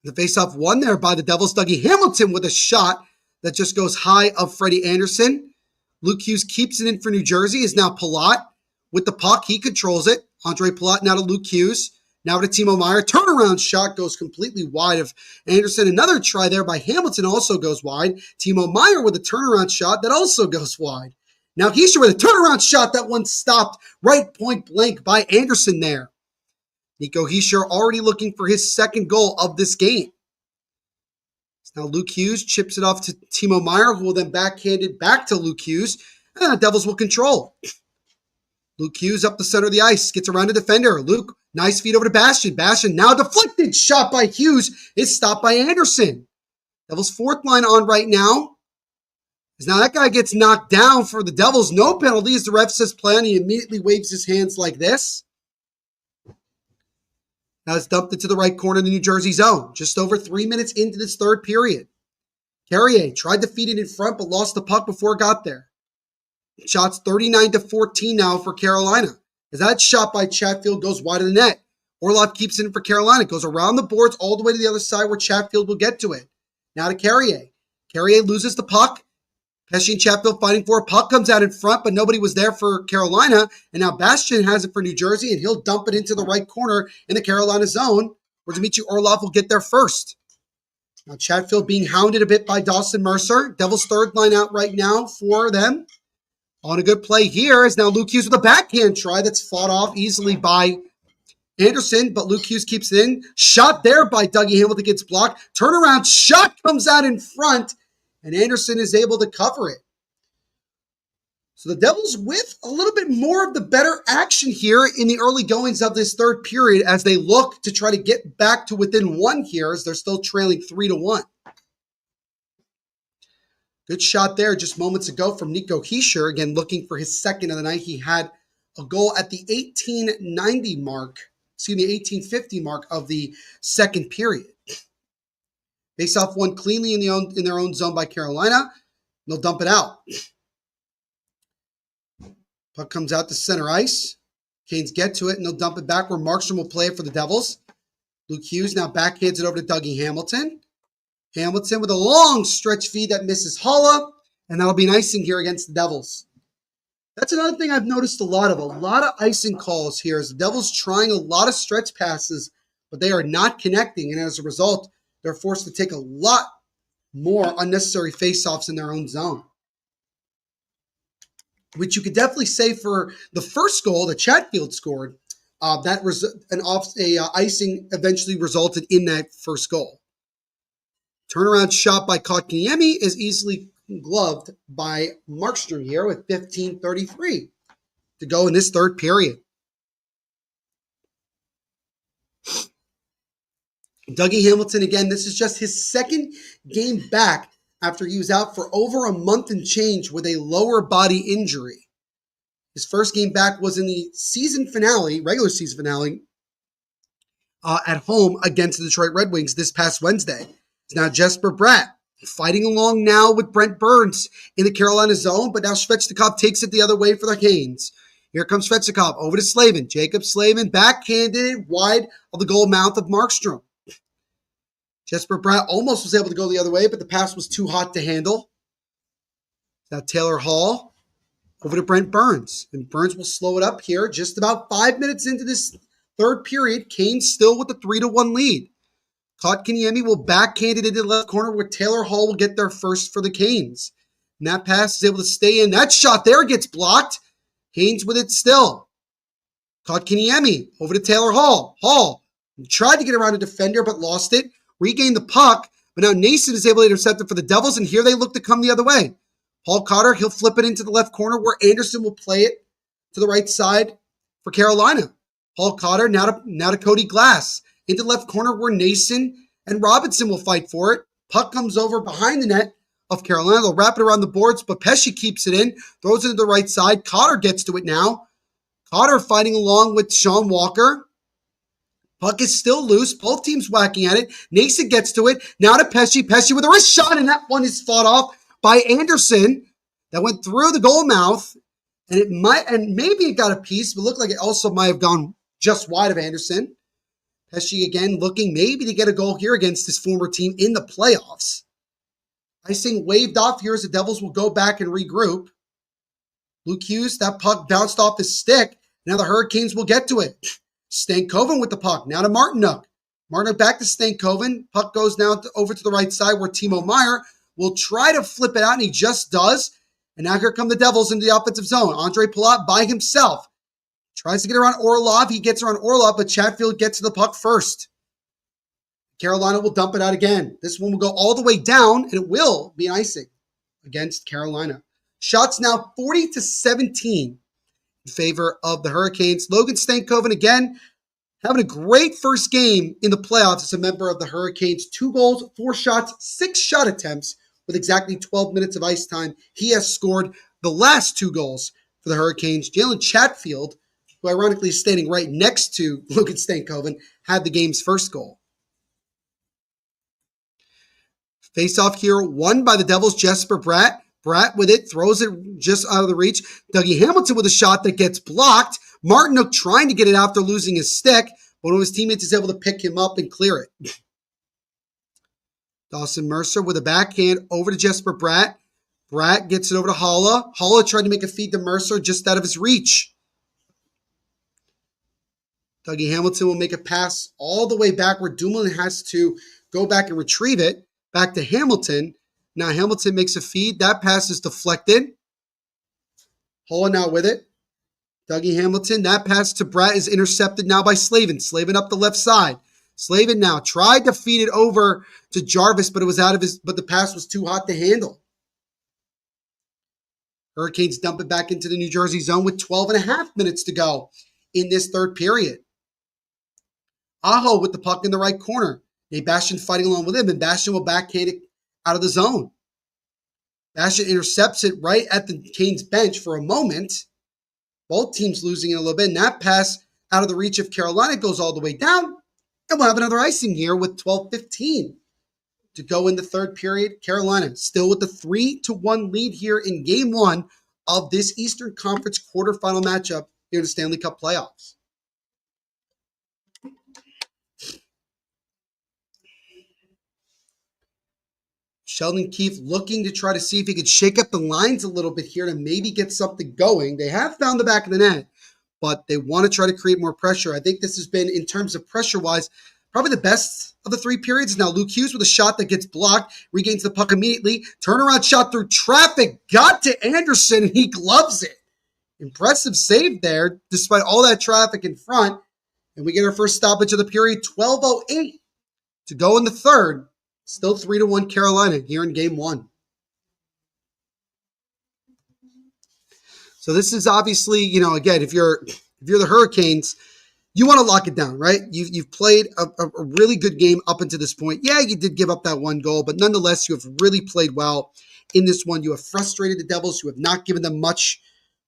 The face-off won there by the Devils. Dougie Hamilton with a shot that just goes high of Freddie Anderson. Luke Hughes keeps it in for New Jersey. Is now Palat with the puck. He controls it. Andre Palat now to Luke Hughes. Now to Timo Meier. Turnaround shot goes completely wide of Anderson. Another try there by Hamilton also goes wide. Timo Meier with a turnaround shot that also goes wide. Now Hischier with a turnaround shot. That one stopped right point blank by Anderson there. Nico Hischier already looking for his second goal of this game. Now Luke Hughes chips it off to Timo Meier, who will then backhand it back to Luke Hughes, and the Devils will control. Luke Hughes up the center of the ice, gets around a defender. Luke, nice feed over to Bastian. Bastian now deflected, shot by Hughes, is stopped by Anderson. Devils fourth line on right now. Now that guy gets knocked down for the Devils. No penalty as the ref says play on. He immediately waves his hands like this. Now it's dumped into the right corner of the New Jersey zone. Just over 3 minutes into this third period. Carrier tried to feed it in front, but lost the puck before it got there. Shots 39-14 now for Carolina. As that shot by Chatfield goes wide of the net. Orlov keeps it in for Carolina. It goes around the boards all the way to the other side where Chatfield will get to it. Now to Carrier. Carrier loses the puck. Pesce and Chatfield fighting for a puck, comes out in front, but nobody was there for Carolina. And now Bastian has it for New Jersey, and he'll dump it into the right corner in the Carolina zone, where Dmitry Orlov will get there first. Now Chatfield being hounded a bit by Dawson Mercer. Devils third line out right now for them. On a good play here is now Luke Hughes with a backhand try that's fought off easily by Anderson, but Luke Hughes keeps it in. Shot there by Dougie Hamilton, gets blocked. Turnaround shot comes out in front, and Anderson is able to cover it. So the Devils with a little bit more of the better action here in the early goings of this third period as they look to try to get back to within 1 here as they're still trailing 3-1. Good shot there just moments ago from Nico Hischier, again looking for his second of the night. He had a goal at the 1850 mark of the second period. Face-off won cleanly in their own zone by Carolina. They'll dump it out. Puck comes out to center ice. Canes get to it, and they'll dump it back where Markstrom will play it for the Devils. Luke Hughes now backhands it over to Dougie Hamilton. Hamilton with a long stretch feed that misses Holla, and that'll be an icing here against the Devils. That's another thing I've noticed a lot of icing calls here as the Devils trying a lot of stretch passes, but they are not connecting. And as a result, they're forced to take a lot more unnecessary faceoffs in their own zone. Which you could definitely say for the first goal that Chatfield scored, icing eventually resulted in that first goal. Turnaround shot by Kotkaniemi is easily gloved by Markstrom here with 15:33 to go in this third period. Dougie Hamilton, again, this is just his second game back after he was out for over a month and change with a lower body injury. His first game back was in the regular season finale, at home against the Detroit Red Wings this past Wednesday. It's now Jesper Bratt fighting along now with Brent Burns in the Carolina zone, but now Svechnikov takes it the other way for the Canes. Here comes Svechnikov over to Slavin. Jacob Slavin backhanded wide of the goal mouth of Markstrom. Jesper Bratt almost was able to go the other way, but the pass was too hot to handle. Now Taylor Hall over to Brent Burns. And Burns will slow it up here. Just about 5 minutes into this third period, Canes still with a 3-1 lead. Kotkaniemi will backhand it into the left corner where Taylor Hall will get there first for the Canes. And that pass is able to stay in. That shot there gets blocked. Canes with it still. Kotkaniemi over to Taylor Hall. Hall tried to get around a defender but lost it. Regained the puck, but now Nason is able to intercept it for the Devils, and here they look to come the other way. Paul Cotter, he'll flip it into the left corner where Anderson will play it to the right side for Carolina. Paul Cotter now to Cody Glass. Into the left corner where Nason and Robinson will fight for it. Puck comes over behind the net of Carolina. They'll wrap it around the boards, but Pesce keeps it in, throws it to the right side. Cotter gets to it now. Cotter fighting along with Sean Walker. Puck is still loose. Both teams whacking at it. Nason gets to it. Now to Pesce. Pesce with a wrist shot, and that one is fought off by Anderson. That went through the goal mouth, and maybe it got a piece, but looked like it also might have gone just wide of Anderson. Pesce again looking maybe to get a goal here against his former team in the playoffs. Icing waved off here as the Devils will go back and regroup. Luke Hughes, that puck bounced off his stick. Now the Hurricanes will get to it. Stankoven with the puck. Now to Martinook. Martinook back to Stankoven. Puck goes now over to the right side where Timo Meier will try to flip it out, and he just does. And now here come the Devils into the offensive zone. Andre Palat by himself. Tries to get around Orlov. He gets around Orlov, but Chatfield gets to the puck first. Carolina will dump it out again. This one will go all the way down, and it will be icing against Carolina. Shots now 40-17. In favor of the Hurricanes. Logan Stankoven again having a great first game in the playoffs as a member of the Hurricanes. 2 goals, 4 shots, 6 shot attempts with exactly 12 minutes of ice time. He has scored the last 2 goals for the Hurricanes. Jalen Chatfield, who ironically is standing right next to Logan Stankoven, had the game's first goal. Face-off here won by the Devils' Jesper Bratt. Bratt with it, throws it just out of the reach. Dougie Hamilton with a shot that gets blocked. Martinook trying to get it after losing his stick, but one of his teammates is able to pick him up and clear it. Dawson Mercer with a backhand over to Jesper Bratt. Bratt gets it over to Haula. Haula tried to make a feed to Mercer just out of his reach. Dougie Hamilton will make a pass all the way back where Dumoulin has to go back and retrieve it. Back to Hamilton. Now Hamilton makes a feed. That pass is deflected. Holla now with it. Dougie Hamilton. That pass to Bratt is intercepted now by Slavin. Slavin up the left side. Slavin now tried to feed it over to Jarvis, but it was but the pass was too hot to handle. Hurricanes dump it back into the New Jersey zone with 12.5 minutes to go in this third period. Aho with the puck in the right corner. Nate Bastian fighting along with him, and Bastian will backhand it out of the zone. Bastian intercepts it right at the Canes bench for a moment. Both teams losing it a little bit, and that pass out of the reach of Carolina goes all the way down. And we'll have another icing here with 12:15 to go in the third period. Carolina still with the 3-1 lead here in game 1 of this Eastern Conference quarterfinal matchup here in the Stanley Cup playoffs. Sheldon Keefe looking to try to see if he could shake up the lines a little bit here to maybe get something going. They have found the back of the net, but they want to try to create more pressure. I think this has been, in terms of pressure-wise, probably the best of the 3 periods. Now, Luke Hughes with a shot that gets blocked, regains the puck immediately. Turnaround shot through traffic, got to Anderson, and he gloves it. Impressive save there, despite all that traffic in front. And we get our first stoppage of the period, 12:08 to go in the third. Still 3-1 Carolina here in game 1. So this is obviously, again, if you're the Hurricanes, you want to lock it down, right? You've played a really good game up until this point. Yeah, you did give up that 1 goal, but nonetheless, you have really played well in this one. You have frustrated the Devils. You have not given them much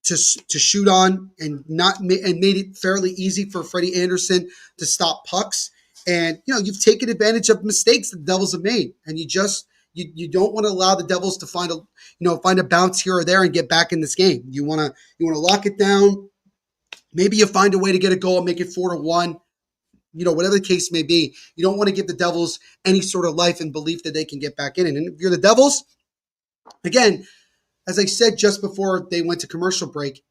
to shoot on and made it fairly easy for Freddie Anderson to stop pucks. And, you've taken advantage of mistakes that the Devils have made. And you don't want to allow the Devils to find a bounce here or there and get back in this game. You want to lock it down. Maybe you find a way to get a goal and make it 4-1. Whatever the case may be, you don't want to give the Devils any sort of life and belief that they can get back in. And if you're the Devils, again, as I said just before they went to commercial break,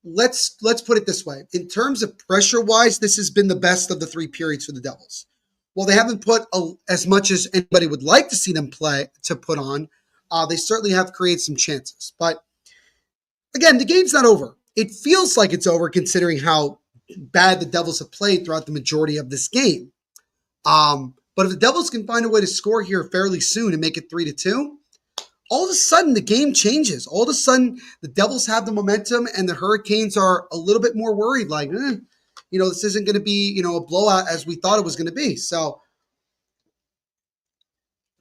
let's put it this way. In terms of pressure-wise, this has been the best of the 3 periods for the Devils. While they haven't put as much as anybody would like to see them put on, they certainly have created some chances. But again, the game's not over. It feels like it's over considering how bad the Devils have played throughout the majority of this game. But if the Devils can find a way to score here fairly soon and make it 3-2, all of a sudden the game changes. All of a sudden the Devils have the momentum and the Hurricanes are a little bit more worried. Like, this isn't going to be, a blowout as we thought it was going to be. So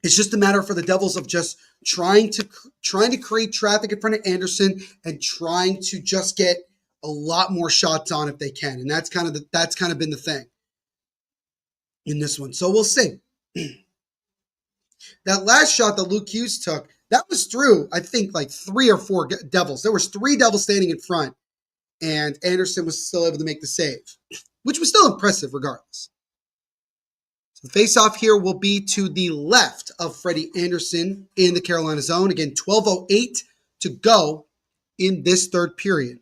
it's just a matter for the Devils of just trying to create traffic in front of Anderson and trying to just get a lot more shots on if they can. And that's kind of been the thing in this one. So we'll see. That last shot that Luke Hughes took, that was through, I think, like 3 or 4 Devils. There was 3 Devils standing in front, and Anderson was still able to make the save, which was still impressive regardless. So the face-off here will be to the left of Freddie Anderson in the Carolina zone. Again, 12:08 to go in this third period.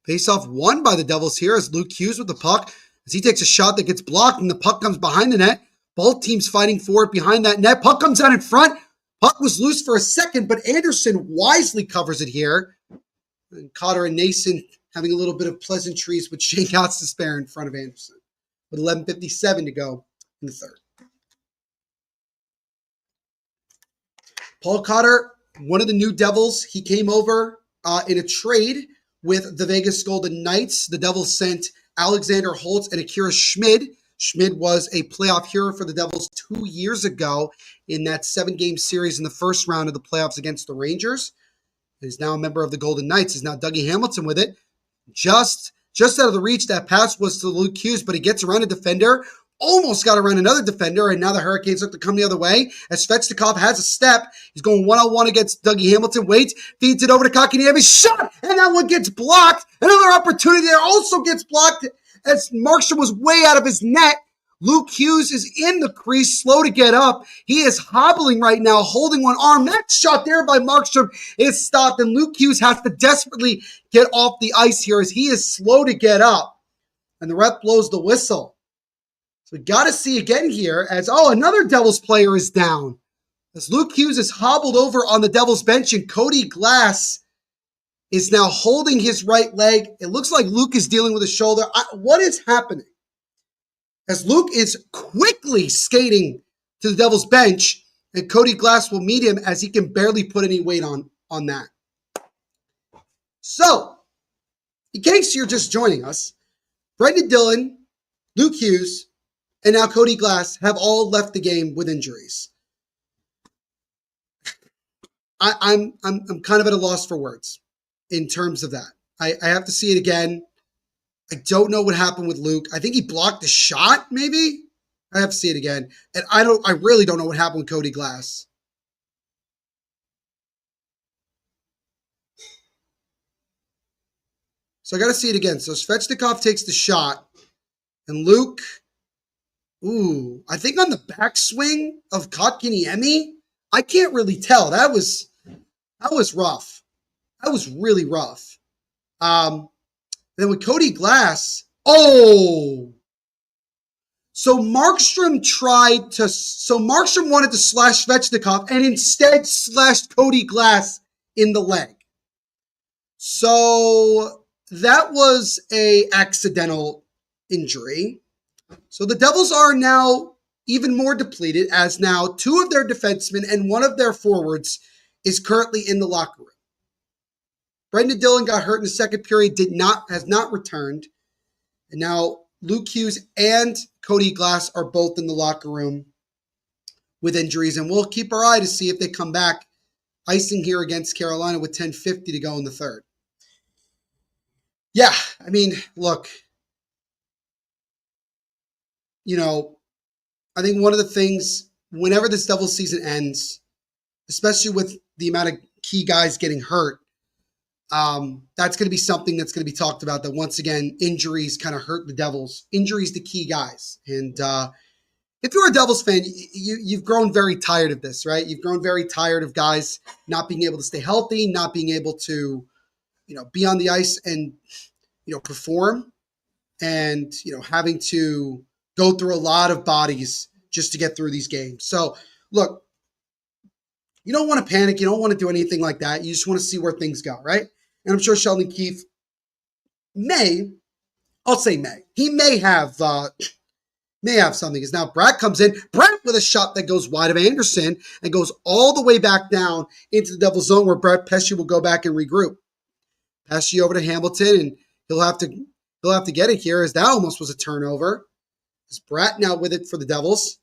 Face-off won by the Devils here as Luke Hughes with the puck. As he takes a shot that gets blocked and the puck comes behind the net. Both teams fighting for it behind that net. Puck comes out in front. Puck was loose for a second, but Anderson wisely covers it here. And Cotter and Nason having a little bit of pleasantries with shakeouts to spare in front of Anderson. With 11:57 to go in the third. Paul Cotter, one of the new Devils, he came over in a trade with the Vegas Golden Knights. The Devils sent Alexander Holtz and Akira Schmid. Schmid was a playoff hero for the Devils 2 years ago in that 7-game series in the first round of the playoffs against the Rangers. He's now a member of the Golden Knights. Is now Dougie Hamilton with it. Just out of the reach, that pass was to Luke Hughes, but he gets around a defender, almost got around another defender, and now the Hurricanes look to come the other way as Svechnikov has a step. He's going one-on-one against Dougie Hamilton, waits, feeds it over to Kotkaniemi, shot, and that one gets blocked. Another opportunity there also gets blocked as Markstrom was way out of his net. Luke Hughes is in the crease, slow to get up. He is hobbling right now, holding one arm. That shot there by Markstrom is stopped, and Luke Hughes has to desperately get off the ice here as he is slow to get up. And the ref blows the whistle. So we got to see again here as, another Devils player is down. As Luke Hughes is hobbled over on the Devils bench, and Cody Glass is now holding his right leg. It looks like Luke is dealing with a shoulder. What is happening? As Luke is quickly skating to the Devils bench, and Cody Glass will meet him as he can barely put any weight on that. So, in case you're just joining us, Brendan Dillon, Luke Hughes, and now Cody Glass have all left the game with injuries. I'm kind of at a loss for words in terms of that. I have to see it again. I don't know what happened with Luke. I think he blocked a shot, maybe? I have to see it again. And I really don't know what happened with Cody Glass. So I got to see it again. So Svechnikov takes the shot, and Luke, I think on the backswing of Kotkaniemi, I can't really tell. That was rough. That was really rough. Then with Cody Glass, so Markstrom wanted to slash Svechnikov and instead slashed Cody Glass in the leg. So that was a accidental injury. So the Devils are now even more depleted, as now two of their defensemen and one of their forwards is currently in the locker room. Brendan Dillon got hurt in the second period, has not returned. And now Luke Hughes and Cody Glass are both in the locker room with injuries, and we'll keep our eye to see if they come back. Icing here against Carolina with 10:50 to go in the third. Yeah, I mean, look, I think one of the things, whenever this Devils season ends, especially with the amount of key guys getting hurt, that's going to be something that's going to be talked about, that once again, injuries kind of hurt the Devils. Injuries to key guys. And if you're a Devils fan, you've grown very tired of this, right? You've grown very tired of guys not being able to stay healthy, not being able to, be on the ice and, perform, and, having to go through a lot of bodies just to get through these games. So, look, you don't want to panic. You don't want to do anything like that. You just want to see where things go, right? And I'm sure Sheldon Keefe he may have something. Because now Brett comes in. Brett with a shot that goes wide of Anderson and goes all the way back down into the Devil's zone, where Brett Pesce will go back and regroup. Pesce over to Hamilton, and he'll have to get it here, as that almost was a turnover. It's Brett now with it for the Devils.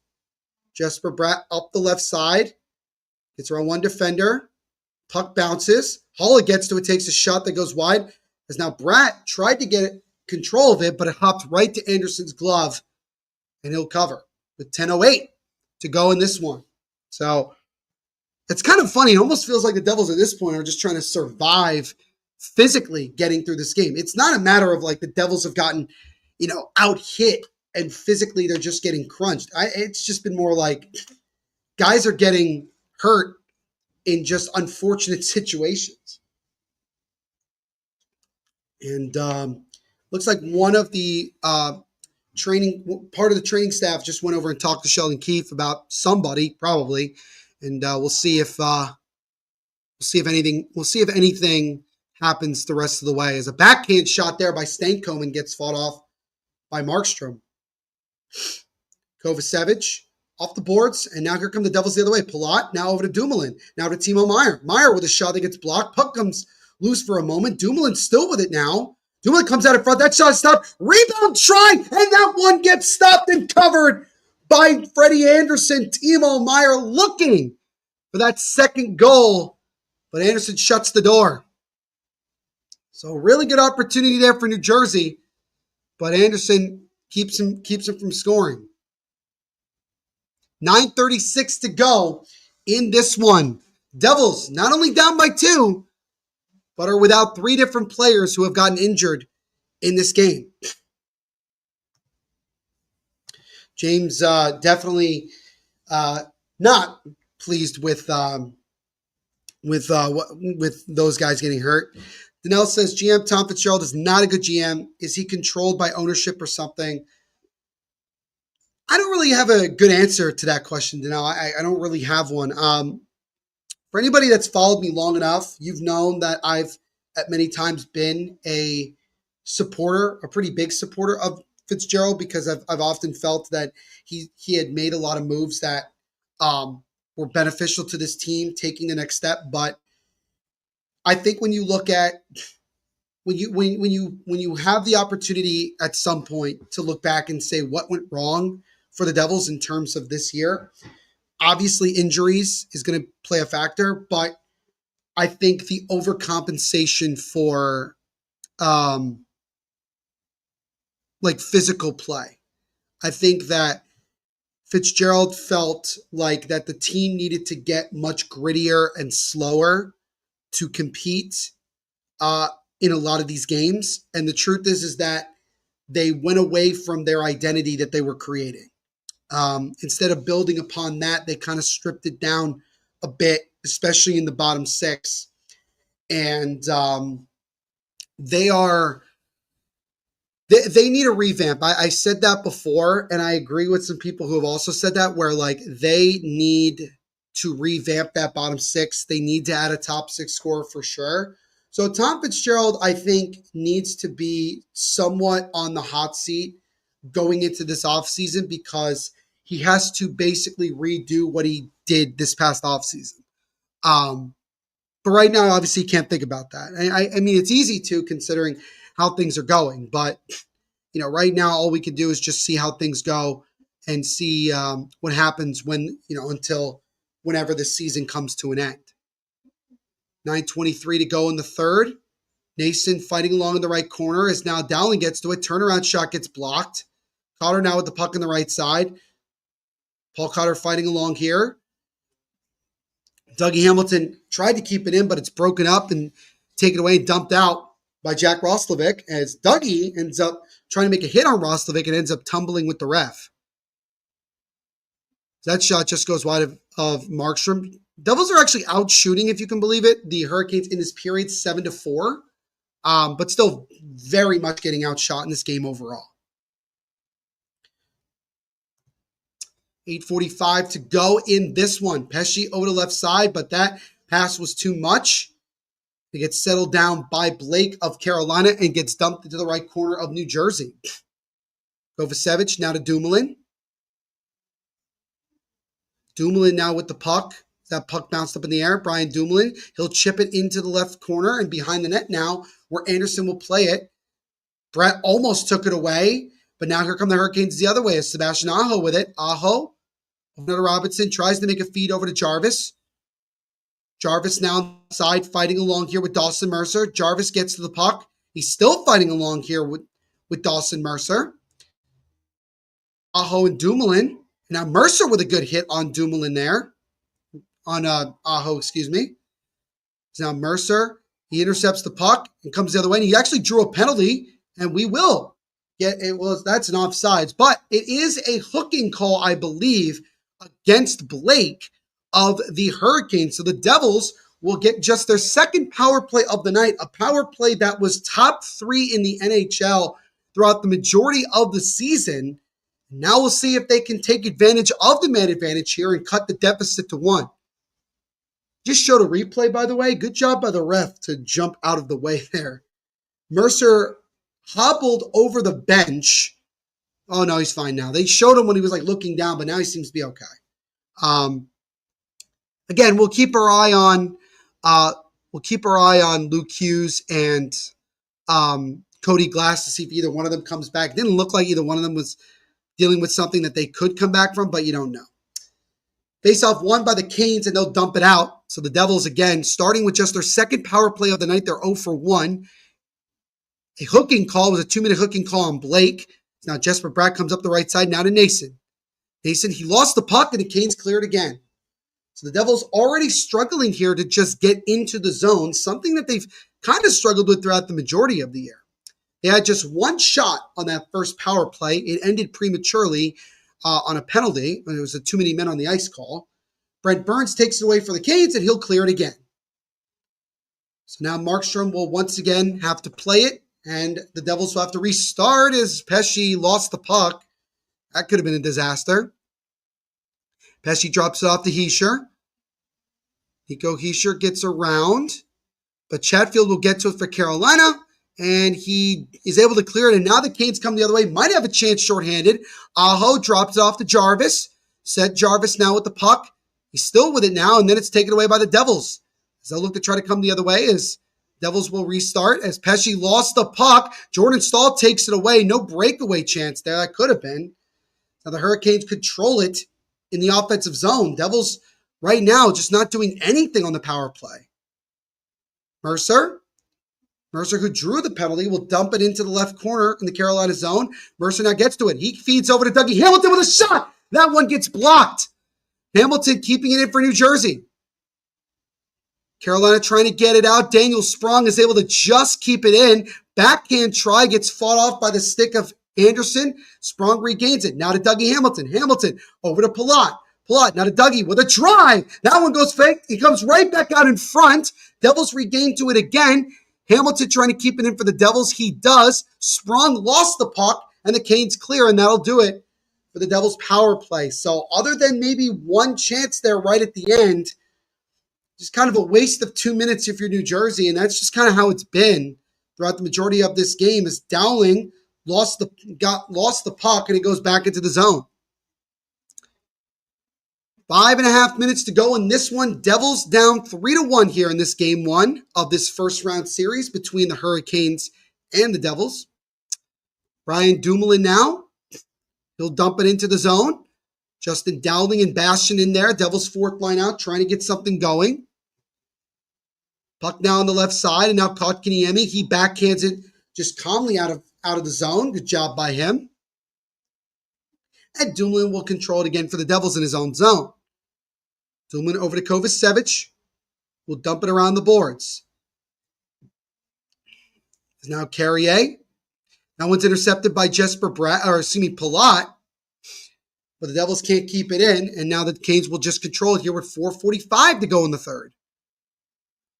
Jesper Bratt up the left side. Gets around one defender. Puck bounces. Haula gets to it, takes a shot that goes wide. As now Bratt tried to get control of it, but it hopped right to Anderson's glove, and he'll cover with 10:08 to go in this one. So it's kind of funny. It almost feels like the Devils at this point are just trying to survive physically getting through this game. It's not a matter of like the Devils have gotten, out hit and physically they're just getting crunched. It's just been more like guys are getting hurt in just unfortunate situations. And looks like one of the part of the training staff just went over and talked to Sheldon Keefe about somebody, probably, and we'll see if anything happens the rest of the way. As a backhand shot there by Stankoven gets fought off by Markstrom. Kovacevic off the boards, and now here come the Devils the other way. Palat now over to Dumoulin. Now to Timo Meier. Meier with a shot that gets blocked. Puck comes loose for a moment. Dumoulin still with it now. Dumoulin comes out in front. That shot stopped. Rebound try, and that one gets stopped and covered by Freddie Anderson. Timo Meier looking for that second goal, but Anderson shuts the door. So really good opportunity there for New Jersey, but Anderson keeps him from scoring. 9:36 to go in this one. Devils not only down by 2, but are without 3 different players who have gotten injured in this game. James definitely not pleased with those guys getting hurt. Danelle says GM Tom Fitzgerald is not a good GM. Is he controlled by ownership or something? I don't really have a good answer to that question, Danelle. I don't really have one. For anybody that's followed me long enough, you've known that I've at many times been a pretty big supporter of Fitzgerald, because I've often felt that he had made a lot of moves that were beneficial to this team taking the next step. But I think when you look at when you have the opportunity at some point to look back and say what went wrong for the Devils in terms of this year, obviously injuries is going to play a factor, but I think the overcompensation for physical play. I think that Fitzgerald felt like that the team needed to get much grittier and slower to compete in a lot of these games. And the truth is that they went away from their identity that they were creating. Instead of building upon that, they kind of stripped it down a bit, especially in the bottom six. And they need a revamp. I said that before, and I agree with some people who have also said that, where like they need to revamp that bottom six. They need to add a top six scorer for sure. So Tom Fitzgerald, I think, needs to be somewhat on the hot seat going into this offseason because he has to basically redo what he did this past offseason. But right now, obviously, you can't think about that. I mean, it's easy to considering how things are going. But, you know, right now, all we can do is just see how things go and see what happens when, you know, until whenever the season comes to an end. 9:23 to go in the third. Nason fighting along in the right corner as now Dowling gets to it. Turnaround shot gets blocked. Cotter now with the puck on the right side. Paul Cotter fighting along here. Dougie Hamilton tried to keep it in, but it's broken up and taken away and dumped out by Jack Roslovic as Dougie ends up trying to make a hit on Roslovic and ends up tumbling with the ref. That shot just goes wide of Markstrom. Devils are actually out shooting, if you can believe it. The Hurricanes in this period 7-4, but still very much getting outshot in this game overall. 8:45 to go in this one. Pesce over the left side, but that pass was too much. It gets settled down by Blake of Carolina and gets dumped into the right corner of New Jersey. Kovacevic now to Dumoulin. Dumoulin now with the puck. That puck bounced up in the air. Brian Dumoulin, he'll chip it into the left corner and behind the net now where Anderson will play it. Brett almost took it away, but now here come the Hurricanes the other way as Sebastian Aho with it. Aho, another Robinson, tries to make a feed over to Jarvis. Jarvis now side fighting along here with Dawson Mercer. Jarvis gets to the puck. He's still fighting along here with Dawson Mercer. Aho and Dumoulin. Now Mercer with a good hit on Dumoulin there. On Aho, excuse me. So now Mercer, he intercepts the puck and comes the other way. And he actually drew a penalty, and we will get it. Well, that's an offsides, but it is a hooking call, I believe, against Blake of the Hurricanes. So the Devils will get just their second power play of the night, a power play that was top 3 in the NHL throughout the majority of the season. Now we'll see if they can take advantage of the man advantage here and cut the deficit to 1. Just showed a replay, by the way. Good job by the ref to jump out of the way there. Mercer hobbled over the bench. Oh, no, he's fine now. They showed him when he was like looking down, but now he seems to be okay. Again, we'll keep our eye on Luke Hughes and Cody Glass to see if either one of them comes back. It didn't look like either one of them was dealing with something that they could come back from, but you don't know. Face-off won by the Canes, and they'll dump it out. So the Devils, again, starting with just their second power play of the night, they're 0 for 1. A hooking call was a 2-minute hooking call on Blake. Now Jesper Bratt comes up the right side, now to Nason. Nason, he lost the puck, and the Canes cleared again. So the Devils already struggling here to just get into the zone, something that they've kind of struggled with throughout the majority of the year. They had just one shot on that first power play. It ended prematurely on a penalty. It was a too many men on the ice call. Brent Burns takes it away for the Canes, and he'll clear it again. So now Markstrom will once again have to play it, and the Devils will have to restart as Pesce lost the puck. That could have been a disaster. Pesce drops it off to Hischier. Nico Hischier gets around, but Chatfield will get to it for Carolina, and he is able to clear it, and now the Canes come the other way. Might have a chance shorthanded. Aho drops it off to Jarvis. Set Jarvis now with the puck. He's still with it now, and then it's taken away by the Devils. As they'll look to try to come the other way as Devils will restart. As Pesce lost the puck, Jordan Stahl takes it away. No breakaway chance there. That could have been. Now the Hurricanes control it in the offensive zone. Devils right now just not doing anything on the power play. Mercer, who drew the penalty, will dump it into the left corner in the Carolina zone. Mercer now gets to it. He feeds over to Dougie Hamilton with a shot. That one gets blocked. Hamilton keeping it in for New Jersey. Carolina trying to get it out. Daniel Sprong is able to just keep it in. Backhand try gets fought off by the stick of Anderson. Sprong regains it. Now to Dougie Hamilton. Hamilton over to Palat. Palat now to Dougie with a drive. That one goes fake. He comes right back out in front. Devils regain to it again. Hamilton trying to keep it in for the Devils. He does. Sprong lost the puck, and the Canes clear, and that'll do it for the Devils' power play. So other than maybe one chance there right at the end, just kind of a waste of 2 minutes if you're New Jersey, and that's just kind of how it's been throughout the majority of this game. As Dowling lost the puck, and it goes back into the zone. 5.5 minutes to go in this one. Devils down 3-1 here in this game one of this first round series between the Hurricanes and the Devils. Brian Dumoulin now. He'll dump it into the zone. Justin Dowling and Bastian in there. Devils fourth line out, trying to get something going. Puck now on the left side, and now Kotkaniemi. He backhands it just calmly out of the zone. Good job by him. And Dumoulin will control it again for the Devils in his own zone. Dumoulin over to Kovacevic. Will dump it around the boards. Now Carrier. That one's intercepted by Palat. But the Devils can't keep it in, and now the Canes will just control it here with 4:45 to go in the third.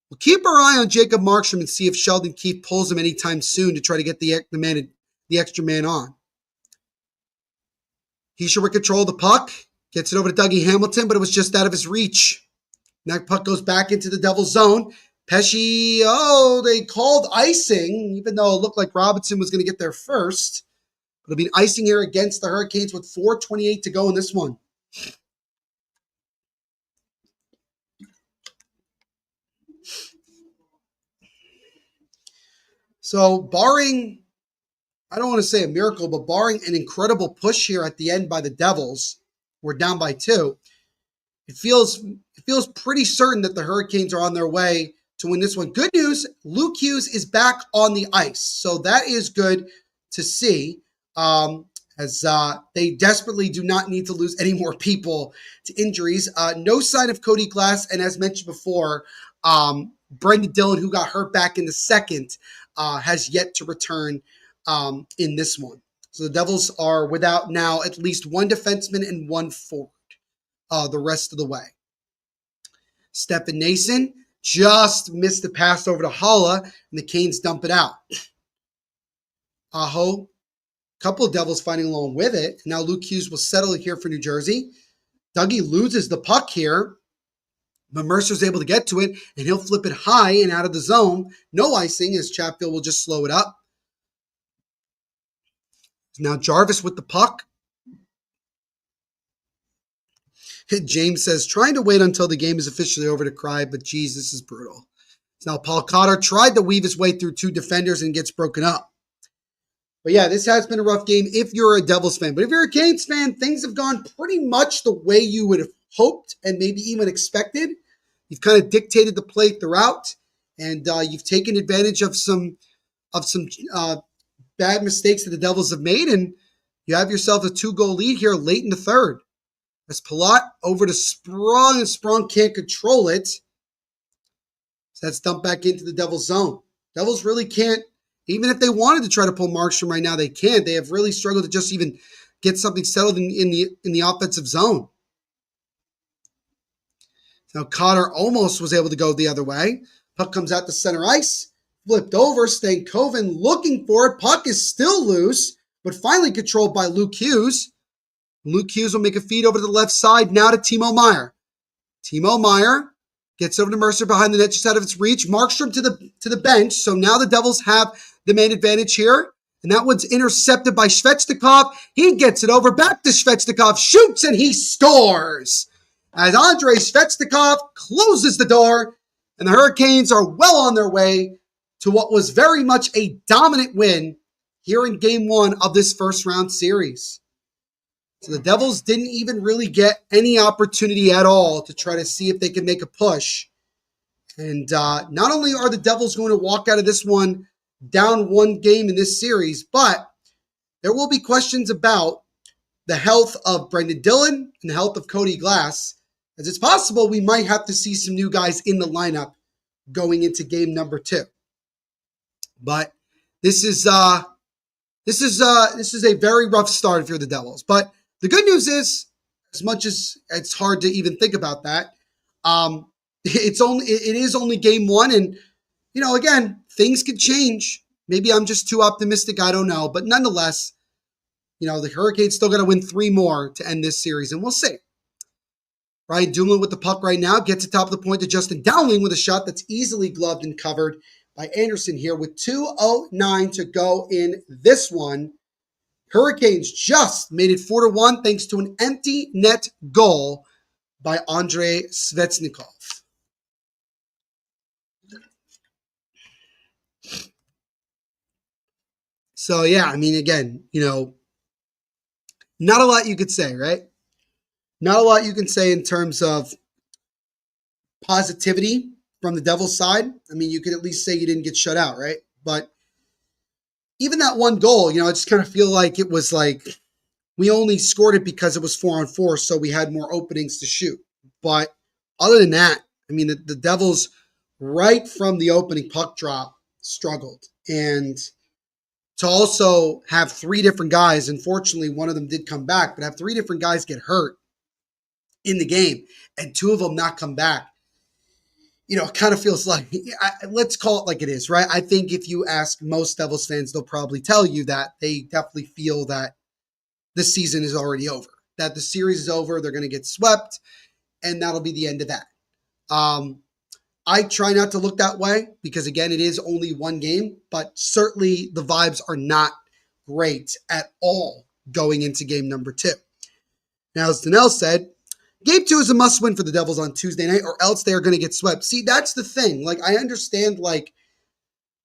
We'll keep our eye on Jacob Markstrom and see if Sheldon Keefe pulls him anytime soon to try to get the extra man on. Hischier with control of the puck. Gets it over to Dougie Hamilton, but it was just out of his reach. And that puck goes back into the Devils zone. Pesce, they called icing, even though it looked like Robinson was going to get there first. It'll be an icing here against the Hurricanes with 4:28 to go in this one. So barring, I don't want to say a miracle, but barring an incredible push here at the end by the Devils, we're down by 2. It feels pretty certain that the Hurricanes are on their way to win this one. Good news, Luke Hughes is back on the ice. So that is good to see. As they desperately do not need to lose any more people to injuries. No sign of Cody Glass, and as mentioned before, Brendan Dillon, who got hurt back in the second, has yet to return in this one. So the Devils are without now at least one defenseman and one forward the rest of the way. Stefan Nason just missed the pass over to Haula, and the Canes dump it out. Aho. Couple of Devils fighting along with it. Now Luke Hughes will settle here for New Jersey. Dougie loses the puck here, but Mercer's able to get to it, and he'll flip it high and out of the zone. No icing, as Chatfield will just slow it up. Now Jarvis with the puck. James says, trying to wait until the game is officially over to cry, but geez, this is brutal. Now Paul Cotter tried to weave his way through 2 defenders and gets broken up. But yeah, this has been a rough game if you're a Devils fan. But if you're a Canes fan, things have gone pretty much the way you would have hoped and maybe even expected. You've kind of dictated the play throughout, and you've taken advantage of some bad mistakes that the Devils have made, and you have yourself a 2-goal lead here late in the third. As Palat over to Sprong, and Sprong can't control it. So that's dumped back into the Devils zone. Devils really can't. Even if they wanted to try to pull Markstrom right now, they can't. They have really struggled to just even get something settled in the offensive zone. Now Cotter almost was able to go the other way. Puck comes out to center ice. Flipped over. Stankoven looking for it. Puck is still loose, but finally controlled by Luke Hughes. Luke Hughes will make a feed over to the left side. Now to Timo Meier. Timo Meier gets over to Mercer behind the net just out of its reach. Markstrom to the bench. So now the Devils have the man advantage here. And that one's intercepted by Svechnikov. He gets it over back to Svechnikov. Shoots and he scores. As Andrei Svechnikov closes the door. And the Hurricanes are well on their way to what was very much a dominant win here in game 1 of this first round series. So the Devils didn't even really get any opportunity at all to try to see if they could make a push. And not only are the Devils going to walk out of this one down 1 game in this series, but there will be questions about the health of Brendan Dillon and the health of Cody Glass, as it's possible we might have to see some new guys in the lineup going into game number 2. But this is a very rough start if you're the Devils. But the good news is, as much as it's hard to even think about that, it is only game 1, and again, things could change. Maybe I'm just too optimistic. I don't know, but nonetheless, the Hurricanes still got to win 3 more to end this series, and we'll see. Ryan Dumoulin with the puck right now gets it top of the point to Justin Dowling with a shot that's easily gloved and covered by Anderson here with 2:09 to go in this one. Hurricanes just made it 4-1 thanks to an empty net goal by Andrei Svechnikov. So, yeah, I mean, again, not a lot you could say, right? Not a lot you can say in terms of positivity from the Devils side. I mean, you could at least say you didn't get shut out, right? But even that one goal, I just kind of feel like it was like we only scored it because it was 4-on-4, so we had more openings to shoot. But other than that, I mean, the Devils, right from the opening puck drop, struggled. And to also have 3 different guys, unfortunately, one of them did come back, but have 3 different guys get hurt in the game and 2 of them not come back, it kind of feels like, let's call it like it is, right? I think if you ask most Devils fans, they'll probably tell you that they definitely feel that the season is already over, that the series is over, they're going to get swept, and that'll be the end of that. I try not to look that way because, again, it is only 1 game, but certainly the vibes are not great at all going into game number 2. Now, as Danelle said, game 2 is a must-win for the Devils on Tuesday night, or else they are going to get swept. See, that's the thing. Like, I understand,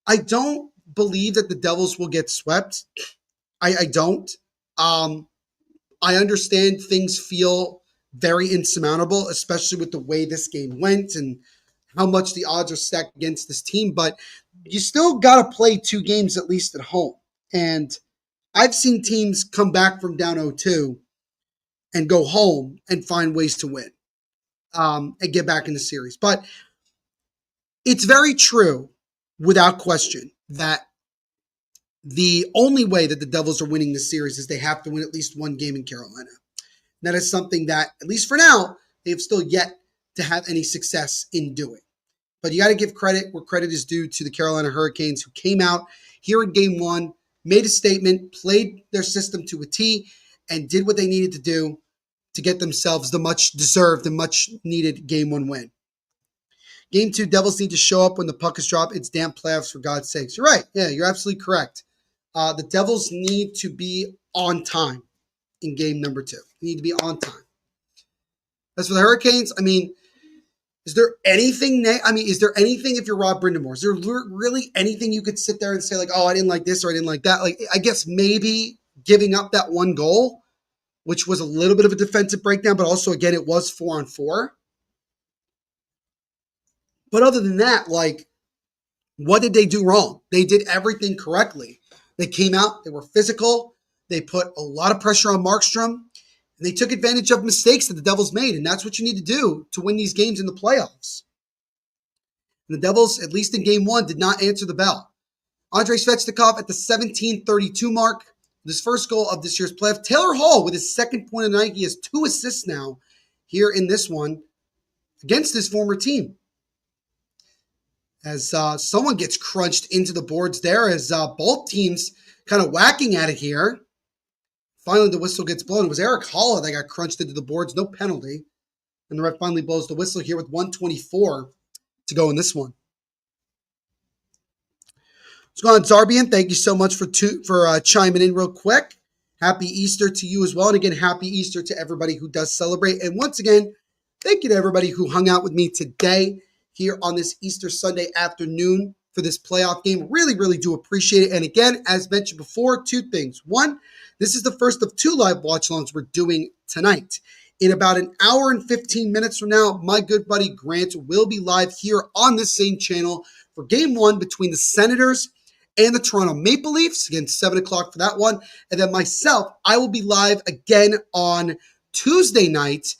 I don't believe that the Devils will get swept. I don't. I understand things feel very insurmountable, especially with the way this game went and how much the odds are stacked against this team, but you still got to play 2 games at least at home. And I've seen teams come back from down 0-2 and go home and find ways to win and get back in the series. But it's very true, without question, that the only way that the Devils are winning this series is they have to win at least 1 game in Carolina. That is something that, at least for now, they've still yet to have any success in doing. But you got to give credit where credit is due to the Carolina Hurricanes, who came out here in game 1, made a statement, played their system to a T, and did what they needed to do to get themselves the much-deserved and much-needed game 1 win. Game 2, Devils need to show up when the puck is dropped. It's damn playoffs, for God's sakes. You're right. Yeah, you're absolutely correct. The Devils need to be on time in game number 2. They need to be on time. As for the Hurricanes, I mean, is there anything if you're Rob Brindamore, is there really anything you could sit there and say like, oh, I didn't like this or I didn't like that? Like, I guess maybe giving up that 1 goal, which was a little bit of a defensive breakdown, but also, again, it was 4-on-4. But other than that, like, what did they do wrong? They did everything correctly. They came out, they were physical, they put a lot of pressure on Markstrom, and they took advantage of mistakes that the Devils made, and that's what you need to do to win these games in the playoffs. And the Devils, at least in game 1, did not answer the bell. Andrei Svechnikov at the 17:32 mark, his first goal of this year's playoff. Taylor Hall with his 2nd point of the night. He has 2 assists now here in this one against his former team. As someone gets crunched into the boards there, as both teams kind of whacking at it here. Finally, the whistle gets blown. It was Eric Haula that got crunched into the boards, no penalty. And the ref finally blows the whistle here with 1:24 to go in this one. What's going on, Zarbian? Thank you so much for chiming in real quick. Happy Easter to you as well. And again, happy Easter to everybody who does celebrate. And once again, thank you to everybody who hung out with me today here on this Easter Sunday afternoon for this playoff game. Really, really do appreciate it. And again, as mentioned before, 2 things. 1, this is the first of 2 live watch-alongs we're doing tonight. In about an hour and 15 minutes from now, my good buddy Grant will be live here on this same channel for game 1 between the Senators and the Toronto Maple Leafs. Again, 7 o'clock for that one. And then myself, I will be live again on Tuesday night,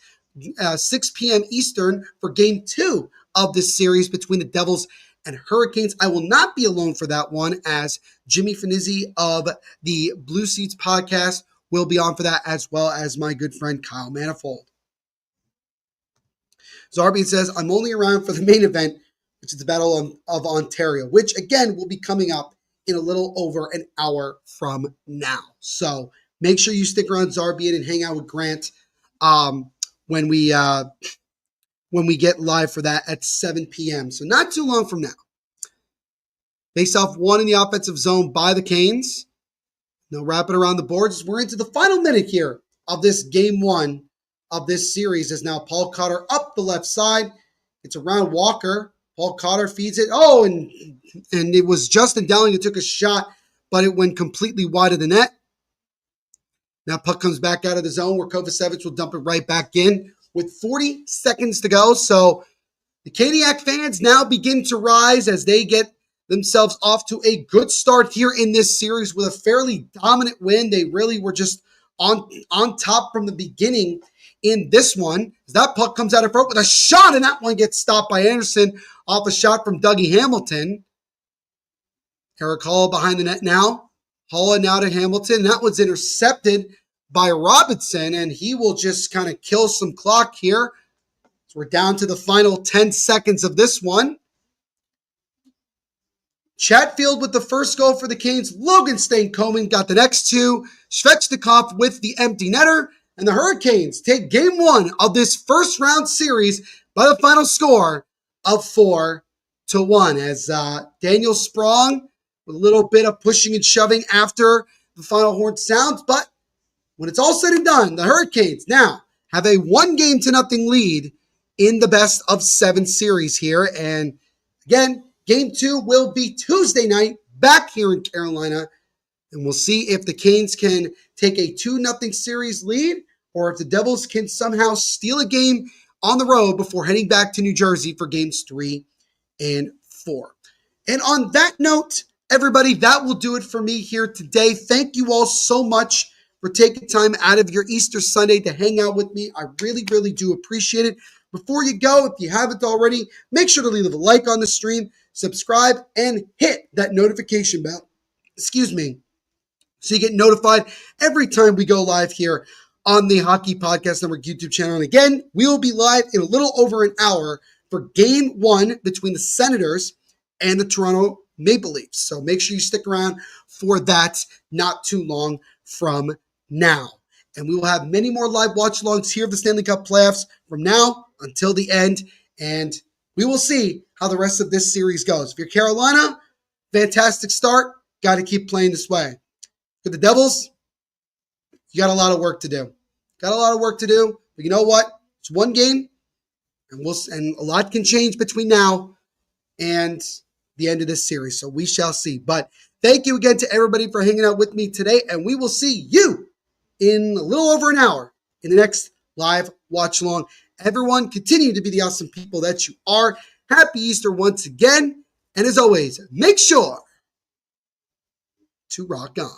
6 p.m. Eastern for game 2 of this series between the Devils and Hurricanes. I will not be alone for that one, as Jimmy Finizzi of the Blue Seats podcast will be on for that, as well as my good friend Kyle Manifold. Zarbian says, I'm only around for the main event, which is the Battle of Ontario, which again will be coming up in a little over an hour from now. So make sure you stick around, Zarbian, and hang out with Grant when we get live for that at 7 p.m. So not too long from now. Face-off one in the offensive zone by the Canes. Now wrapping around the boards. We're into the final minute here of this game one of this series, as now Paul Cotter up the left side. It's around Walker. Paul Cotter feeds it. Oh, and it was Justin Dowling who took a shot, but it went completely wide of the net. Now puck comes back out of the zone where Kovacevic will dump it right back in with 40 seconds to go. So the Canadiac fans now begin to rise as they get themselves off to a good start here in this series with a fairly dominant win. They really were just on top from the beginning in this one. As that puck comes out in front with a shot, and that one gets stopped by Anderson off a shot from Dougie Hamilton. Eric Hall behind the net now. Hall now to Hamilton. That was intercepted by Robinson, and he will just kind of kill some clock here. So we're down to the final 10 seconds of this one. Chatfield with the first goal for the Canes. Logan Stankoven got the next two. Svechnikov with the empty netter. And the Hurricanes take game one of this first round series by the final score of 4-1. As Daniel Sprong with a little bit of pushing and shoving after the final horn sounds. But when it's all said and done, the Hurricanes now have a 1-0 lead in the best of 7 series here. And again, game 2 will be Tuesday night back here in Carolina. And we'll see if the Canes can take a 2-0 series lead or if the Devils can somehow steal a game on the road before heading back to New Jersey for games 3 and 4. And on that note, everybody, that will do it for me here today. Thank you all so much for taking time out of your Easter Sunday to hang out with me. I really, really do appreciate it. Before you go, if you haven't already, make sure to leave a like on the stream, subscribe, and hit that notification bell. So you get notified every time we go live here on the Hockey Podcast Network YouTube channel. And again, we will be live in a little over an hour for game 1 between the Senators and the Toronto Maple Leafs. So make sure you stick around for that not too long from now. And we will have many more live watch-alongs here of the Stanley Cup playoffs from now until the end. And we will see how the rest of this series goes. If you're Carolina, fantastic start. Got to keep playing this way. For the Devils, you got a lot of work to do. But you know what? It's one game, and a lot can change between now and the end of this series. So we shall see. But thank you again to everybody for hanging out with me today, and we will see you in a little over an hour in the next live watch along. Everyone, continue to be the awesome people that you are. Happy Easter once again. And as always, make sure to rock on.